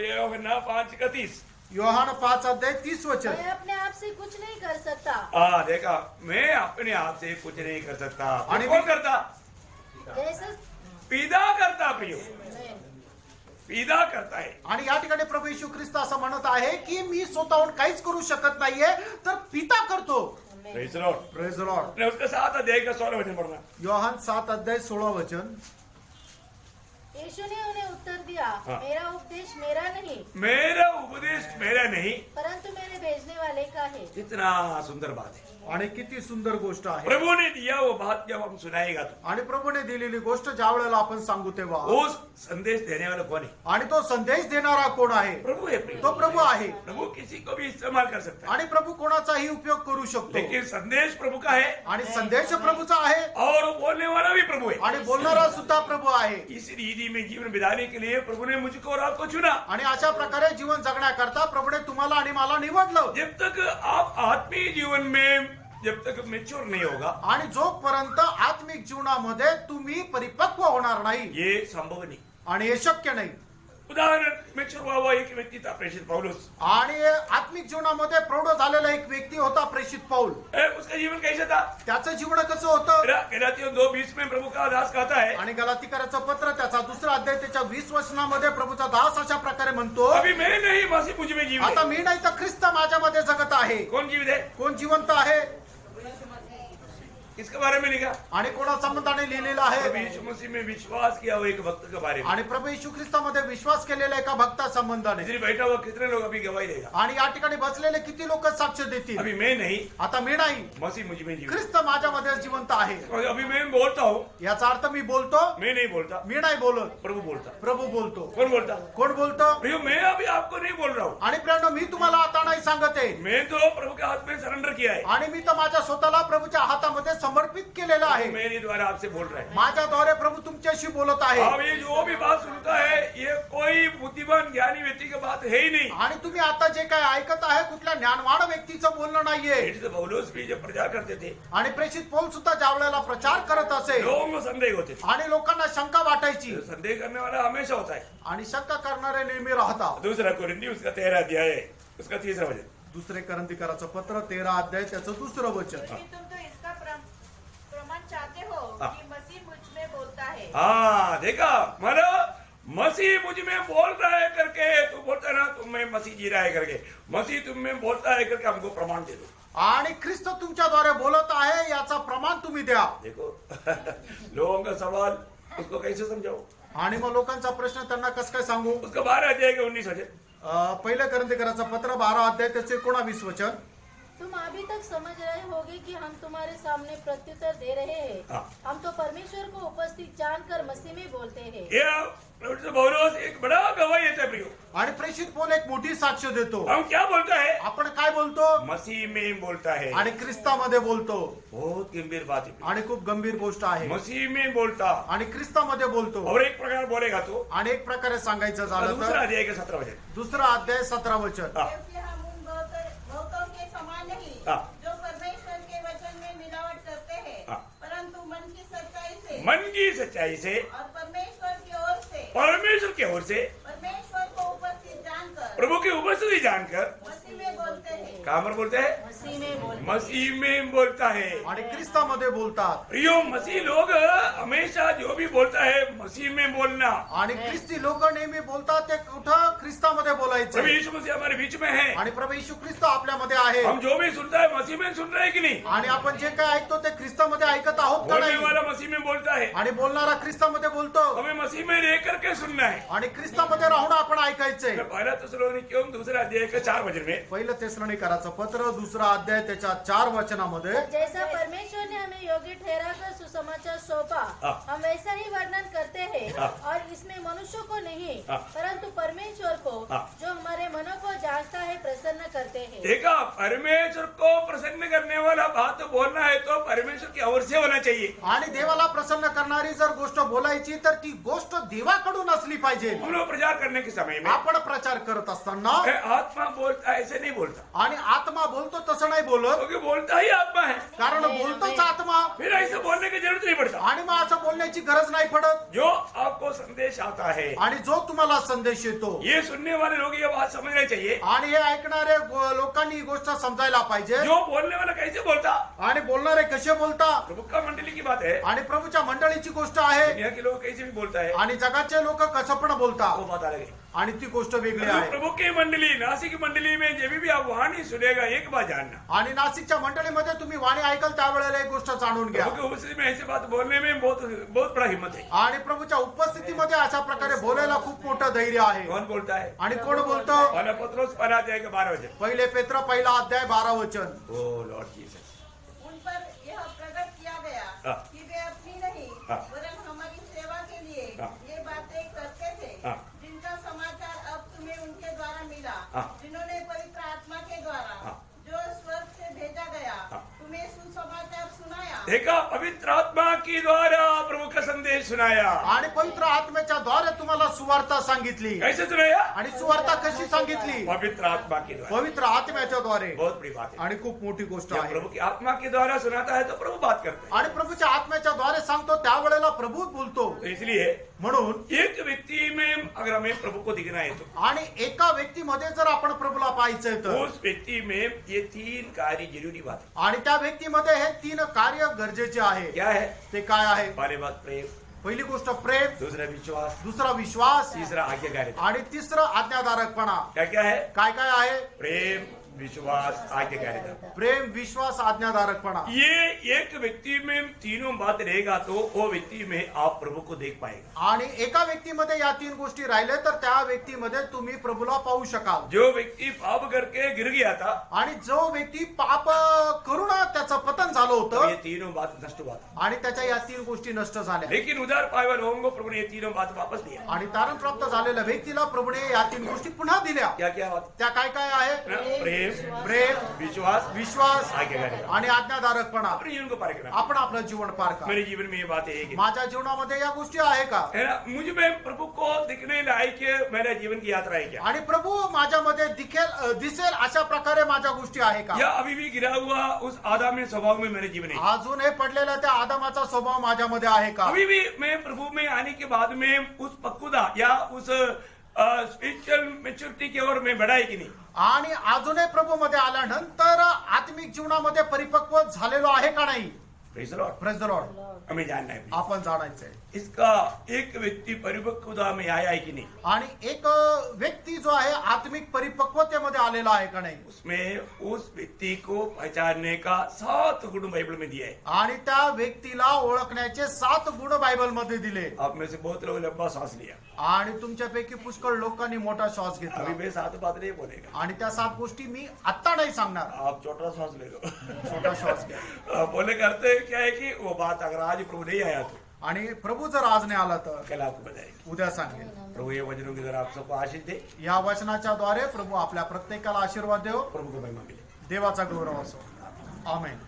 यूहन्ना 5:30। योहान 5:30 वचन मैं अपने आप से कुछ नहीं कर सकता, देखा, मैं अपने आप से कुछ नहीं कर सकता। आणि कौन करता? जैसे पिता करता प्रियो, मैं- पिता करता है। आणि या ठिकाणी प्रभू येशू ख्रिस्त असं म्हणत आहे की मी स्वतःहून काहीच करू शकत नाहीये तर पिता करतो Praise the Lord। Praise the Lord ने उसका 7 अध्याय का 16 वचन पढ़ना। योहान 7:16 वचन यीशु ने उन्हें उत्तर दिया, हाँ। मेरा उपदेश मेरा नहीं मेरा उपदेश मेरा नहीं, परंतु मेरे भेजने वाले का है। कितना सुंदर बात है। आणि किती सुंदर गोष्ट आहे प्रभु ने दिया वो बात जब हम सुनाएगा तो आणि प्रभूने दिलेली गोष्ट ज्या वेळेला आपण सांगू तेव्हा वो संदेश देने वाला कौन है? आणि तो संदेश देणारा कोण आहे प्रभु है प्रियो। तो प्रभु आहे प्रभु किसी को भी इस्तेमाल कर सकता है, आणि प्रभु कोणाचाही उपयोग करू शकतो लेकिन संदेश प्रभु का है आणि संदेश प्रभूचा आहे और वो बोलने वाला भी प्रभु है। आणि बोलणारा सुद्धा प्रभू आहे इस रीति में जीवन बिताने के लिए प्रभु ने मुझको और आपको चुना। आणि अशा प्रकारे जीवन जगण्याकरता प्रभूने तुम्हाला आणि मला निवडलं जब तक आप आत्मीय जीवन में जब तक मेच्योर नहीं होगा, आणि जोपर्यंत आत्मिक जीवनामध्ये तुम्ही परिपक्व होणार नाही ये संभव नहीं। आणि हे शक्य नाही उदाहरण, मेच्योर हुआ हुआ एक व्यक्ति था, प्रेषित पौलुस। आणि आत्मिक जीवनामध्ये प्रौढ झालेला एक व्यक्ति होता प्रेषित पौल उसका जीवन कैसा था? त्याचं जीवन कसं होतं गलातियों 2:20 में प्रभु का दास कहता है, आणि गलातीकराचं पत्र त्याचा 2 अध्याय त्याच्या 20 वचनामध्ये प्रभूचा दास अशा प्रकारे म्हणतो अभी मैं नहीं, मसीह मुझ में जीवित आता है। मी नाही तर ख्रिस्त माझ्यामध्ये जगत आहे कौन जीवित है? कोण जिवंत आहे किसके बारे में लिखा? आणि कोणा संबंधाने लिहिलेलं प्रभु आहे यीशु मसीह में विश्वास किया हुआ एक भक्त के बारे में। आणि प्रभू येशू ख्रिस्तामध्ये विश्वास केलेल्या एका भक्ता संबंधाने इधर बैठा हुआ कितने लोग अभी गवाही देगा? आणि या ठिकाणी बसलेले किती लोक साक्ष देतील अभी मैं नहीं, आता मी नाही मसीह मुझ में जीवित ख्रिस्त माझ्यामध्ये जिवंत आहे है। और अभी मैं बोलता हूँ, याचा अर्थ मी बोलतो मैं नहीं बोलता, मी नाही बोलत प्रभु बोलता। प्रभू बोलतो कौन बोलता? कोण बोलतो प्रियो, मैं अभी आपको नहीं बोल रहा हूँ, आणि प्रेरणा मी तुम्हाला आता नाही सांगत आहे मैं तो प्रभु के हाथ में सरेंडर किया है। आणि मी तर माझ्या स्वतःला प्रभूच्या हातामध्ये समर्पित केलेलं आहे मेरे द्वारा आपसे बोल रहा है। माझ्याद्वारे प्रभू तुमच्याशी बोलत आहे अब ये जो भी बात सुनता है, ये कोई बुद्धिमान ज्ञानी व्यक्ति की बात है ही नहीं। आणि तुम्ही आता जे काय ऐकत आहे कुठल्या ज्ञानवान व्यक्तीचं बोलणं नाहीये प्रेषित पौलुस भी जब प्रचार करते थे, आणि प्रेषित पौल सुद्धा ज्या वेळेला प्रचार करत असे लोगों को संदेह होते थे। आणि लोकांना शंका वाटायची जो संदेह करने वाला हमेशा होता है। आणि शंका करणारे नेहमी राहतात दूसरा कोरिन्थी उसका 13 अध्याय है, उसका 3रा वचन। दुसरे करंदीकराचं पत्र 13 अध्याय त्याचं 2 वचन क्योंकि तुम तो इसका प्रमाण चाहते हो हाँ। कि मसीह मुझ में बोलता है। हाँ, देखा, मानो मसीह मुझ में बोल रहा है करके तू बोलता है ना, तुम में मसीह जी रहा है करके, मसीह तुम में बोलता है करके हमको प्रमाण दे दो। आणि ख्रिस्त तुमच्याद्वारे बोलत आहे याचा प्रमाण तुम्ही द्या देखो लोगों का सवाल, उसको कैसे समझाओ? आणि मग लोकांचा प्रश्न त्यांना कसं काय सांगू उसका 12 अध्याय के 19 वचन। पहिल्या करंदीकराचं पत्र 12 अध्याय त्याचे 19 वचन तुम अभी तक समझ रहे होगे कि हम तुम्हारे सामने प्रत्युत्तर दे रहे हैं। हाँ। हम तो परमेश्वर को उपस्थित जानकर मसीह में बोलते हैं। ये प्रेषित पौलुस एक बड़ा गवाही देता है प्रियो। आणि प्रेषित पौल एक मोठी साक्ष देतो हम क्या बोलता है? आपण काय बोलतो मसीह में बोलता है। आणि ख्रिस्तामध्ये बोलतो बहुत गंभीर बात है। आणि खूप गंभीर गोष्ट आहे मसीह में बोलता आणि ख्रिस्तामध्ये बोलतो और एक प्रकार बोलेगा तो आणि एक प्रकारे सांगायचं झालं दूसरा तर अध्याय के 17 वचन। 2 अध्याय 17 वचन हाँ। क्योंकि हम उन बहुतों के समान नहीं हाँ। जो परमेश्वर के वचन में मिलावट करते हैं, हाँ। परंतु मन की सच्चाई से मन की सच्चाई से, और परमेश्वर की ओर से परमेश्वर की ओर से, परमेश्वर को उपस्थित जानकर प्रभु की उपस्थिति जानकर मसीह में बोलते हैं। कहाँ पर बोलते हैं? मसीह में बोलते मसीह में बोलता है। आणि ख्रिस्तामध्ये बोलतात. प्रियो, मसीह लोग हमेशा जो भी बोलता है मसीह में बोलना। आणि ख्रिस्ती लोक नेहमी बोलतात ते कुठं ख्रिस्तामध्ये प्रभु बोलायचं. यीशु मसीह हमारे बीच में है। आणि प्रभू येशू ख्रिस्त आपल्यामध्ये आहे. हम जो भी सुनता है मसीह में सुन रहे हैं कि नहीं? आणि आपण जे काय ऐकतो ते ख्रिस्तामध्ये ऐकत आहोत का बोलने नाही. वाला मसीह में बोलता है, आणि बोलणारा ख्रिस्तामध्ये बोलतो. हमें मसीह में रह करके सुनना है। आणि ख्रिस्तामध्ये राहून आपण ऐकायचंय. पहला थिस्सलुनीकियों दूसरा अध्याय का 4 वचन में पहिलं तेसलोनिकराचं पत्र 2 अध्याय त्याच्या 4 वचनामध्ये, जैसा परमेश्वर ने हमें योग्य ठहराकर सुसमाचार सौंपा, हम वैसा ही वर्णन करते हैं, और इसमें मनुष्यों को नहीं परंतु परमेश्वर को जो हमारे मनों को जांचता है प्रसन्न करते हैं। देखा, परमेश्वर को प्रसन्न करने वाला बात बोलना है तो परमेश्वर की ओर से होना चाहिए। आणि देवाला प्रसन्न करणारी जर गोष्ट बोलायची तर ती गोष्ट देवाकडून असली पाहिजे. हम लोग प्रचार करने के समय में आपण प्रचार करत असताना आत्मा बोलता है, ऐसे नहीं बोलता, आणि आत्मा बोलतो तसं नाही बोलत, क्योंकि बोलता ही आत्मा है। कारण बोलतोच आत्मा. फिर ऐसे बोलने की जरूरत नहीं पड़ता। आणि मग असं बोलण्याची गरज नाही पडत. जो आपको संदेश आता है, आणि जो तुम्हाला संदेश येतो, ये सुनने वाले लोग ये बात समझना चाहिए। आणि हे ऐकणारे लोकांनी ही गोष्ट समजायला पाहिजे. जो बोलने वाला कैसे बोलता, आणि बोलणारे कसे बोलता, प्रभु का मंडली की बात है। आणि प्रभूच्या मंडळीची गोष्ट आहे. दुनिया के लोग कैसे भी बोलता है, आणि जगाचे लोक कसं पण बोलता, वो बात अलग है। आणि ती गोष्ट वेगळी आहे. प्रभु की मंडली, नासिक मंडली में जब भी आप वाणी सुनेगा, एक बात जानना, आणि नाशिकच्या मंडळीमध्ये तुम्ही वाणी ऐकाल त्यावेळेला एक गोष्ट जाणून घ्या. प्रभु की उपस्थिति में ऐसी बात बोलने में बहुत बहुत बड़ा हिम्मत है। आणि प्रभूच्या उपस्थितीमध्ये अशा प्रकारे बोलायला खूप मोठं धैर्य आहे. कौन बोलता है? आणि कोण बोलतो? पहला पत्रोस पहला अध्याय का 12 वचन। पहिले पेत्र पहिला अध्याय 12 वचन. ओ लॉर्ड जीसस, उन पर यह प्रकट किया गया हाँ। कि वे अपनी नहीं हाँ। वरन हमारी सेवा के लिए हाँ। ये बातें करते थे, हाँ। जिनका समाचार अब तुम्हें उनके द्वारा मिला, हाँ। जिन्होंने पवित्र आत्मा के द्वारा हाँ। जो स्वर्ग से भेजा गया हाँ। तुम्हें सुसमाचार सुनाया। देखा, पवित्र आत्मा के द्वारा प्रभु का संदेश सुनाया। आणि पवित्र आत्म्याच्या द्वारे तुम्हाला सुवार्ता सांगितली. कैसे सुनाया? आणि सुवार्ता कशी सांगितली? पवित्र आत्मा के द्वारा। पवित्र आत्म्याच्या द्वारे. बहुत बड़ी बात है। आणि खूप मोठी गोष्ट जब आहे. प्रभु की आत्मा के द्वारा सुनाता है तो प्रभु बात करते हैं। आणि प्रभूच्या आत्म्याच्या द्वारे सांगतो त्यावेळेला प्रभू बोलतो. तो इसलिए म्हणून एक व्यक्ति में अगर हमें प्रभु को दिखना है तो आणि एका व्यक्तीमध्ये जर आपण प्रभूला पाहायचंय तर, उस व्यक्ति में ये 3 कार्य जरूरी बात है। आणि त्या व्यक्तीमध्ये हे 3 कार्य गरजेचे आहे. क्या है? ते काय आहे? पहली बात प्रेम, पहिली गोष्ट प्रेम, दूसरा विश्वास, दुसरा विश्वास, तीसरा आज्ञाकारिता। आणि तिसरं आज्ञाधारकपणा. क्या क्या है? काय काय आहे? प्रेम, विश्वास, आज्ञाकारिता। प्रेम, विश्वास, आज्ञाधारकपणा. ये एक व्यक्ति में तीनों बात रहेगा तो वो व्यक्ति में आप प्रभु को देख पाएगा। आणि एका व्यक्तीमध्ये या 3 गोष्टी राहिल्या तर त्या व्यक्तीमध्ये तुम्ही प्रभूला पाहू शकाल. जो व्यक्ति पाप करके गिर गया था, आणि जो व्यक्ती पाप करून त्याचं पतन झालं तो होतं, ये तीनों बात नष्ट हुआ था। आणि त्याच्या या 3 गोष्टी नष्ट झाल्या. लेकिन उधार पाए वाले लोगों को प्रभु ने ये तीनों बात वापस दिया। आणि तारण प्राप्त झालेल्या व्यक्तीला प्रभूने या 3 गोष्टी पुन्हा दिल्या. क्या क्या बात? त्या काय काय आहे? प्रेम, प्रेम, विश्वास, विश्वास, आज्ञाकारिता। आणि आज्ञाधारकपणा. अपने जीवन को पार करना। आपण आपलं जीवन पार करा. मेरे जीवन में ये बात है कि माझ्या जीवनामध्ये या गोष्टी आहे का? है ना, मुझ में प्रभु को दिखने लायक मेरा जीवन की यात्रा है क्या? आणि प्रभू माझ्यामध्ये दिसेल अशा प्रकारे माझ्या गोष्टी आहे का? या अभी भी गिरा हुआ उस आदमी स्वभाव में मेरे जीवन है? अजून हे पडलेला त्या आदमाचा स्वभाव माझ्यामध्ये आहे का? अभी भी मैं प्रभु में आने के बाद में उस पक्वता या उस स्पिरिचुअल मेच्योरिटी की ओर मैं बढ़ा है कि नहीं? आणि अजूनही प्रभू मध्ये आल्यानंतर आत्मिक जीवनामध्ये परिपक्व झालेलो आहे का नाही? Praise the Lord. Praise the Lord. हमें जानना है आपण जाणायचंय इसका एक व्यक्ति परिपक्वता में आया है कि नहीं? आणि एक व्यक्ती जो आहे आत्मिक परिपक्वतेमध्ये आलेला आहे का नाही? उसमें उस व्यक्ति को पहचानने का 7 गुण बाइबल में दिया है। आणि त्या व्यक्तीला ओळखण्याचे 7 गुण बायबल मध्ये दिले. आप में से बहुत लोग लंबा सांस लिया। आणि तुमच्यापैकी पुष्कळ लोकांनी मोठा श्वास अभी घेतला. मैं 7 बात नहीं बोलेगा, आणि त्या 7 गोष्टी मी आत्ता नाही सांगणार. आप छोटा सांस ले लो। छोटा श्वास घ्या. बोले करते क्या है कि वो बात अगर आज प्रभु नहीं आया तो आणि प्रभू जर आज नाही आला तर कल आपको बताएंगे। उद्या सांगेल. प्रभु ये वचनों की तरह आप सबको आशीष दे। या वचनाच्या द्वारे प्रभू आपल्या प्रत्येकाला आशीर्वाद देव. प्रभु को महिमा मिले। देवाचा गौरव असो. आमेन.